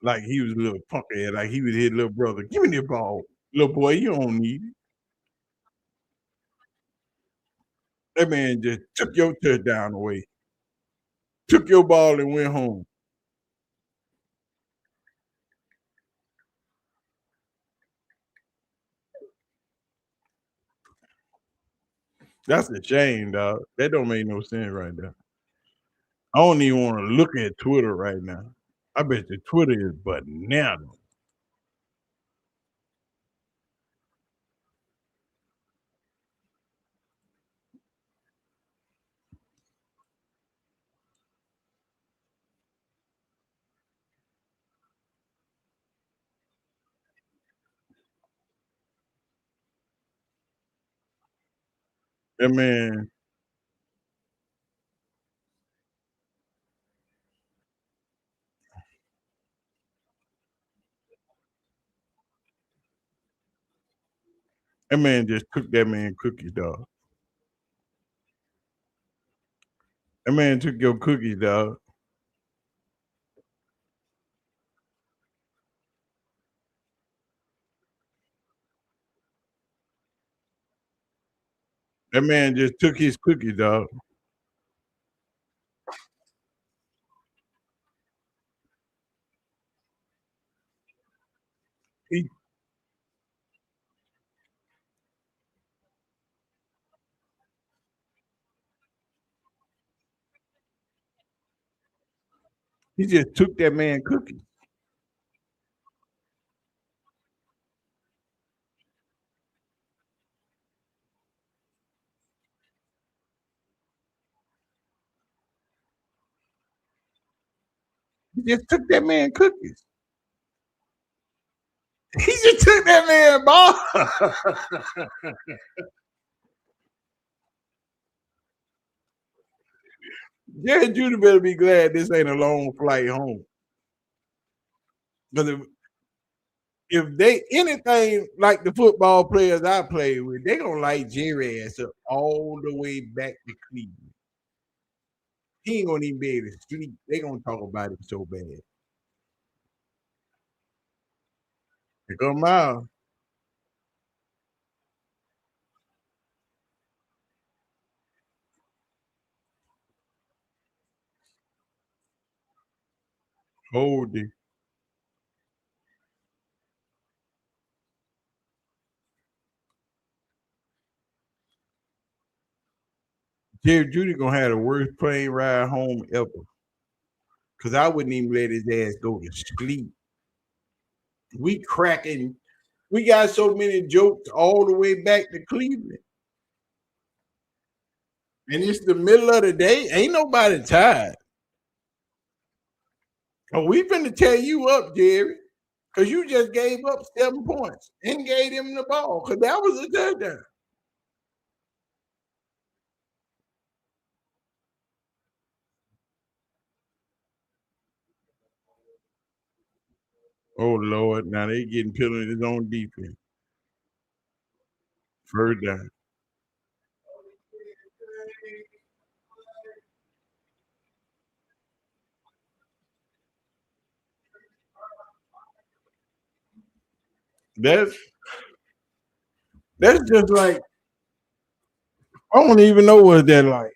like he was a little punk head, like he was his little brother. Give me the ball, little boy. You don't need it. That man just took your touchdown away, took your ball and went home. That's a shame, dog. That don't make no sense right there. I don't even want to look at Twitter right now. I bet the Twitter is bananas. That man just took that man cookies, dog. That man took your cookies, dog. That man just took his cookies, dog. He he just took that man cookies. He just took that man cookies. He just took that man ball. Jerry Judy better be glad this ain't a long flight home. Because if they anything like the football players I play with, they gonna light Jerry ass up all the way back to Cleveland. He ain't gonna even be able to sleep. They gonna talk about it so bad. Here come Miles. Hold it. Jerry Judy gonna have the worst plane ride home ever. Cause I wouldn't even let his ass go to sleep. We cracking. We got so many jokes all the way back to Cleveland. And it's the middle of the day. Ain't nobody tired. Oh, we finna tear you up, Jerry. Cause you just gave up 7 points and gave him the ball. Cause that was a touchdown. Oh Lord. Now they getting penalties on defense. First down. That's that's just like I don't even know what that like.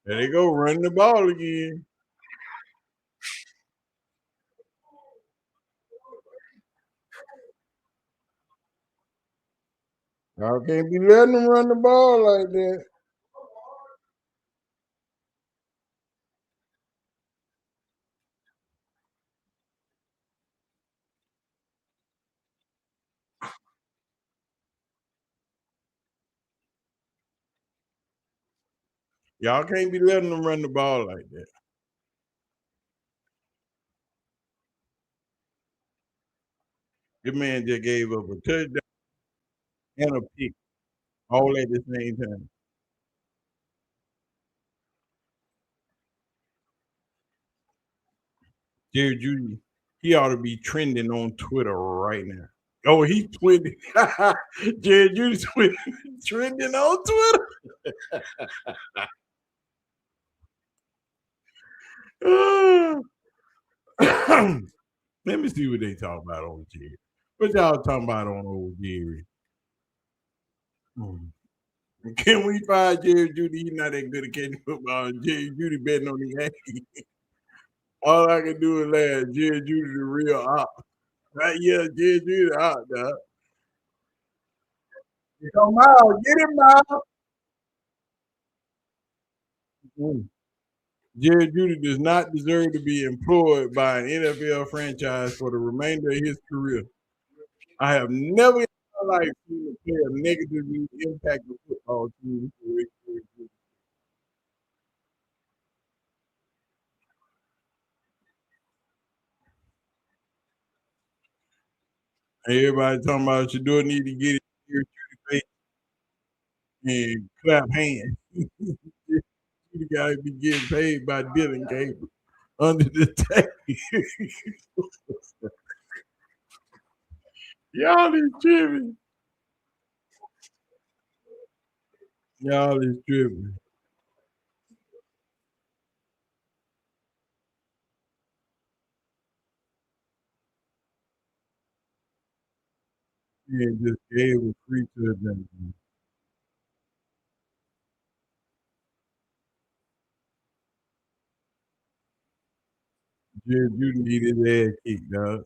There they go running the ball again. Y'all can't be letting them run the ball like that. Y'all can't be letting them run the ball like that. This man just gave up a touchdown and a pick all at the same time. Jerry Judy, he ought to be trending on Twitter right now. Oh, he's tweeting. Jerry Judy's trending on Twitter. Let me see what they talk about on Jerry. What y'all talking about on old Jerry? Hmm. Can we find Jerry Judy? He's not that good at catching football. Jerry Judy betting on the Yankees. All I can do is laugh. Jerry Judy, the real op. Right? Yeah, Jerry Judy, the op, dog. Come on, get him, Miles. Mm. Jerry Judy does not deserve to be employed by an NFL franchise for the remainder of his career. I have never in my life seen a player negatively impact the football team. Everybody talking about Shedeur need to get it face and clap hands. You gotta be getting paid by Dylan Cable under the table. Y'all is tripping. Y'all is tripping. Yeah, just gave a free to them. Jerry Judy need his ass kicked, dog.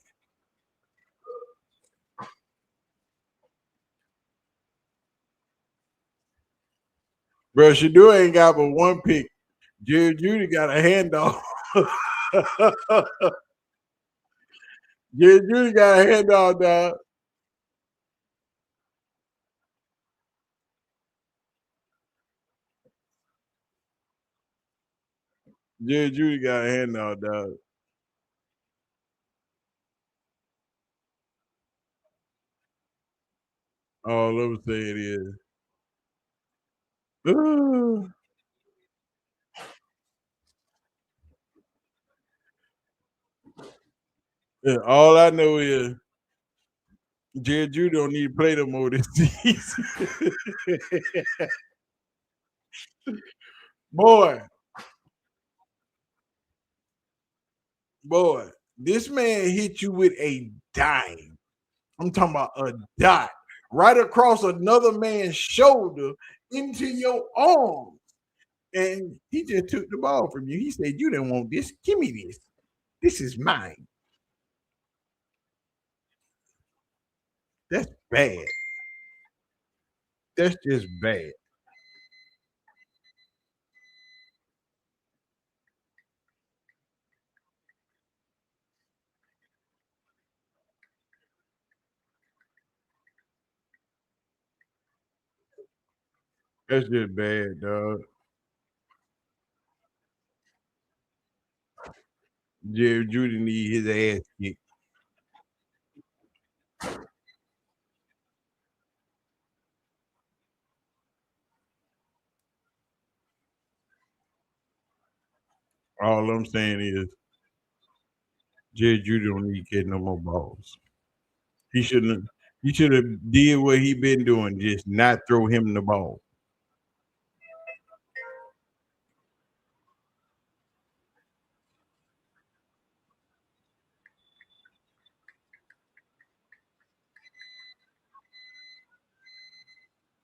Bro, Shador ain't got but one pick. Jerry Judy got a handoff. Jerry Judy got a handoff, dog. Jerry Judy got a handoff, dog. All I'm saying is Uh, yeah, all I know is Jerry Judy don't need to play no more this season. boy, boy, this man hit you with a dime. I'm talking about a dot right across another man's shoulder into your arm. And he just took the ball from you. He said, "You didn't want this. Give me this. This is mine." That's bad. That's just bad. That's just bad, dog. Jerry Judy need his ass kicked. All I'm saying is Jerry Judy don't need to get no more balls. He shouldn't. He should have did what he been doing, just not throw him the ball.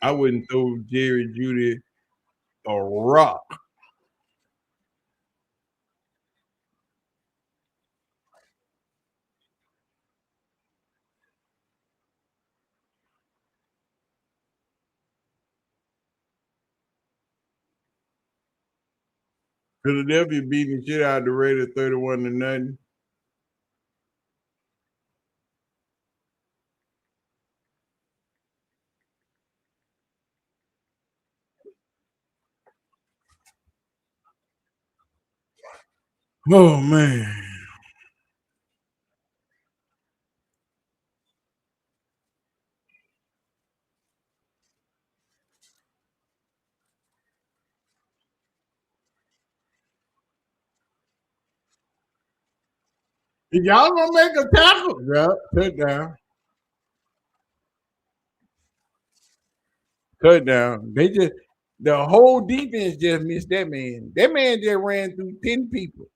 I wouldn't throw Jerry Judy a rock. Philadelphia beating the shit out of the Raiders 31-0. Oh man. If y'all gonna make a tackle, yeah, touchdown. Touchdown. They just the whole defense just missed that man. That man just ran through 10 people.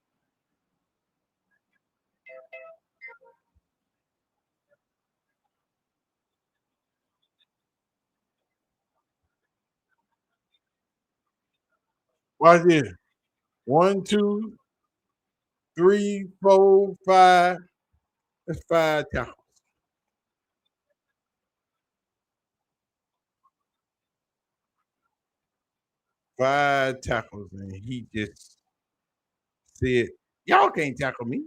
Watch this. One, two, three, four, five. That's five tackles. Five tackles, and he just said, "Y'all can't tackle me."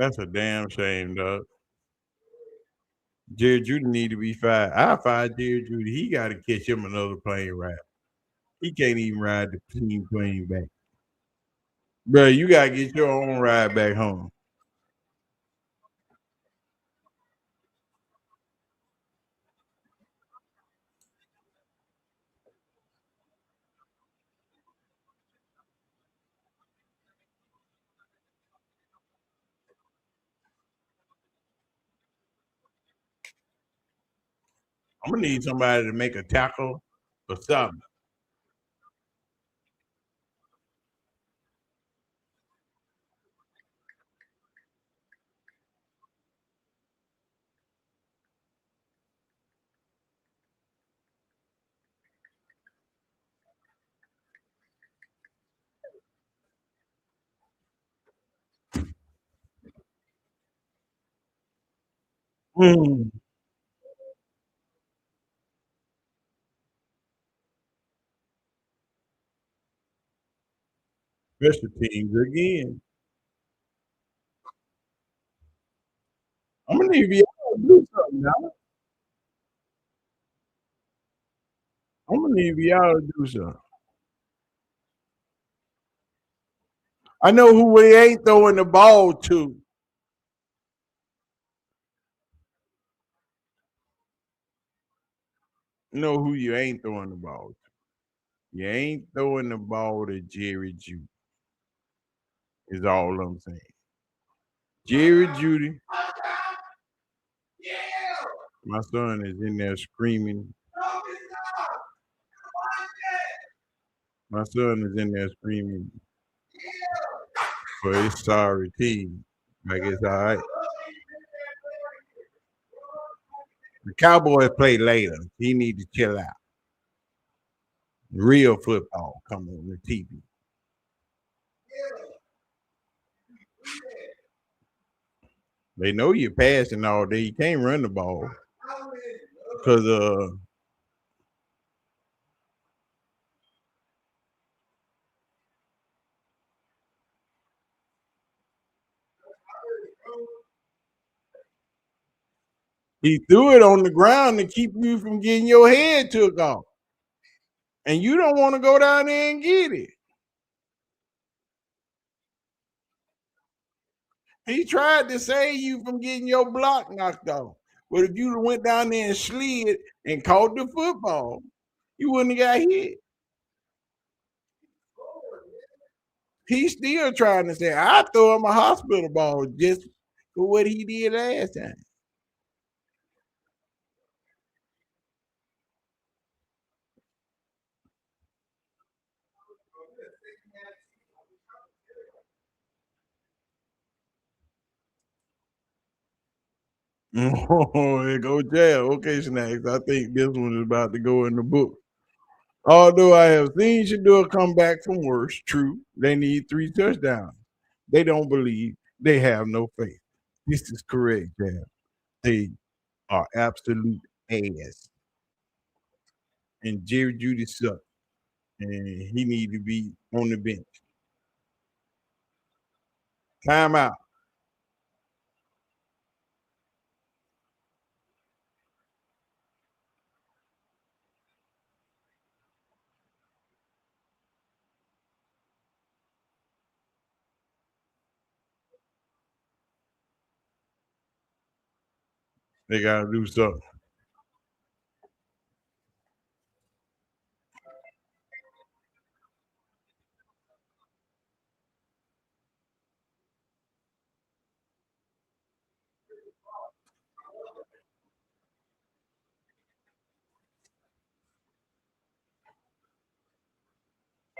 That's a damn shame, dog. Jerry Judy need to be fired. I fired Jerry Judy. He got to catch him another plane ride. He can't even ride the team plane back. Bro, you got to get your own ride back home. I'm going to need somebody to make a tackle or something. Mm. Special teams again. I'm gonna need y'all to do something now. I'm gonna need y'all to do something. I know who we ain't throwing the ball to. Know who you ain't throwing the ball to. You ain't throwing the ball to Jerry Judy. Is all I'm saying. Jerry Judy. My son is in there screaming. My son is in there screaming for his sorry team. Like it's all right. The Cowboys play later. He need to chill out. Real football come on the TV. They know you're passing all day. You can't run the ball because he threw it on the ground to keep you from getting your head took off. And you don't want to go down there and get it. He tried to save you from getting your block knocked off. But if you went down there and slid and caught the football, you wouldn't have got hit. He's still trying to say, I throw him a hospital ball just for what he did last time. Oh, there go jail. Okay, Snacks. I think this one is about to go in the book. Although I have seen Shedeur come back from worse, true, they need 3 touchdowns. They don't believe. They have no faith. This is correct, Jam. They are absolute ass. And Jerry Judy sucks. And he need to be on the bench. Time out. They got to do something.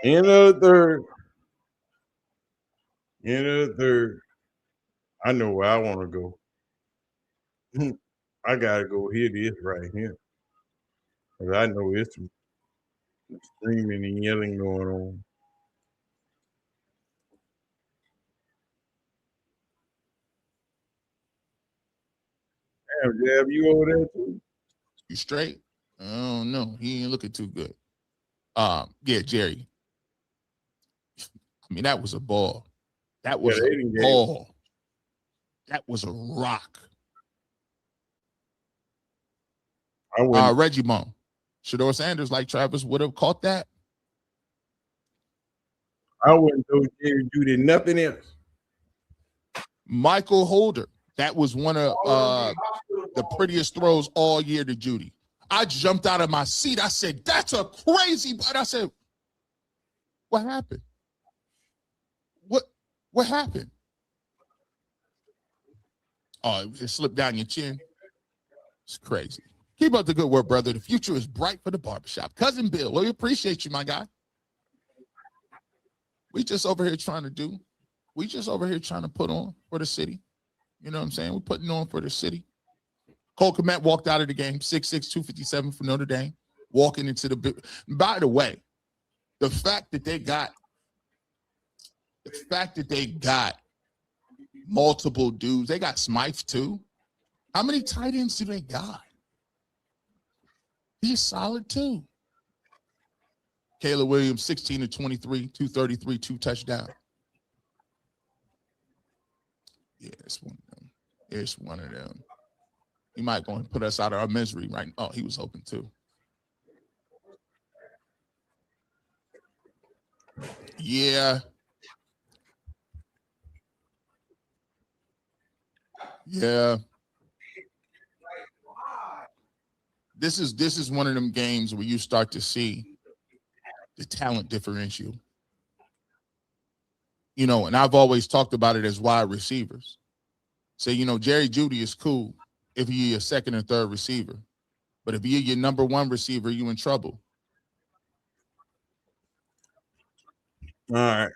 End of the third. End of the third. I know where I want to go. I got to go hear this right here. Because I know it's some screaming and yelling going on. Damn, Jab, you over there too? You straight? I don't know. He ain't looking too good. Yeah, Jerry. I mean, that was a ball. That was Yeah, a ball. That was a rock. Reggie Bone. Shedeur Sanders, like Travis, would have caught that. I wouldn't throw Jerry Judy nothing else. Michael Holder. That was one of the prettiest throws all year to Judy. I jumped out of my seat. I said, that's a crazy. But I said, what happened? What happened? Oh, it just slipped down your chin. It's crazy. Keep up the good work, brother. The future is bright for the barbershop. Cousin Bill, we appreciate you, my guy. We just over here trying to put on for the city. You know what I'm saying? We're putting on for the city. Cole Kmet walked out of the game, 6'6", 257 for Notre Dame, walking into the – by the way, the fact that they got multiple dudes, they got Smythe too. How many tight ends do they got? He's solid too. Caleb Williams, 16 to 23, 233, 2 touchdowns. Yeah, it's one of them. It's one of them. He might go and put us out of our misery right now. Oh, he was hoping too. Yeah. Yeah. This is one of them games where you start to see the talent differential. You know, and I've always talked about it as wide receivers. Say, you know, Jerry Jeudy is cool if you're a second or third receiver. But if you're your number one receiver, you in trouble. All right.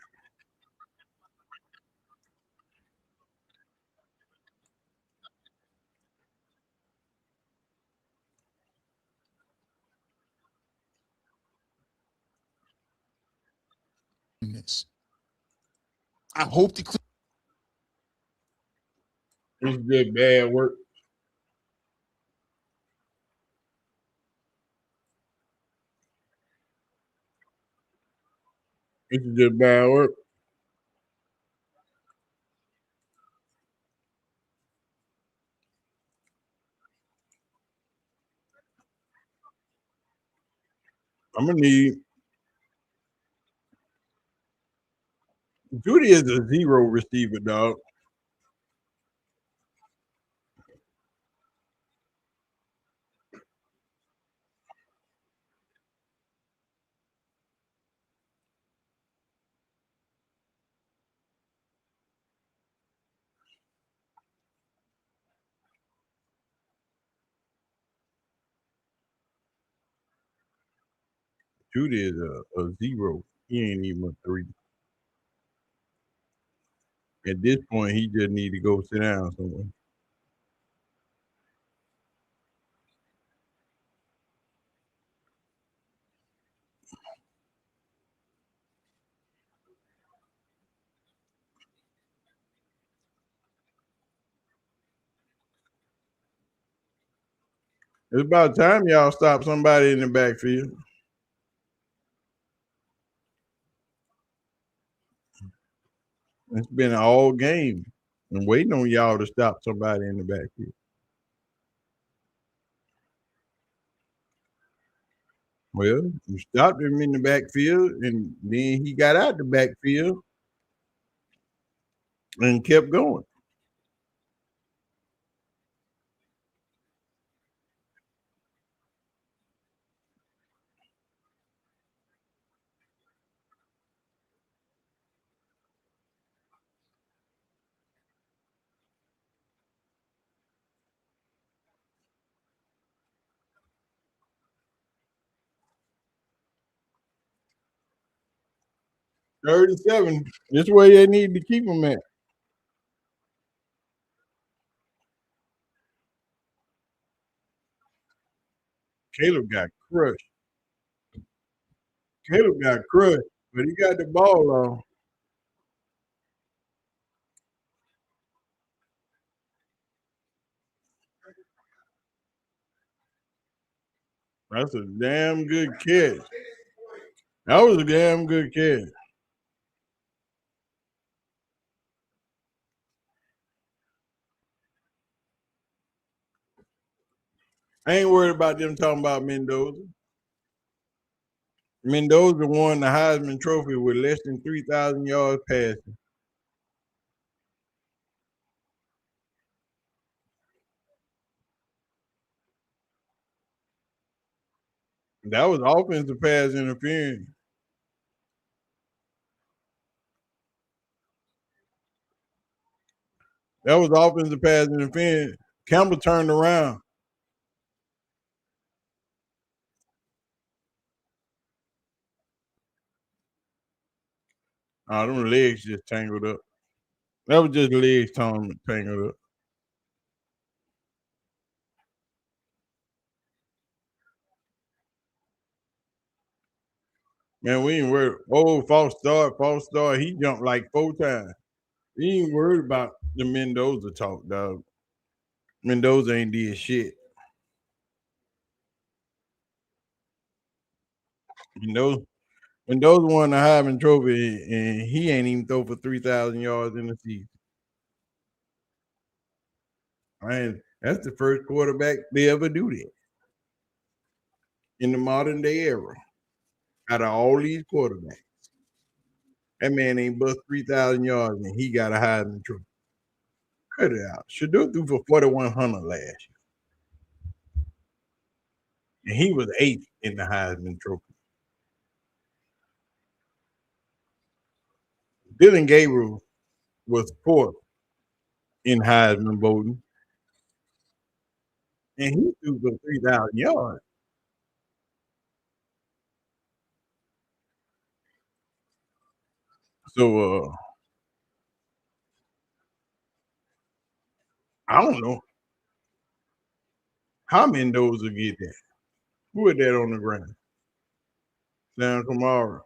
I hope the It's just bad work. It's just bad work. I'm gonna need Judy is a zero receiver, dog. Judy is a zero. He ain't even a three. At this point, he just need to go sit down somewhere. It's about time y'all stop somebody in the backfield. It's been all game. I'm waiting on y'all to stop somebody in the backfield. Well, you stopped him in the backfield, and then he got out the backfield and kept going. Third and 7. This way they need to keep him at. Caleb got crushed. Caleb got crushed, but he got the ball on. That's a damn good catch. That was a damn good catch. I ain't worried about them talking about Mendoza. Mendoza won the Heisman Trophy with less than 3,000 yards passing. That was offensive pass interference. That was offensive pass interference. Campbell turned around. Oh, them legs just tangled up. That was just legs tangled up. Man, we ain't worried. Oh, false start. He jumped like 4 times. He ain't worried about the Mendoza talk, dog. Mendoza ain't did shit. Mendoza, When those won the Heisman Trophy, and he ain't even throw for 3,000 yards in the season. And that's the first quarterback they ever do that in the modern day era. Out of all these quarterbacks, that man ain't bust 3,000 yards, and he got a Heisman Trophy. Cut it out. Shedeur threw for 4,100 last year, and he was 8th in the Heisman Trophy. Dylan Gabriel was 4th in Heisman voting, and he threw for 3,000 yards. So I don't know how many those will get that. Who is that on the ground? Sam Kamara.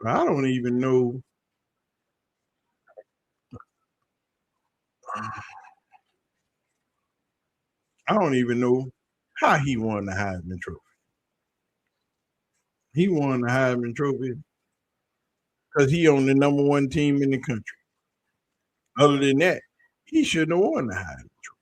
I don't even know. I don't even know how he won the Heisman Trophy. He won the Heisman Trophy because he on the number one team in the country. Other than that, he shouldn't have won the Heisman Trophy.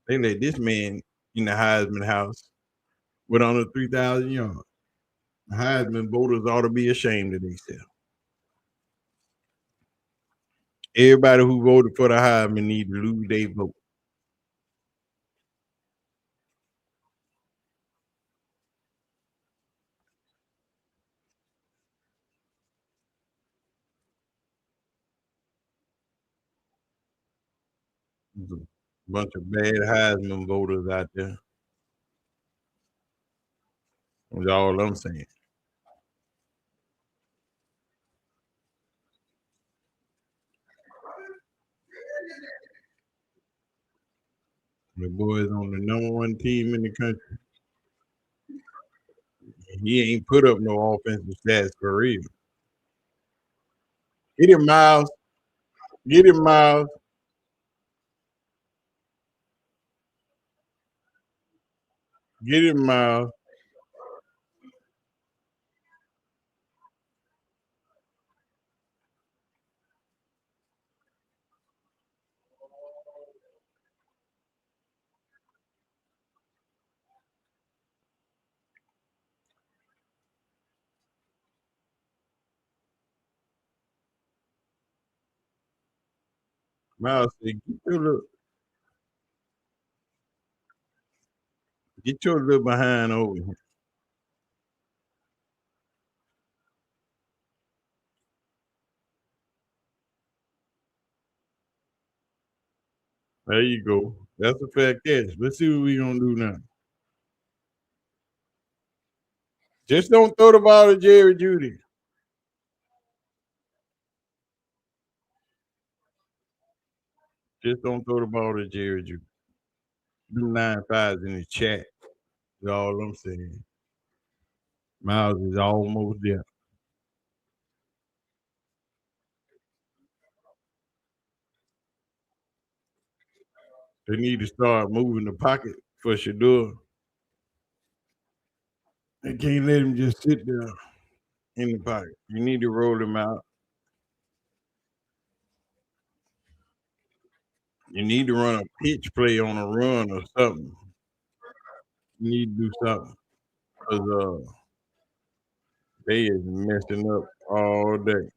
They let this man in the Heisman house with under 3,000 yards. The Heisman voters ought to be ashamed of themselves. Everybody who voted for the Heisman need to lose their vote. There's a bunch of bad Heisman voters out there. That's all I'm saying. The boy's on the number one team in the country. He ain't put up no offensive stats for real. Get him, Miles. Get him, Miles. Get him, Miles. Miles said, get your little behind over here. There you go. That's a fair catch. Let's see what we gonna do now. Just don't throw the ball to Jerry Judy. Just don't throw the ball to Jerry Judy. Do 9-5s in the chat. That's all I'm saying. Miles is almost there. They need to start moving the pocket for Shedeur. They can't let him just sit there in the pocket. You need to roll him out. You need to run a pitch play on a run or something. You need to do something. Because they is messing up all day.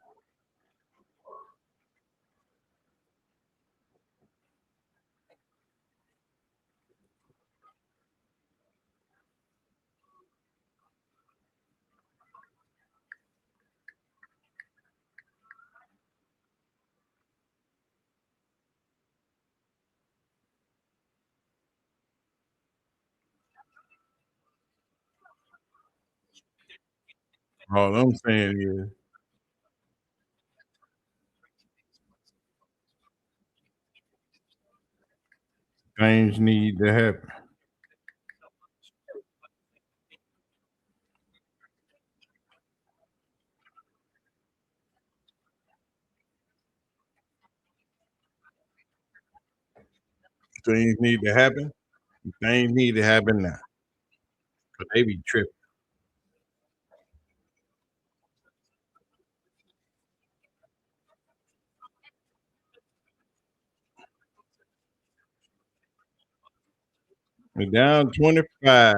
All I'm saying is things need to happen. things need to happen. Things need to happen now. Cause they be tripping. We're down 25.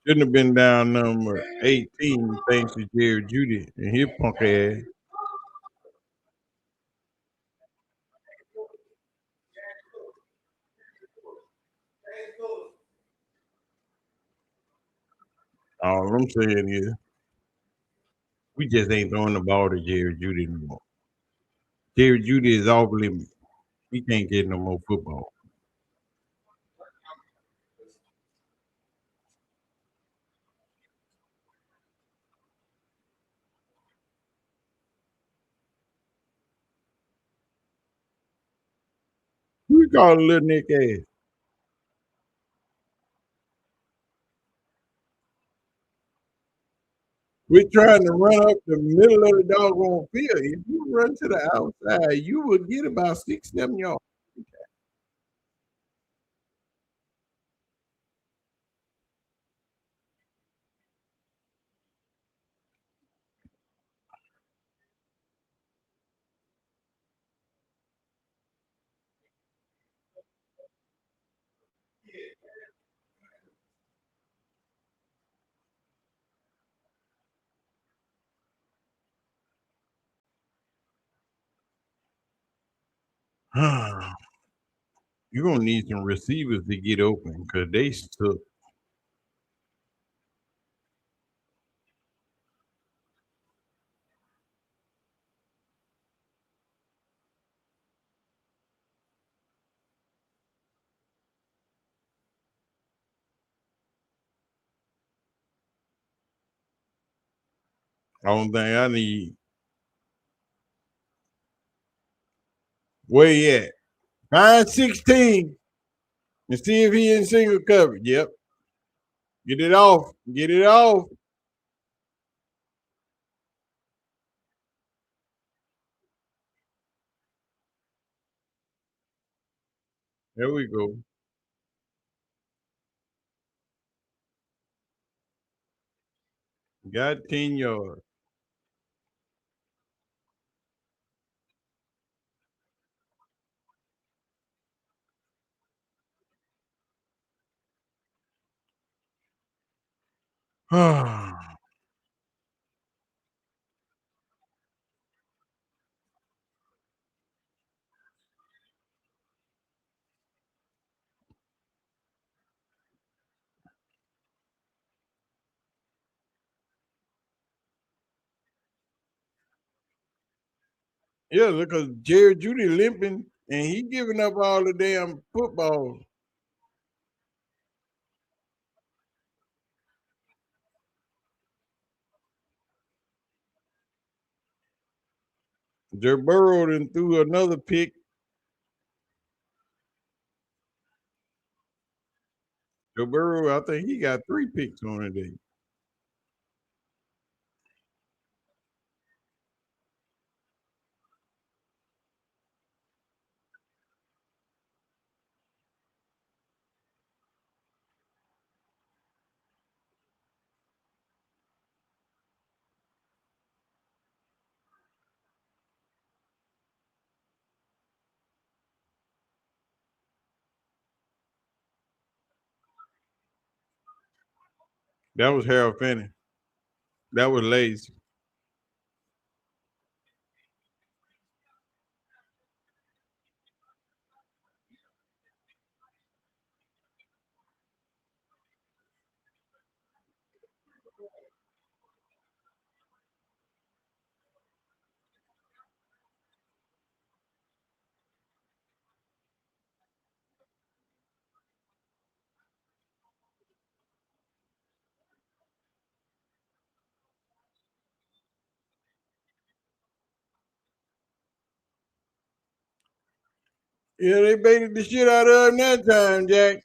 Shouldn't have been down number 18 thanks to Jerry Judy and his punk ass. All I'm saying is we just ain't throwing the ball to Jerry Judy anymore. Jerry Judy is off limits. He can't get no more football. We call a little Nick ass. We're trying to run up the middle of the doggone field. If you run to the outside, you will get about 6, 7 yards. You're gonna need some receivers to get open because they suck. Only thing I need, where he at? Find 16 and see if he in single coverage. Yep. Get it off. Get it off. There we go. Got 10 yards. Yeah, look, cause Jerry Judy limping and he giving up all the damn football. Joe Burrow then threw another pick. Joe Burrow, I think he got 3 picks on the day. That was Harold Finney. That was lazy. Yeah, they baited the shit out of him that time, Jack.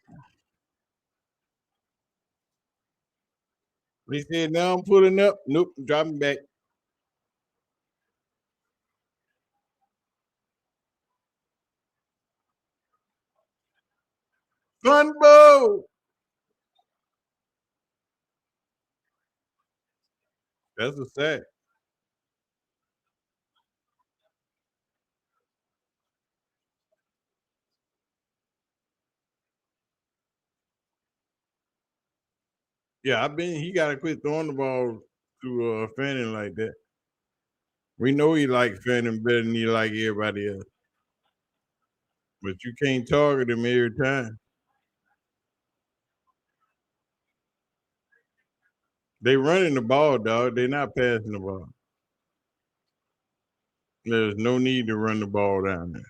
He said, now I'm pulling up. Nope, dropping back. Funbo. That's a sack. Yeah, he gotta quit throwing the ball to Fanning like that. We know he like Fanning better than he like everybody else. But you can't target him every time. They running the ball, dog. They're not passing the ball. There's no need to run the ball down there.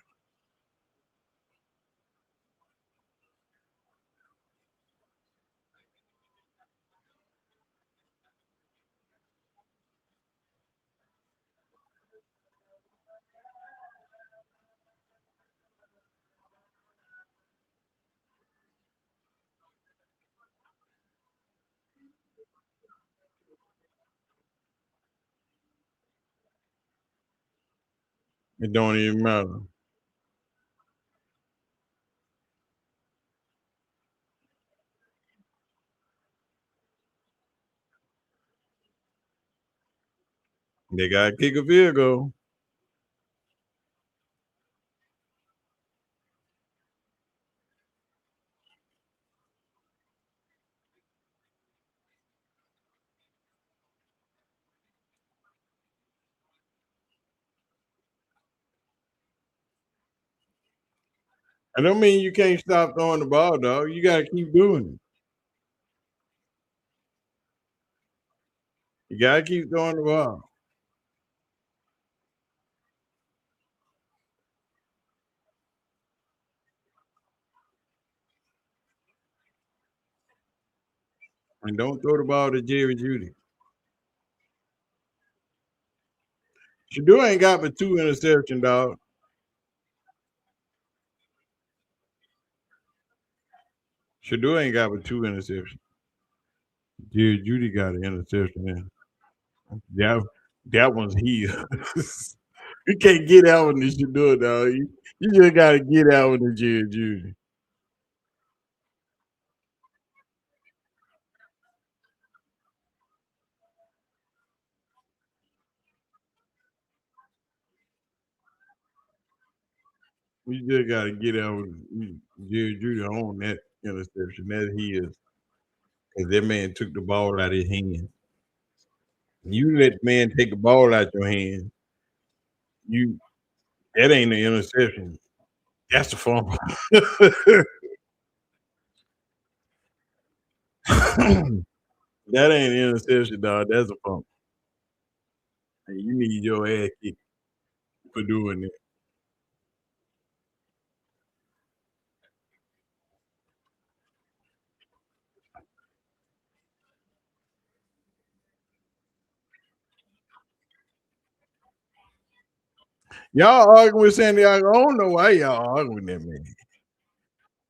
It don't even matter. They gotta kick a field goal. I don't mean you can't stop throwing the ball, dog. You gotta keep doing it. You gotta keep throwing the ball. And don't throw the ball to Jerry Judy. Shedeur ain't got but 2 interceptions, dog. Shedeur ain't got but 2 interceptions. Jerry Judy got an interception in. That one's here. You can't get out when this Shedeur, dog. You just gotta get out with the Jerry Judy. You just gotta get out with Jerry Judy on that interception. That he is. Because that man took the ball out of his hand. You let the man take the ball out your hand, you that ain't an interception. That's a fumble. That ain't an interception, dog. That's a fumble. And you need your ass kicked for doing that. Y'all arguing with Santiago. I don't know why y'all arguing with that man.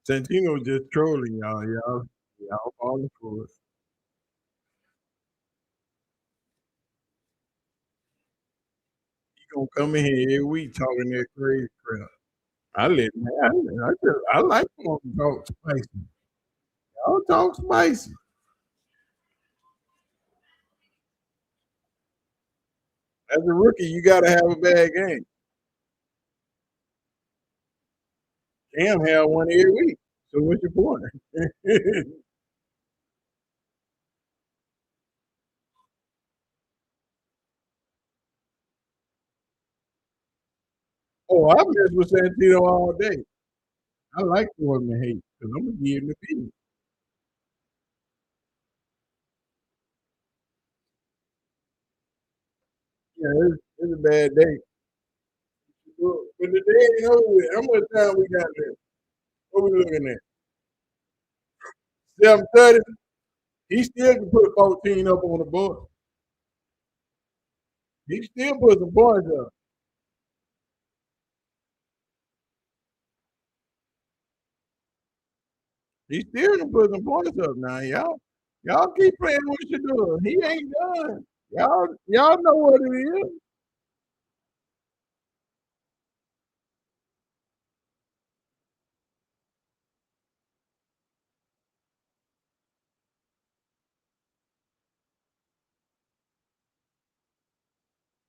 Santino just trolling y'all. Y'all falling for it. He gonna come in here every week talking that crazy crap. I let man. I like him to talk spicy. Y'all talk spicy. As a rookie, you gotta have a bad game. Cam had one every week. So what's your point? Oh, I mess with Santino all day. I like throwing the hate because I'm gonna give him the beat. Yeah, it's a bad day. But the day ain't over with. How much time we got left? What we looking at? 7:30. He still can put 14 up on the board. He still put some points up. He still can put some points up now, y'all keep playing what you doing. He ain't done. Y'all know what it is.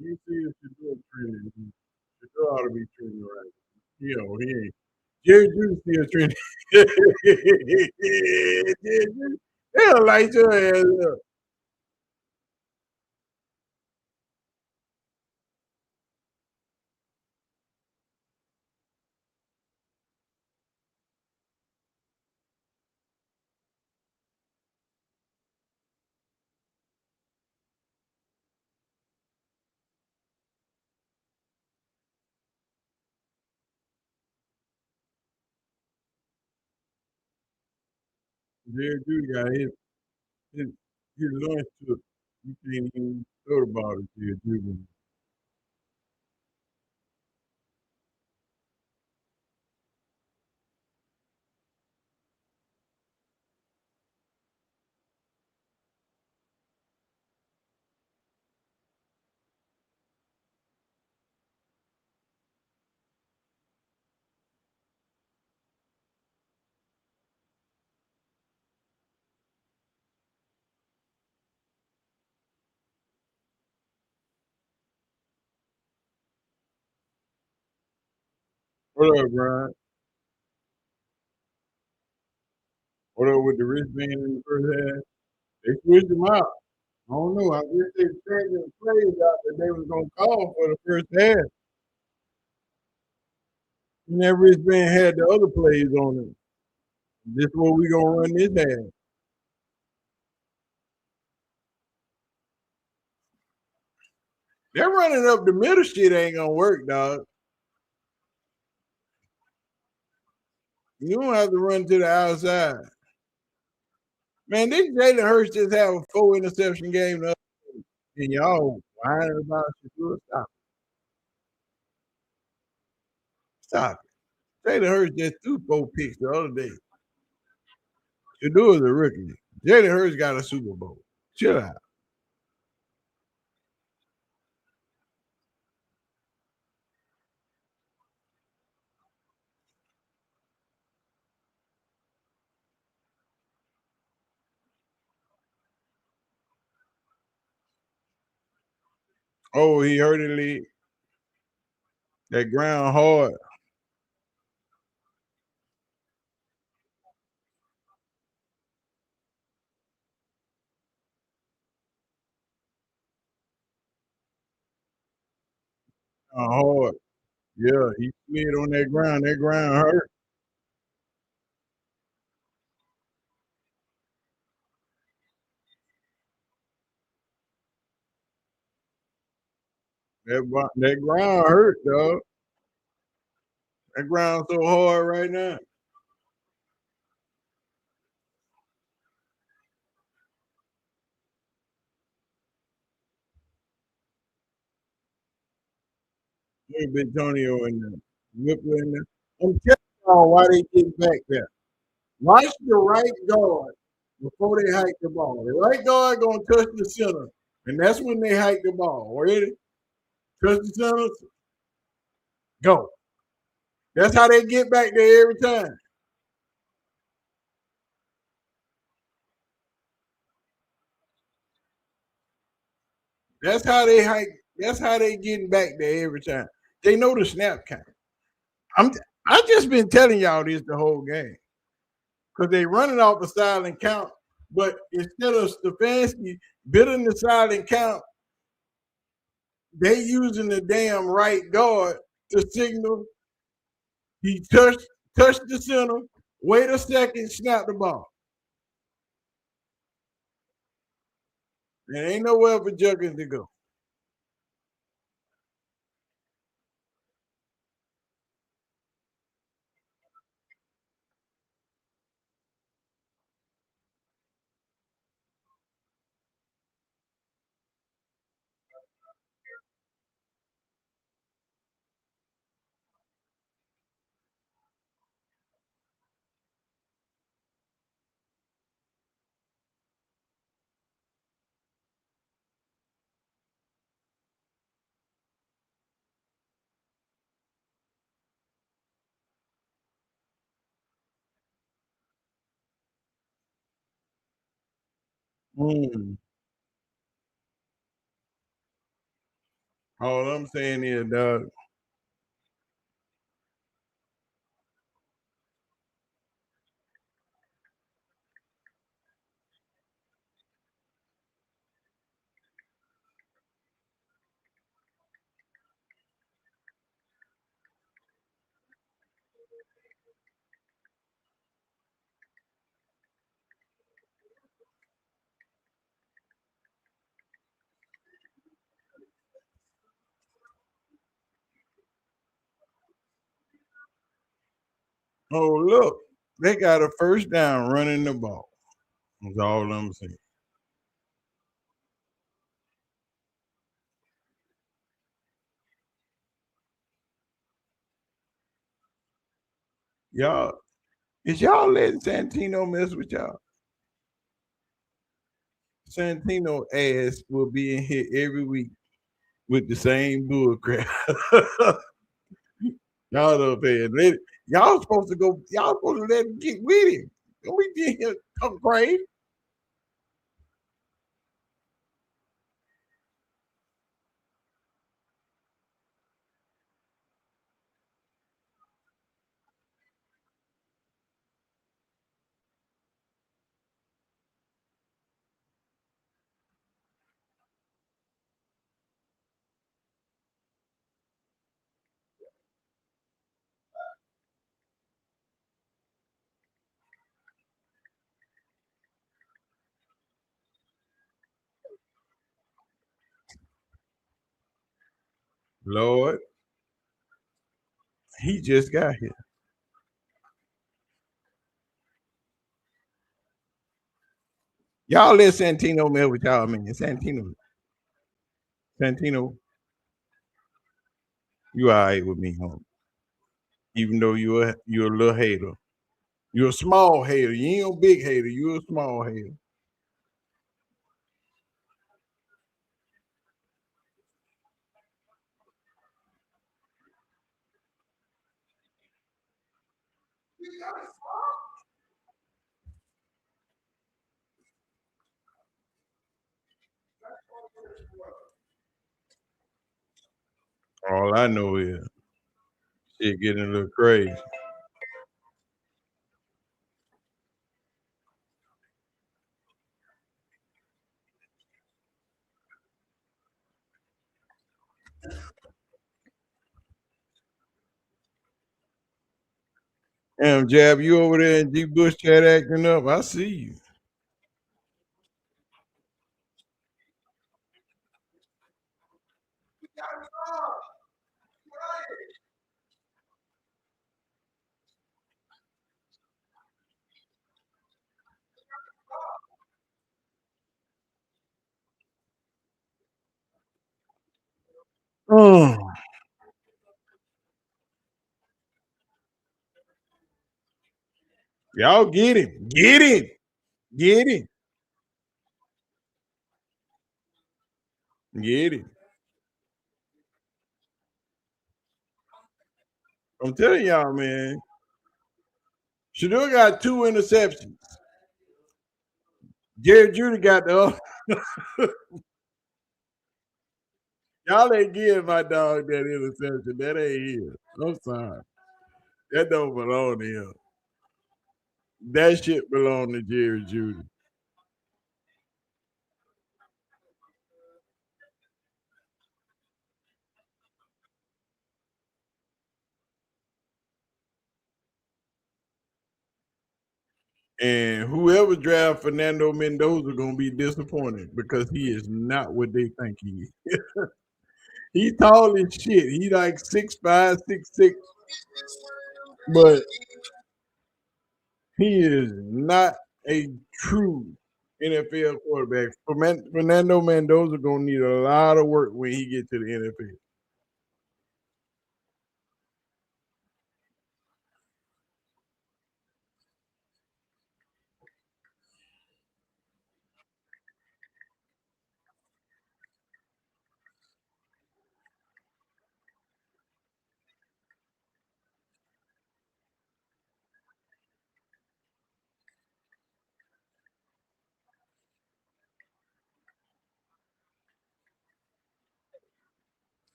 You see if Shedeur trending. Shedeur ought to be trending right. You know, he ain't. Jerry Judy still trending. Jerry Judy, they'll light your ass up. Jerry Judy got his, his lunch took. You can't even thought about it, Jerry Judy. What up, Brian? What up with the wristband in the first half? They switched them out. I don't know. I wish they changed the plays out that they was gonna call for the first half. And that wristband had the other plays on it. This is what we gonna run this half. They're running up the middle shit ain't gonna work, dog. You don't have to run to the outside. Man, this Jalen Hurts just have a 4 interception game and y'all whining about Shedeur. Stop it. Stop it. Jalen Hurts just threw 4 picks the other day. Shedeur is a rookie. Jalen Hurts got a Super Bowl. Chill out. Oh, he hurt it, Lee. That ground hard. Hard. Yeah, he slid on that ground. That ground hurt. That ground hurt, dog. That ground so hard right now. Look at Antonio in there. Whipper in there. I'm telling y'all why they get back there. Watch the right guard before they hike the ball. The right guard gonna touch the center, and that's when they hike the ball. Ready? Touch the center, go. That's how they get back there every time. That's how they hike. That's how they getting back there every time. They know the snap count. I'm. I just been telling y'all this the whole game because they running off the silent count. But instead of Stefanski building the silent count, they using the damn right guard to signal he touched the center, wait a second, snap the ball. There ain't nowhere for Juggins to go. Mm. All I'm saying is, dog. Oh, look, they got a first down running the ball. That's all I'm saying. Y'all, is y'all letting Santino mess with y'all? Santino ass will be in here every week with the same bull crap. Y'all up there. Y'all supposed to go, y'all supposed to let him get with him. Don't we get him come crazy? Lord, he just got here. Y'all let Santino mess with y'all, man. Santino, you all right with me, homie. Even though you're a little hater. You're a small hater. You ain't a big hater. You're a small hater. All I know is shit getting a little crazy. Damn, Jab, you over there in G Bush chat acting up. I see you. Oh, y'all get him. Get him. Get him. Get him. I'm telling y'all, man. Shedeur got 2 interceptions. Jerry Judy got the other. Y'all ain't give my dog that interception. That ain't his. I'm sorry. That don't belong to him. That shit belong to Jerry Judy. And whoever draft Fernando Mendoza gonna be disappointed because he is not what they think he is. He's tall as shit. He like 6'5", 6'6", but he is not a true NFL quarterback. Fernando Mendoza gonna need a lot of work when he get to the NFL.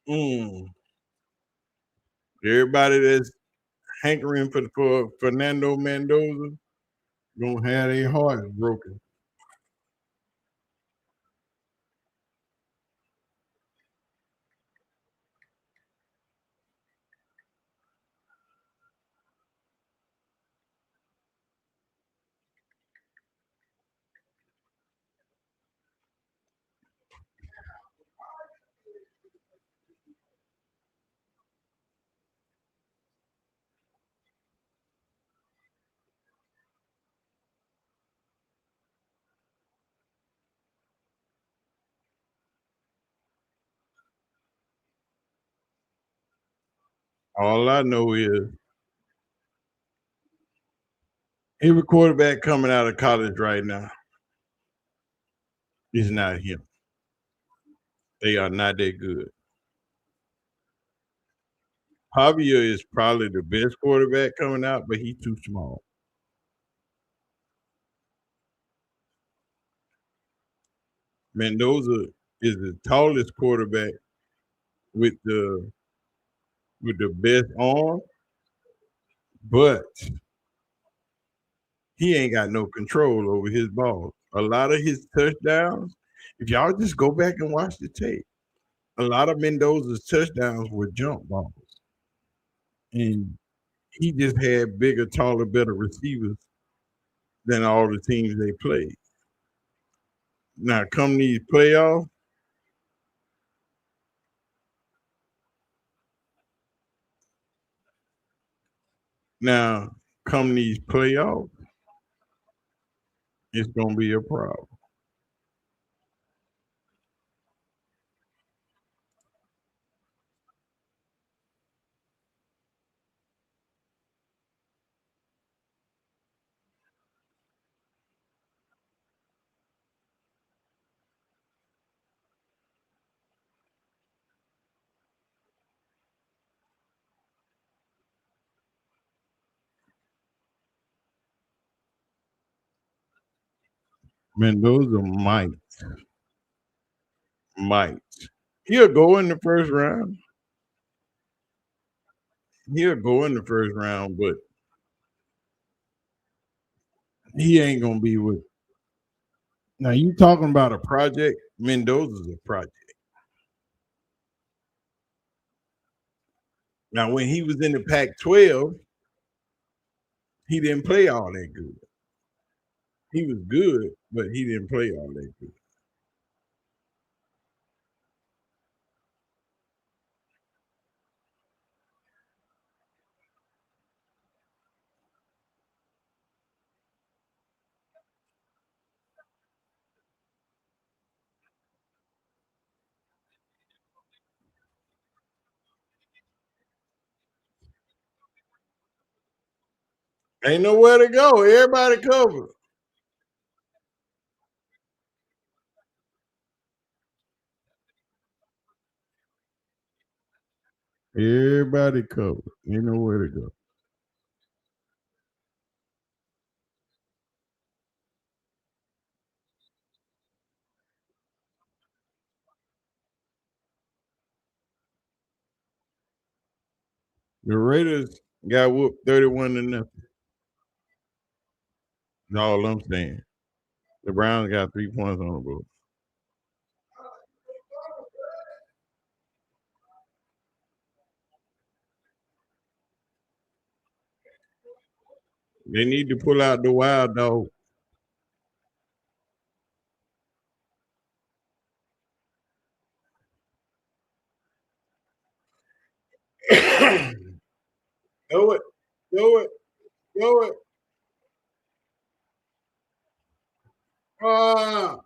Mm. Everybody that's hankering for Fernando Mendoza gonna have their hearts broken. All I know is every quarterback coming out of college right now is not him. They are not that good. Javier is probably the best quarterback coming out, but he's too small. Mendoza is the tallest quarterback with the best arm, but he ain't got no control over his ball. A lot of his touchdowns, if y'all just go back and watch the tape, a lot of Mendoza's touchdowns were jump balls. And he just had bigger, taller, better receivers than all the teams they played. Now, come these playoffs, now come these playoffs, it's gonna be a problem. Mendoza might. He'll go in the first round. He'll go in the first round, but he ain't gonna be with. Now you talking about a project? Mendoza's a project. Now when he was in the Pac-12, he didn't play all that good. He was good, but he didn't play all that good. Ain't nowhere to go. Everybody covered. Everybody covered. Ain't nowhere to go. The Raiders got whooped 31-0. That's all I'm saying. The Browns got 3 points on the board. They need to pull out the wild dog. Do it. Do it. Do it. Ah.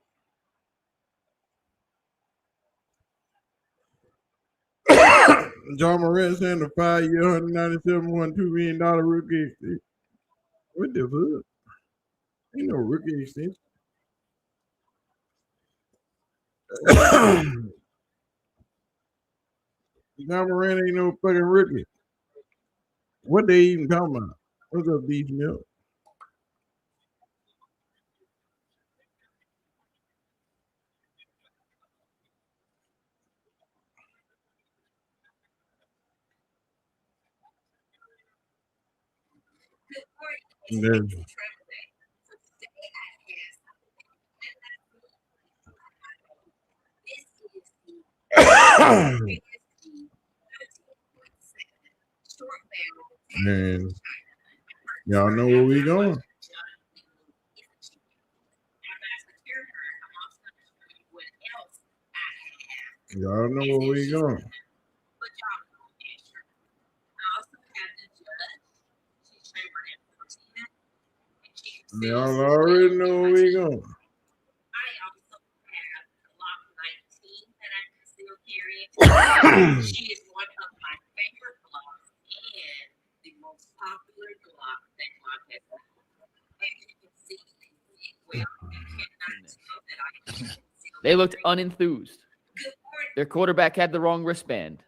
John Morant signed a 5-year, $197.2 million rookie extension. What the fuck? Ain't no rookie extension. John Morant ain't no fucking rookie. What they even talking about? What's up, Beach Milk? And then, man, y'all know where we going. Y'all know where we going. Y'all already know where we going. She is one of my favorite blogs and the most popular blog that blog has ever. And you can see well, you cannot know that I They looked unenthused. Their quarterback had the wrong wristband.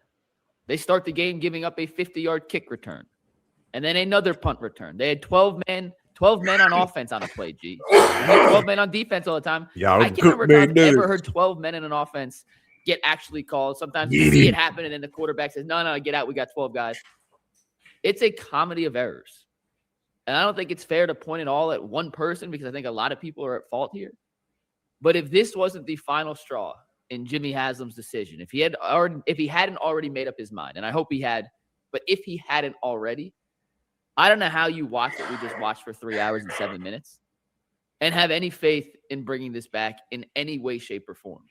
They start the game giving up a 50-yard kick return. And then another punt return. They had 12 men on offense on a play, G. They had 12 men on defense all the time. Y'all I can cook never me, dude. ever heard 12 men in an offense get actually called. Sometimes you see it happen, and then the quarterback says, no, get out. We got 12 guys. It's a comedy of errors. And I don't think it's fair to point it all at one person because I think a lot of people are at fault here. But if this wasn't the final straw in Jimmy Haslam's decision, if he hadn't already made up his mind, and I hope he had, but if he hadn't already, I don't know how you watch what we just watched for 3 hours and 7 minutes and have any faith in bringing this back in any way, shape, or form.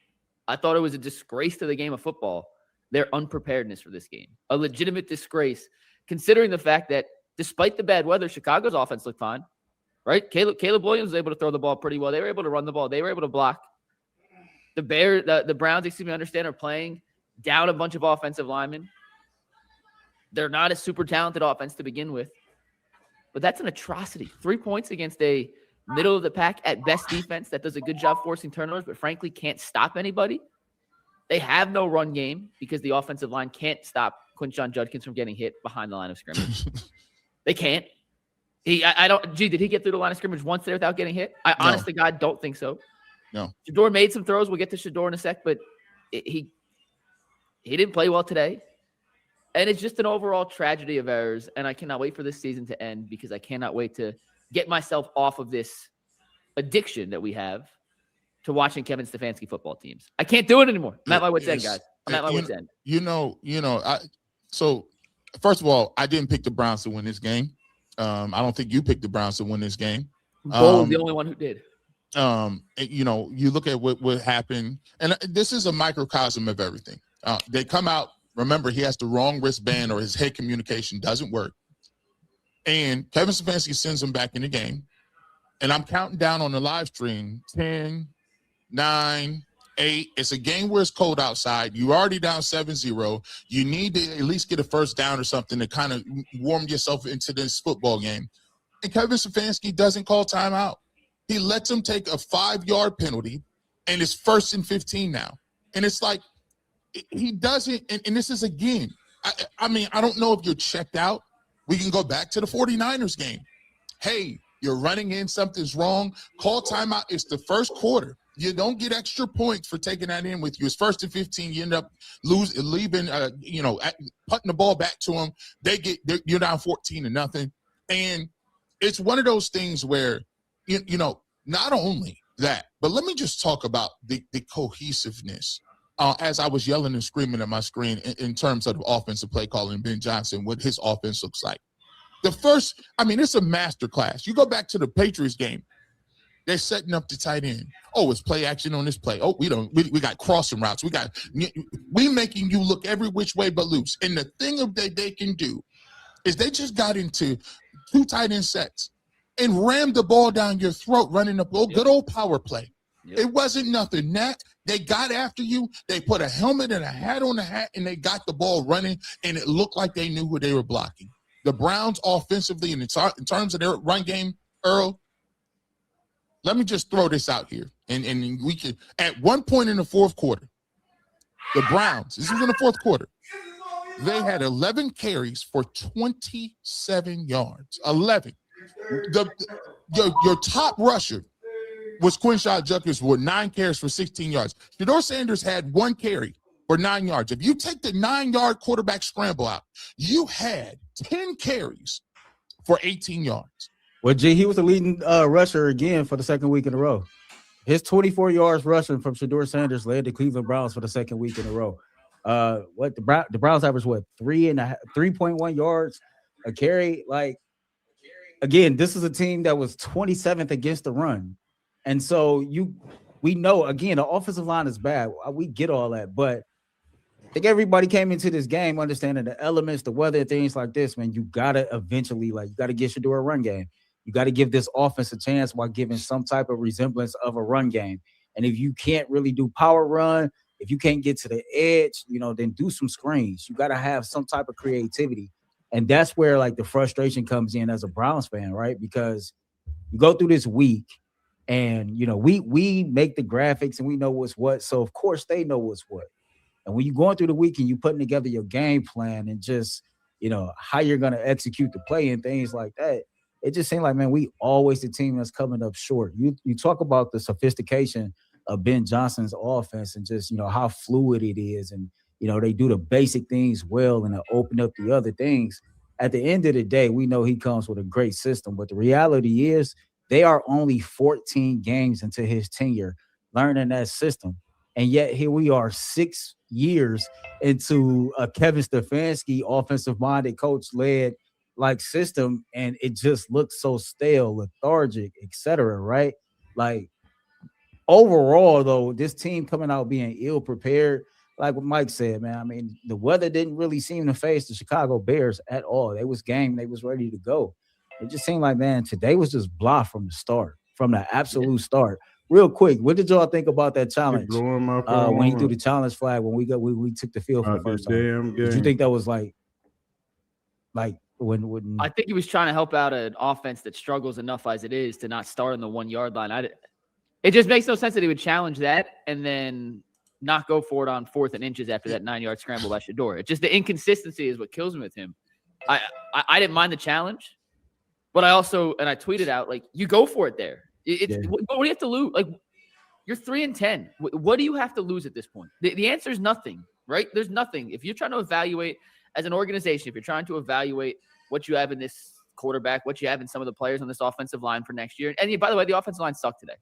I thought it was a disgrace to the game of football, their unpreparedness for this game. A legitimate disgrace, considering the fact that despite the bad weather, Chicago's offense looked fine, right? Caleb Williams was able to throw the ball pretty well. They were able to run the ball. They were able to block. The Browns, are playing down a bunch of offensive linemen. They're not a super talented offense to begin with. But that's an atrocity. 3 points against a middle-of-the-pack at best defense that does a good job forcing turnovers, but frankly can't stop anybody. They have no run game because the offensive line can't stop Quinshon Judkins from getting hit behind the line of scrimmage. They can't. Did he get through the line of scrimmage once there without getting hit? I honest to God don't think so. No. Shedeur made some throws. We'll get to Shedeur in a sec, but he didn't play well today. And it's just an overall tragedy of errors, and I cannot wait for this season to end because I cannot wait to get myself off of this addiction that we have to watching Kevin Stefanski football teams. I can't do it anymore. I'm at my wit's end, guys. I'm at my wit's end. So first of all, I didn't pick the Browns to win this game. I don't think you picked the Browns to win this game. Bull was the only one who did. You look at what happened, and this is a microcosm of everything. They come out. Remember, he has the wrong wristband or his head communication doesn't work. And Kevin Stefanski sends him back in the game. And I'm counting down on the live stream, 10, 9, 8. It's a game where it's cold outside. You're already down 7-0. You need to at least get a first down or something to kind of warm yourself into this football game. And Kevin Stefanski doesn't call timeout. He lets him take a 5-yard penalty, and it's 1st and 15 now. And it's like, he doesn't, and this is again, I mean, I don't know if you're checked out. We can go back to the 49ers game. Hey, you're running in, something's wrong. Call timeout. It's the first quarter. You don't get extra points for taking that in with you. It's 1st and 15. You end up putting the ball back to them. You're down 14-0. And it's one of those things where, not only that, but let me just talk about the cohesiveness. As I was yelling and screaming at my screen in terms of the offensive play calling, Ben Johnson, what his offense looks like. It's a masterclass. You go back to the Patriots game. They're setting up the tight end. Oh, it's play action on this play. Oh, we got crossing routes. We making you look every which way but loose. And the thing that they can do is they just got into 2 tight end sets and rammed the ball down your throat, running a good old power play. Yep. It wasn't nothing. They got after you. They put a helmet and a hat on the hat, and they got the ball running, and it looked like they knew who they were blocking. The Browns offensively, and in terms of their run game, Earl, let me just throw this out here. And we can, at one point in the fourth quarter, the Browns, this was in the fourth quarter, they had 11 carries for 27 yards. 11. Your top rusher was Quinshon Judkins with 9 carries for 16 yards. Shedeur Sanders had 1 carry for 9 yards. If you take the 9-yard quarterback scramble out, you had 10 carries for 18 yards. Well, G, he was the leading rusher again for the second week in a row. His 24 yards rushing from Shedeur Sanders led the Cleveland Browns for the second week in a row. What the Browns average 3.1 yards a carry. Like, again, this is a team that was 27th against the run, and so we know again the offensive line is bad. We get all that, but I think everybody came into this game understanding the elements, the weather, things like this. Man, you gotta eventually you gotta get Shedeur a run game. You got to give this offense a chance while giving some type of resemblance of a run game. And if you can't really do power run, if you can't get to the edge, then do some screens. You got to have some type of creativity. And that's where the frustration comes in as a Browns fan, right? Because you go through this week and, we make the graphics and we know what's what. So, of course, they know what's what. And when you're going through the week and you're putting together your game plan and just, how you're going to execute the play and things like that, it just seemed like, man, we always the team that's coming up short. You talk about the sophistication of Ben Johnson's offense and just, how fluid it is. And, they do the basic things well and open up the other things. At the end of the day, we know he comes with a great system. But the reality is they are only 14 games into his tenure learning that system. And yet here we are 6 years into a Kevin Stefanski offensive-minded coach-led system, and it just looks so stale, lethargic, etc. Right? Overall, though, this team coming out being ill prepared, like what Mike said, man. I mean, the weather didn't really seem to face the Chicago Bears at all. They was game, they was ready to go. It just seemed like, man, today was just blah from the start, from the absolute start. Real quick, what did y'all think about that challenge when he threw the challenge flag when we took the field for the first time? Did you think that was when I think he was trying to help out an offense that struggles enough as it is to not start on the 1 yard line. It just makes no sense that he would challenge that and then not go for it on 4th and inches after that 9-yard scramble by Shedeur. It's just the inconsistency is what kills me with him. I didn't mind the challenge, but I tweeted out, you go for it there. What do you have to lose? You're 3-10. What do you have to lose at this point? The answer is nothing, right? There's nothing. If you're trying to evaluate as an organization, if you're trying to evaluate what you have in this quarterback, what you have in some of the players on this offensive line for next year, and by the way, the offensive line sucked today.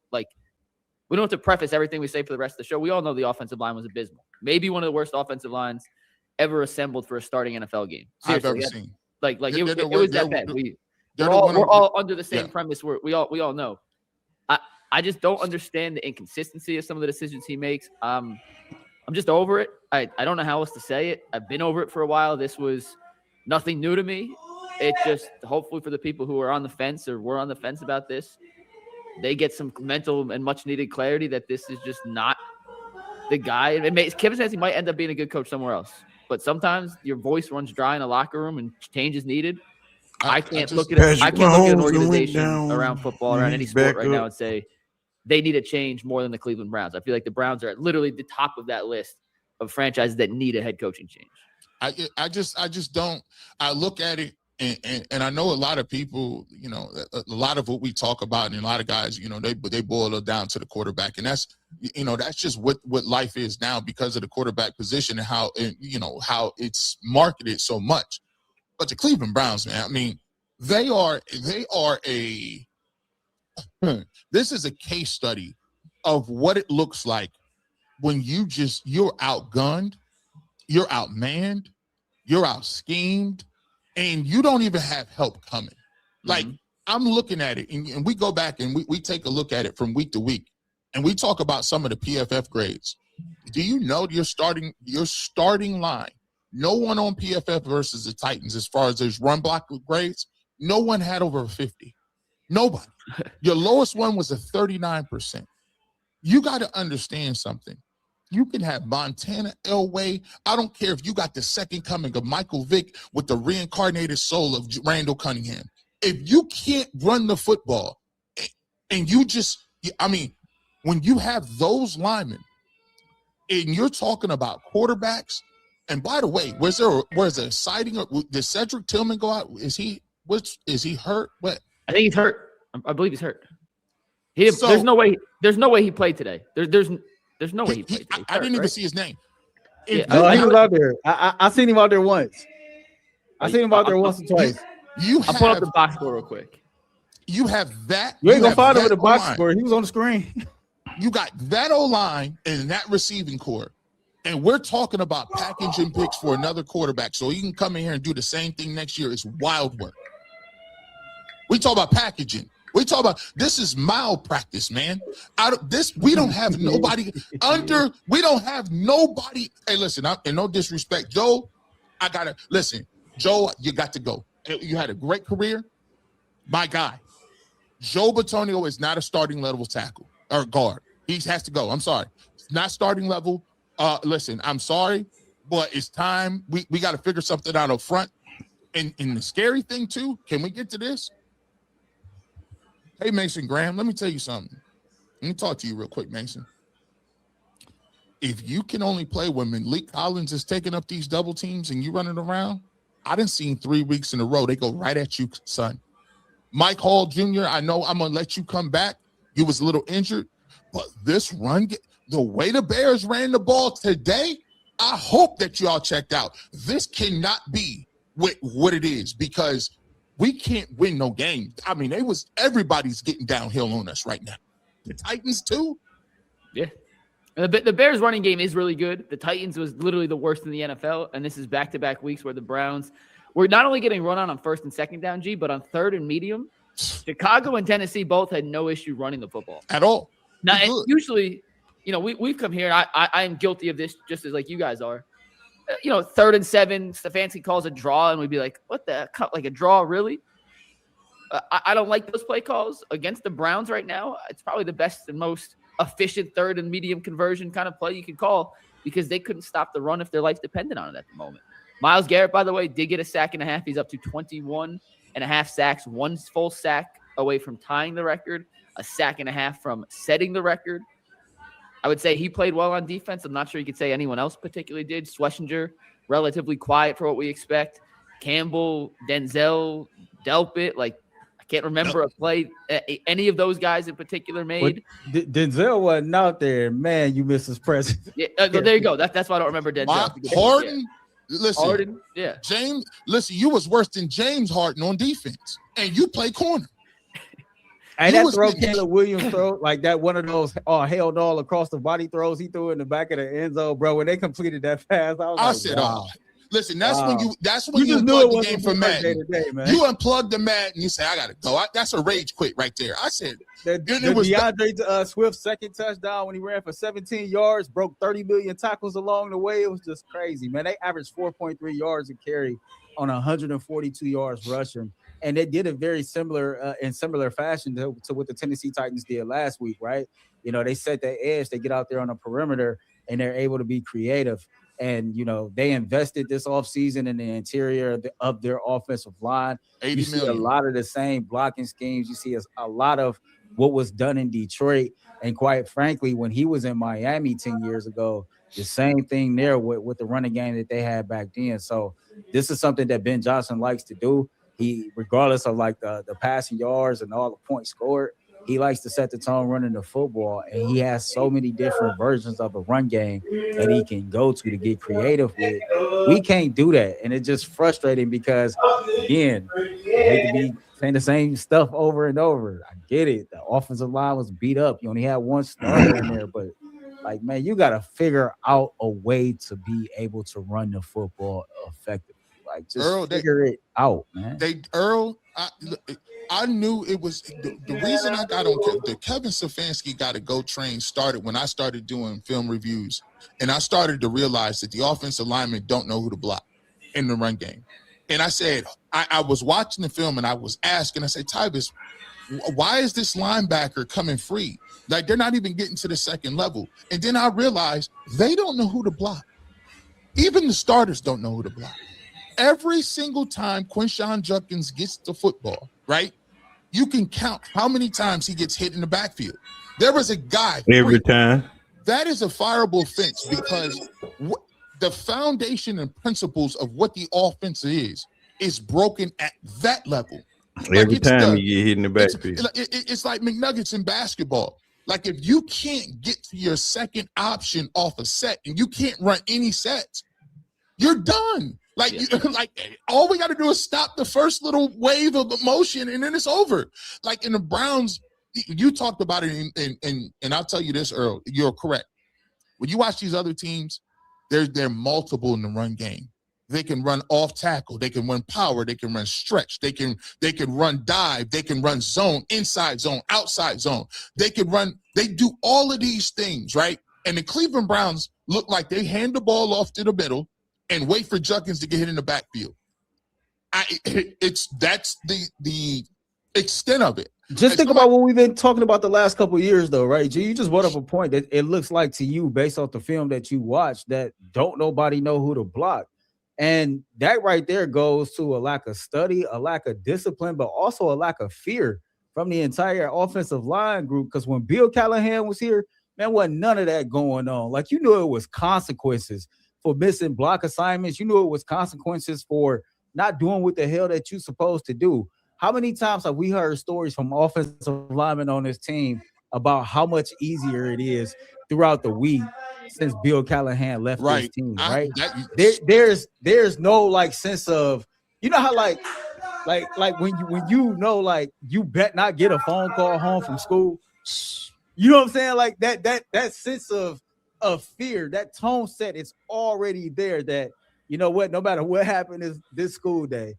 We don't have to preface everything we say for the rest of the show. We all know the offensive line was abysmal. Maybe one of the worst offensive lines ever assembled for a starting NFL game. Seriously, I've ever seen. It was that bad. We're all under the same premise. We all know. I just don't understand the inconsistency of some of the decisions he makes. I'm just over it. I don't know how else to say it. I've been over it for a while. This was nothing new to me. It just, hopefully for the people who are on the fence or were on the fence about this, they get some mental and much needed clarity that this is just not the guy. Kevin Stefanski might end up being a good coach somewhere else, but sometimes your voice runs dry in a locker room and change is needed. I can't look at an organization around football, around any sport right now and say they need a change more than the Cleveland Browns. I feel like the Browns are at literally the top of that list of franchises that need a head coaching change. I just don't. I look at it, and I know a lot of people, a lot of what we talk about, and a lot of guys, they boil it down to the quarterback, and that's just what life is now because of the quarterback position and how it's marketed so much. But the Cleveland Browns, man, I mean, they are this is a case study of what it looks like when you're outgunned, you're outmanned, you're out-schemed, and you don't even have help coming. I'm looking at it, and we go back and we take a look at it from week to week, and we talk about some of the PFF grades. Do you know your starting line? No one on PFF versus the Titans, as far as there's run block grades, no one had over a 50. Nobody. Your lowest one was a 39%. You got to understand something. You can have Montana Elway. I don't care if you got the second coming of Michael Vick with the reincarnated soul of Randall Cunningham. If you can't run the football and when you have those linemen and you're talking about quarterbacks, and by the way, was there a sighting? Or did Cedric Tillman go out? Is he hurt? What? I think he's hurt. I believe he's hurt. There's no way he played today. There's no way he played today. I didn't even see his name. He was out there. I seen him out there once. I seen him out there once or twice. I'll pull up the box score real quick. You have that. You ain't gonna have find him that in the box O-line. score. He was on the screen. You got that O-line and that receiving core. And we're talking about packaging picks for another quarterback so he can come in here and do the same thing next year. It's wild work. We talk about packaging. We talk about this is malpractice, man. We don't have nobody under. We don't have nobody. Hey, listen, and no disrespect, Joe. I gotta listen, Joe. You got to go. You had a great career, my guy. Joe Bitonio is not a starting level tackle or guard. He has to go. I'm sorry, it's not starting level. Listen, I'm sorry, but it's time. We got to figure something out up front. And the scary thing too. Can we get to this? Hey, Mason Graham, let me tell you something. Let me talk to you real quick, Mason. If you can only play when Malik Collins is taking up these double teams and you running around, I done seen 3 weeks in a row. They go right at you, son. Mike Hall Jr., I know I'm going to let you come back. You was a little injured, but this run, the way the Bears ran the ball today, I hope that y'all checked out. This cannot be what it is because we can't win no game. I mean, everybody's getting downhill on us right now. The Titans too. Yeah. The Bears running game is really good. The Titans was literally the worst in the NFL, and this is back-to-back weeks where the Browns were not only getting run on first and second down, G, but on third and medium. Chicago and Tennessee both had no issue running the football. At all. Now, and usually, we've come here, and I am guilty of this just as like you guys are. 3rd and 7, Stefanski calls a draw, and we'd be like, what the – like a draw, really? I don't like those play calls against the Browns right now. It's probably the best and most efficient third and medium conversion kind of play you could call because they couldn't stop the run if their life depended on it at the moment. Myles Garrett, by the way, did get a sack and a half. He's up to 21.5 sacks, 1 full sack away from tying the record, a sack and a half from setting the record. I would say he played well on defense. I'm not sure you could say anyone else particularly did. Schlesinger, relatively quiet for what we expect. Campbell, Denzel, Delpit, I can't remember a play any of those guys in particular made. Denzel wasn't out there. Man, you missed his presence. Yeah, there you go. That's why I don't remember Denzel. Harden, listen. Harden, yeah. James, listen, you was worse than James Harden on defense, and you play corner. And that throw Caleb Williams throw, like that one of those held all across the body throws he threw in the back of the end zone, bro. When they completed that pass, I said, wow. Listen, that's when you unplug the game from Madden. You unplug the Madden and you say, I gotta go. That's a rage quit right there. I said it was DeAndre Swift's second touchdown when he ran for 17 yards, broke 30 million tackles along the way. It was just crazy, man. They averaged 4.3 yards a carry on 142 yards rushing. And they did it very similar in similar fashion to what the Tennessee Titans did last week, right? They set their edge, they get out there on the perimeter, and they're able to be creative. And, they invested this offseason in the interior of their offensive line. You see a lot of the same blocking schemes. You see a lot of what was done in Detroit. And quite frankly, when he was in Miami 10 years ago, the same thing there with the running game that they had back then. So this is something that Ben Johnson likes to do. He, regardless of the passing yards and all the points scored, he likes to set the tone running the football, and he has so many different versions of a run game that he can go to get creative with. We can't do that, and it's just frustrating because, again, I hate to be saying the same stuff over and over. I get it. The offensive line was beat up. You only had one starter in there, but man, you got to figure out a way to be able to run the football effectively. Figure it out, man. I knew it was the reason I got on the Kevin Stefanski got to go train started when I started doing film reviews, and I started to realize that the offensive linemen don't know who to block in the run game. And I said, I was watching the film and I was asking, I said, Tybus, why is this linebacker coming free? They're not even getting to the second level. And then I realized they don't know who to block. Even the starters don't know who to block. Every single time Quinshon Judkins gets the football, right, you can count how many times he gets hit in the backfield. There was a guy. Every time. That is a fireable offense because the foundation and principles of what the offense is broken at that level. Every time you get hit in the backfield. It's like McNuggets in basketball. Like if you can't get to your second option off a set and you can't run any sets, you're done. Like, like all we got to do is stop the first little wave of emotion, and then it's over. Like in the Browns, you talked about it, and I'll tell you this, Earl, you're correct. When you watch these other teams, they're multiple in the run game. They can run off tackle, they can run power, they can run stretch, they can run dive, they can run zone, inside zone, outside zone. They do all of these things, right? And the Cleveland Browns look like they hand the ball off to the middle and wait for Junkins to get hit in the backfield. That's the extent of it. Just think about what we've been talking about the last couple of years, though, right? G, you just brought up a point that it looks like to you, based off the film that you watched, that don't nobody know who to block. And that right there goes to a lack of study, a lack of discipline, but also a lack of fear from the entire offensive line group. Because when Bill Callahan was here, man, wasn't none of that going on. Like, you knew it was consequences for missing block assignments. You knew it was consequences for not doing what the hell that you're supposed to do. How many times have we heard stories from offensive linemen on this team about how much easier it is throughout the week since Bill Callahan left this team, right? There's no like sense of, you know how like when you know, like, you bet not get a phone call home from school. You know what I'm saying? Like that sense of fear, that tone set is already there, that, you know what, no matter what happened this school day,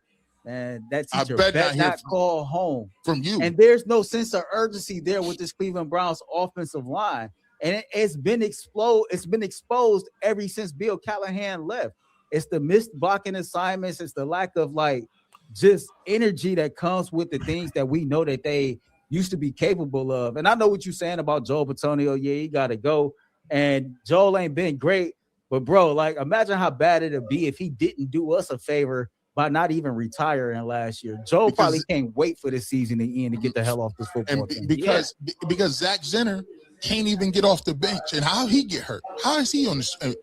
and that teacher bet not call home from you. And there's no sense of urgency there with this Cleveland Browns offensive line. And it's been exposed ever since Bill Callahan left. It's the missed blocking assignments. It's the lack of like just energy that comes with the things that we know that they used to be capable of. And I know what you're saying about Joel Bitonio. Yeah, he got to go. And Joel ain't been great. But, bro, like, imagine how bad it'd be if he didn't do us a favor by not even retiring last year. Joel probably can't wait for this season to end to get the hell off this football team. Because Zach Zenner can't even get off the bench. And how he get hurt? How is he on the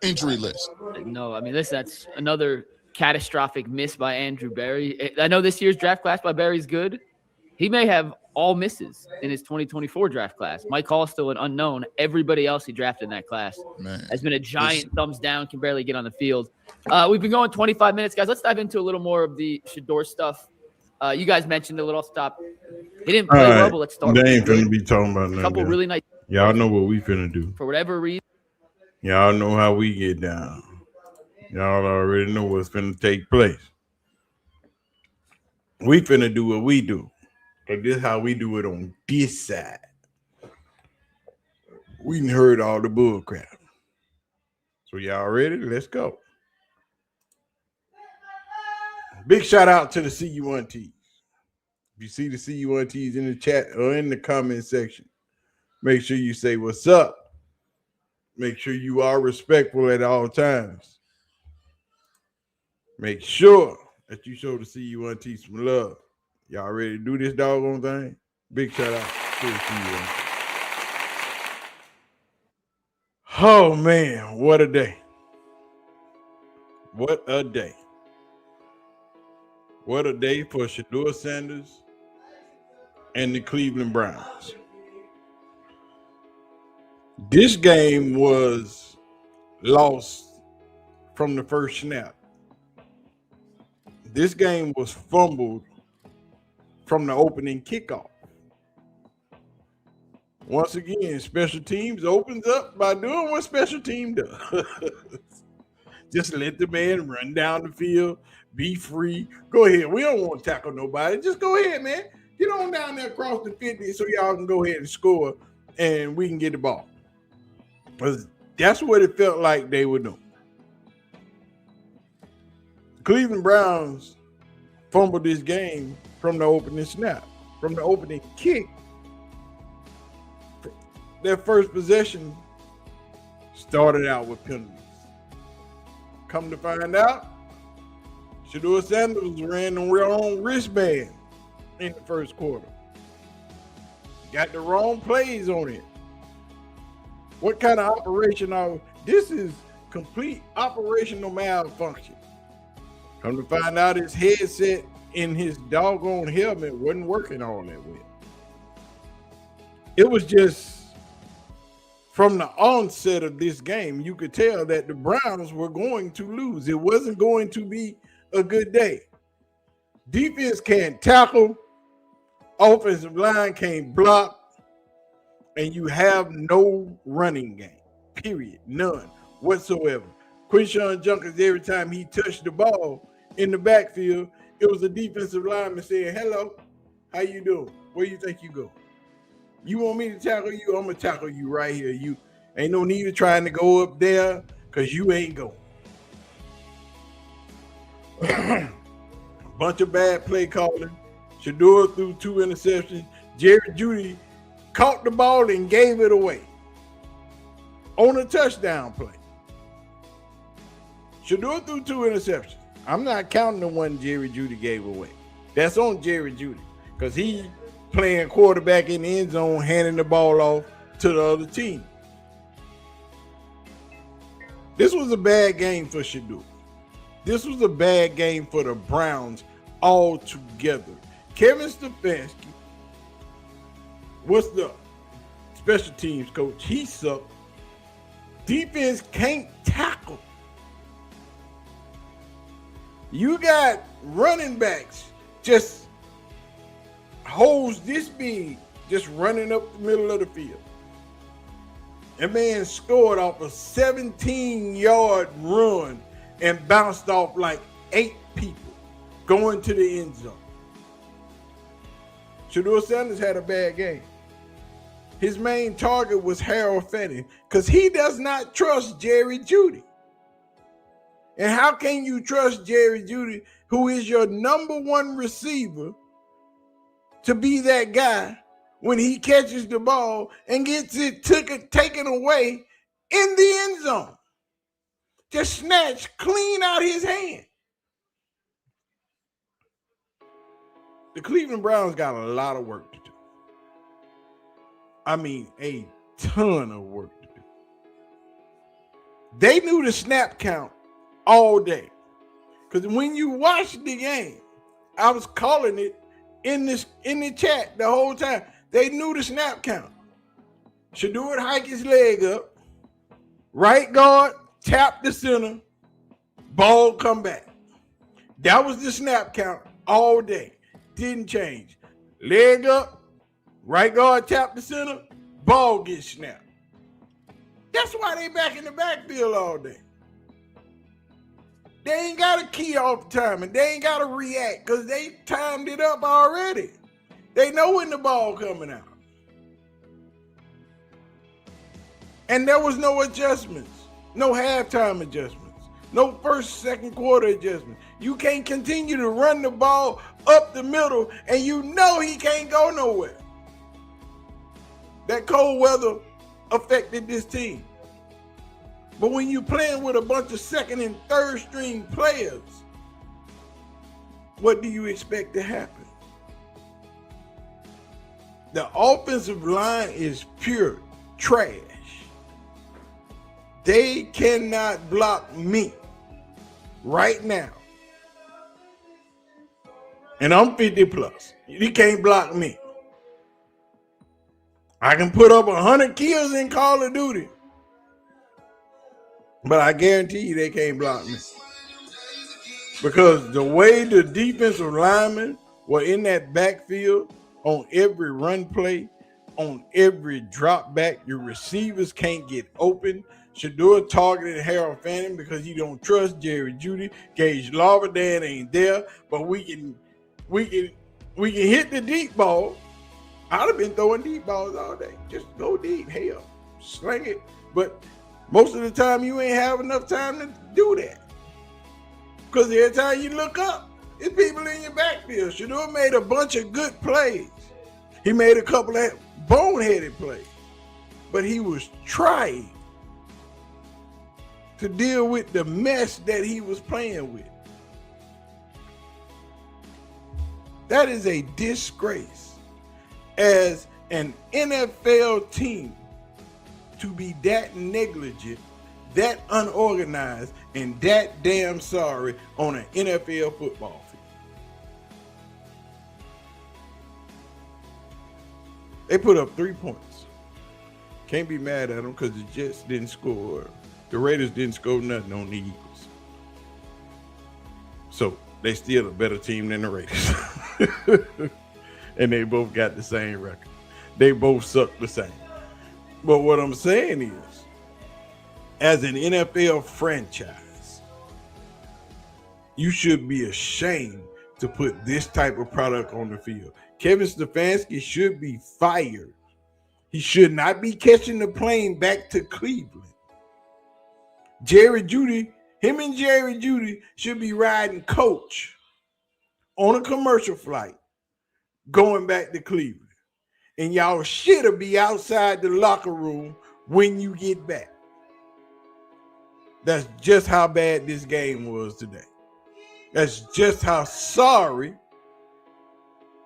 injury list? No, I mean, listen, that's another catastrophic miss by Andrew Berry. I know this year's draft class by Berry is good. He may have all misses in his 2024 draft class. Mike Hall is still an unknown. Everybody else he drafted in that class has been a giant thumbs down, can barely get on the field. We've been going 25 minutes, guys. Let's dive into a little more of the Shedeur stuff. You guys mentioned a little stop. He didn't play well, but let's start. They ain't finna be talking about nothing. A couple really nice. Y'all know what we finna do. For whatever reason. Y'all know how we get down. Y'all already know what's finna take place. We finna do what we do. But this is how we do it on this side. We done heard all the bull crap. So y'all ready? Let's go. Big shout out to the CU1Ts. If you see the CU1Ts in the chat or in the comment section, make sure you say what's up. Make sure you are respectful at all times. Make sure that you show the CU1Ts some love. Y'all ready to do this doggone thing? Big shout out to the CU1Ts. Oh, man, what a day. What a day. What a day for Shedeur Sanders and the Cleveland Browns. This game was lost from the first snap. This game was fumbled from the opening kickoff. Once again, special teams opens up by doing what special team does. Just let the man run down the field, be free. Go ahead. We don't want to tackle nobody. Just go ahead, man. Get on down there across the 50 so y'all can go ahead and score and we can get the ball. Because that's what it felt like they were doing. Cleveland Browns fumbled this game from the opening snap, from the opening kick. Their first possession started out with penalties. Come to find out, Shedeur Sanders ran the wrong wristband in the first quarter. Got the wrong plays on it. What kind of operation are this? Is complete operational malfunction. Come to find out, his headset in his doggone helmet wasn't working all that well. It was just from the onset of this game, you could tell that the Browns were going to lose. It wasn't going to be a good day. Defense can't tackle, offensive line can't block, and you have no running game, period, none whatsoever. Quinshon Junkins, every time he touched the ball in the backfield, it was a defensive lineman saying, hello, how you doing? Where you think you go? You want me to tackle you? I'm going to tackle you right here. You ain't no need of trying to go up there because you ain't going. Bunch of bad play calling. Shedeur threw 2 interceptions. Jerry Jeudy caught the ball and gave it away on a touchdown play. Shedeur threw 2 interceptions. I'm not counting the one Jerry Jeudy gave away. That's on Jerry Jeudy because he playing quarterback in the end zone, handing the ball off to the other team. This was a bad game for Shedeur. This was a bad game for the Browns altogether. Kevin Stefanski was the special teams coach. He sucked. Defense can't tackle. You got running backs just holes this big, just running up the middle of the field. A man scored off a 17-yard run and bounced off like 8 people going to the end zone. Shedeur Sanders had a bad game. His main target was Harold Fanning because he does not trust Jerry Jeudy. And how can you trust Jerry Jeudy, who is your number 1 receiver, to be that guy when he catches the ball and gets it taken away in the end zone? Just snatched clean out his hand. The Cleveland Browns got a lot of work to do. I mean, a ton of work to do. They knew the snap count all day. Because when you watch the game, I was calling it in the chat the whole time. They knew the snap count. Shedeur hike his leg up. Right guard, tap the center. Ball come back. That was the snap count all day. Didn't change. Leg up, right guard tap the center, ball gets snapped. That's why they back in the backfield all day. They ain't got to key off the time and they ain't got to react because they timed it up already. They know when the ball coming out. And there was no adjustments, no halftime adjustments, no first, second quarter adjustments. You can't continue to run the ball up the middle and you know he can't go nowhere. That cold weather affected this team. But when you're playing with a bunch of second and third string players, what do you expect to happen? The offensive line is pure trash. They cannot block me right now. And I'm 50 plus. You can't block me. I can put up 100 kills in Call of Duty. But I guarantee you they can't block me. Because the way the defensive linemen were in that backfield on every run play, on every drop back, your receivers can't get open. Shedeur targeted Harold Fanning because he don't trust Jerry Jeudy. Gage Larvadan ain't there, but we can hit the deep ball. I'd have been throwing deep balls all day. Just go deep, hell, sling it. But most of the time, you ain't have enough time to do that. Because every time you look up, it's people in your backfield. Shedeur made a bunch of good plays. He made a couple of boneheaded plays. But he was trying to deal with the mess that he was playing with. That is a disgrace as an NFL team to be that negligent, that unorganized, and that damn sorry on an NFL football field. They put up 3 points. Can't be mad at them because the Jets didn't score. The Raiders didn't score nothing on the Eagles. So they still a better team than the Raiders. And they both got the same record. They both suck the same. But what I'm saying is, as an NFL franchise, you should be ashamed to put this type of product on the field. Kevin Stefanski should be fired. He should not be catching the plane back to Cleveland. Jerry Jeudy, him and Jerry Jeudy should be riding coach on a commercial flight going back to Cleveland. And y'all should be outside the locker room when you get back. That's just how bad this game was today. That's just how sorry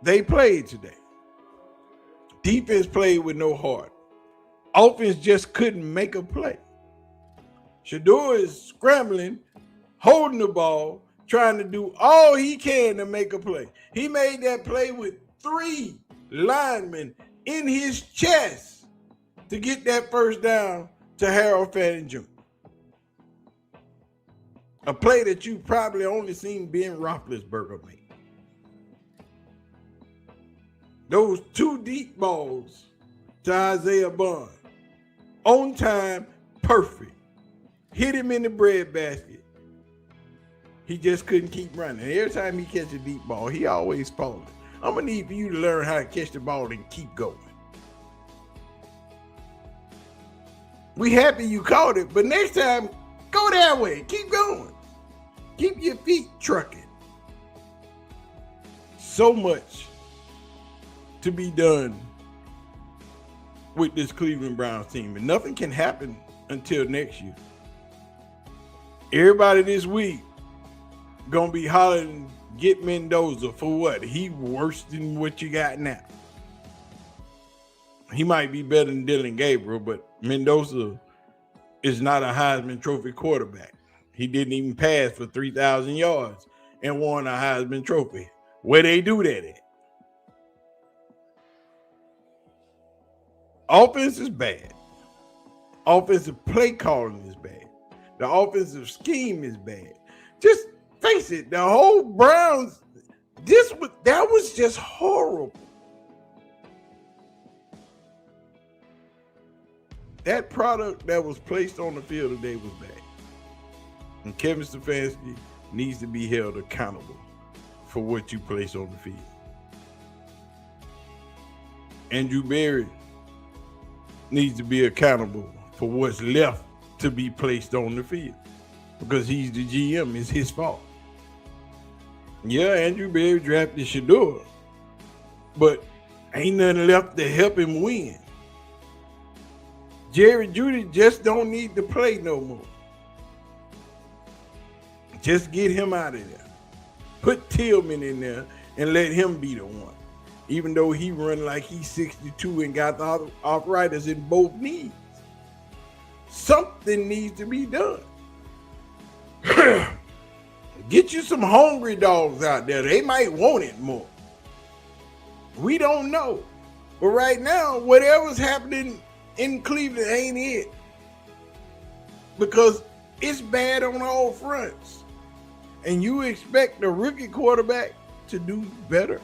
they played today. Defense played with no heart. Offense just couldn't make a play. Shedeur is scrambling, holding the ball, trying to do all he can to make a play. He made that play with 3 linemen in his chest to get that first down to Harold Fanning Jr. A play that you probably only seen Ben Roethlisberger make. Those 2 deep balls to Isaiah Bond. On time, perfect. Hit him in the breadbasket. He just couldn't keep running. Every time he catch a deep ball, he always falling. I'm going to need for you to learn how to catch the ball and keep going. We happy you caught it, but next time, go that way. Keep going. Keep your feet trucking. So much to be done with this Cleveland Browns team, and nothing can happen until next year. Everybody this week gonna be hollering, get Mendoza for what? He worse than what you got now. He might be better than Dylan Gabriel, but Mendoza is not a Heisman Trophy quarterback. He didn't even pass for 3,000 yards and won a Heisman Trophy. Where they do that at? Offense is bad. Offensive play calling is bad. The offensive scheme is bad. Just face it, the whole Browns, that was just horrible. That product that was placed on the field today was bad. And Kevin Stefanski needs to be held accountable for what you place on the field. Andrew Berry needs to be accountable for what's left to be placed on the field, because he's the GM. It's his fault. Yeah, Andrew Berry drafted Shedeur, but ain't nothing left to help him win. Jerry Jeudy just don't need to play no more. Just get him out of there. Put Tillman in there and let him be the one. Even though he run like he's 62 and got the arthritis in both knees. Something needs to be done. Get you some hungry dogs out there. They might want it more. We don't know. But right now, whatever's happening in Cleveland ain't it. Because it's bad on all fronts. And you expect the rookie quarterback to do better?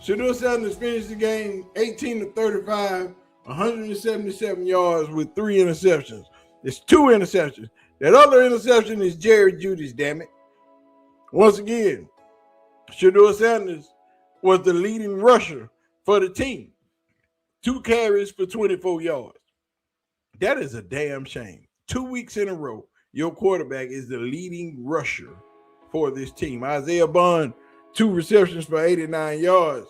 Shedeur Sanders finished the game 18-35, 177 yards with 3 interceptions. It's 2 interceptions. That other interception is Jerry Jeudy's, damn it. Once again, Shedeur Sanders was the leading rusher for the team. 2 carries for 24 yards. That is a damn shame. 2 weeks in a row, your quarterback is the leading rusher for this team. Isaiah Bond, 2 receptions for 89 yards.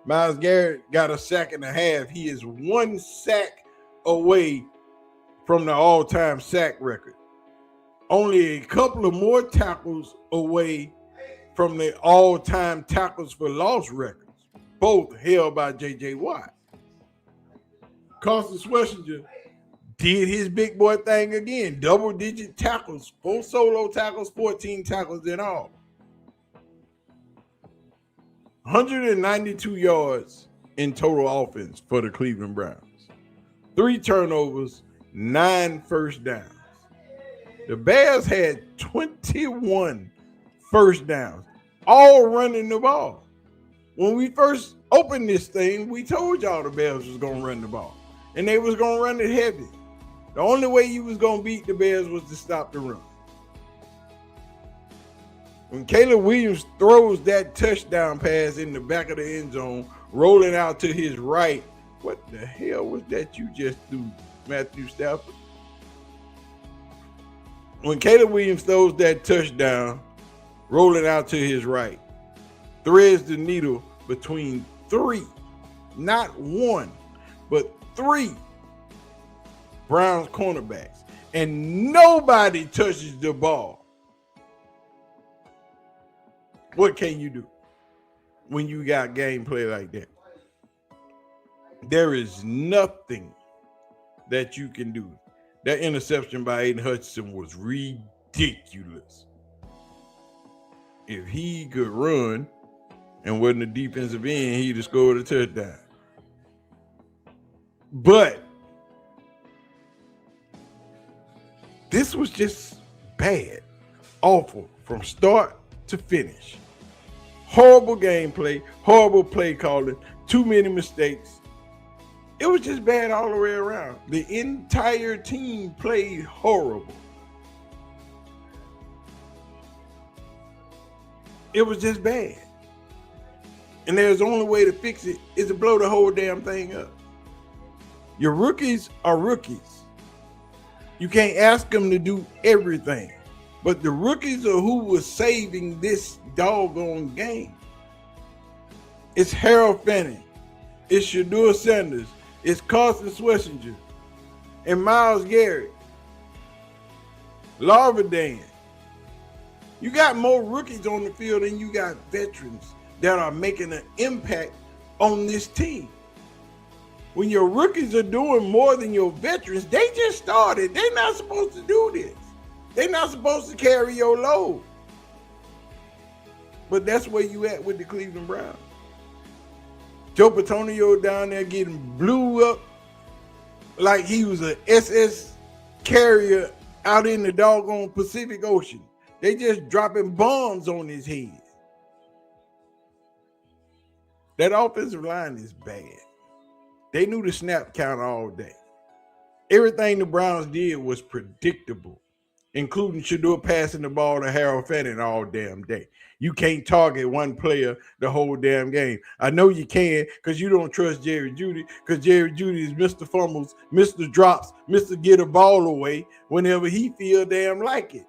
Myles Garrett got a sack and a half. He is 1 sack away from the all-time sack record. Only a couple of more tackles away from the all-time tackles for loss records, both held by J.J. Watt. Carson Schwarzenegger did his big boy thing again. Double-digit tackles, 4 solo tackles, 14 tackles in all. 192 yards in total offense for the Cleveland Browns. 3 turnovers, 9 first downs. The Bears had 21 first downs, all running the ball. When we first opened this thing, we told y'all the Bears was going to run the ball, and they was going to run it heavy. The only way you was going to beat the Bears was to stop the run. When Caleb Williams throws that touchdown pass in the back of the end zone, rolling out to his right, what the hell was that you just threw, Matthew Stafford? When Caleb Williams throws that touchdown, rolling out to his right, threads the needle between 3, not 1, but 3 Browns cornerbacks, and nobody touches the ball. What can you do when you got gameplay like that? There is nothing that you can do. That interception by Aiden Hutchinson was ridiculous. If he could run and wasn't a defensive end, he'd have scored a touchdown. But this was just bad, awful from start to finish. Horrible gameplay, horrible play calling, too many mistakes. It was just bad all the way around. The entire team played horrible. It was just bad. And there's the only way to fix it is to blow the whole damn thing up. Your rookies are rookies. You can't ask them to do everything. But the rookies are who was saving this doggone game. It's Harold Fanning. It's Shedeur Sanders. It's Carson Schlesinger. And Myles Garrett. Larvadan. You got more rookies on the field than you got veterans that are making an impact on this team. When your rookies are doing more than your veterans, they just started. They're not supposed to do this. They're not supposed to carry your load. But that's where you at with the Cleveland Browns. Joe Patonio down there getting blew up like he was an SS carrier out in the doggone Pacific Ocean. They just dropping bombs on his head. That offensive line is bad. They knew the snap count all day. Everything the Browns did was predictable, including Shedeur passing the ball to Harold Fanning all damn day. You can't target one player the whole damn game. I know you can because you don't trust Jerry Jeudy, because Jerry Jeudy is Mr. Fumbles, Mr. Drops, Mr. Get a ball away whenever he feel damn like it.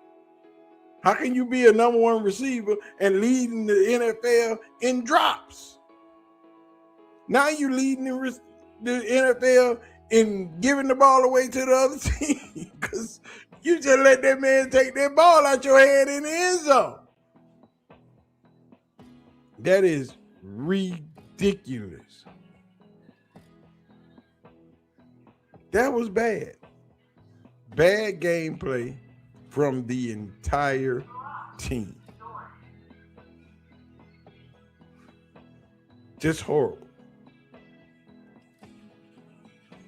How can you be a number 1 receiver and leading the NFL in drops? Now you leading the NFL in giving the ball away to the other team because you just let that man take that ball out your hand in the end zone. That is ridiculous. That was bad. Bad gameplay from the entire team. Just horrible.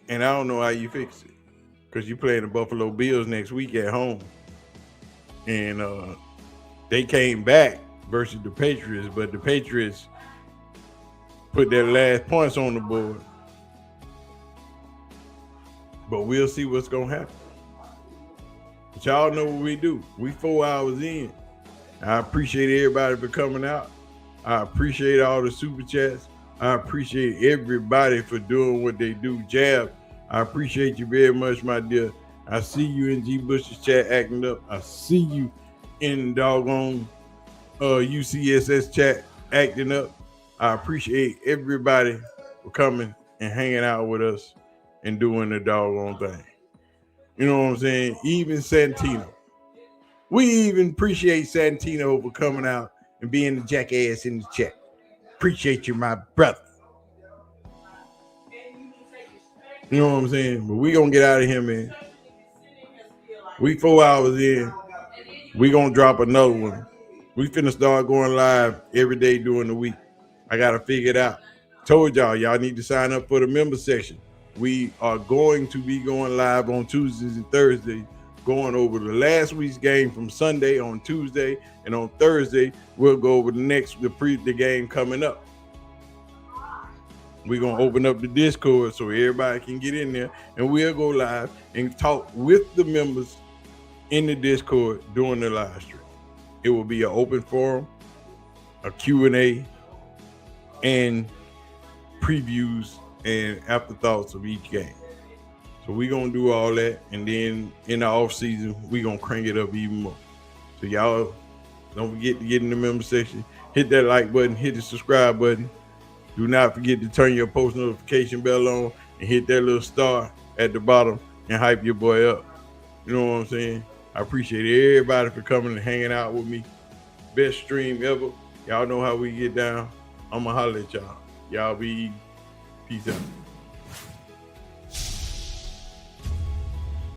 And I don't know how you fix it, because you're playing the Buffalo Bills next week at home. And they came back versus the Patriots, but the Patriots put their last points on the board. But we'll see what's going to happen. But y'all know what we do. We 4 hours in. I appreciate everybody for coming out. I appreciate all the super chats. I appreciate everybody for doing what they do. Jab, I appreciate you very much, my dear. I see you in G Bush's chat acting up. I see you in doggone UCSS chat acting up. I appreciate everybody for coming and hanging out with us and doing the doggone thing. You know what I'm saying? Even Santino. We even appreciate Santino for coming out and being the jackass in the chat. Appreciate you, my brother. You know what I'm saying? But we gonna get out of here, man. We 4 hours in. We gonna drop another one. We finna start going live every day during the week. I gotta figure it out. Told y'all need to sign up for the member section. We are going to be going live on Tuesdays and Thursdays, going over the last week's game from Sunday on Tuesday, and on Thursday we'll go over the game coming up. We're gonna open up the Discord so everybody can get in there, and we'll go live and talk with the members in the Discord during the live stream. It will be an open forum, a Q&A, and previews and afterthoughts of each game. So we're gonna do all that, and then in the off season we're gonna crank it up even more. So y'all don't forget to get in the member section, hit that like button, hit the subscribe button. Do not forget to turn your post notification bell on and hit that little star at the bottom and hype your boy up. You know what I'm saying? I appreciate everybody for coming and hanging out with me. Best stream ever. Y'all know how we get down. I'ma holler at y'all. Y'all be easy. Peace out.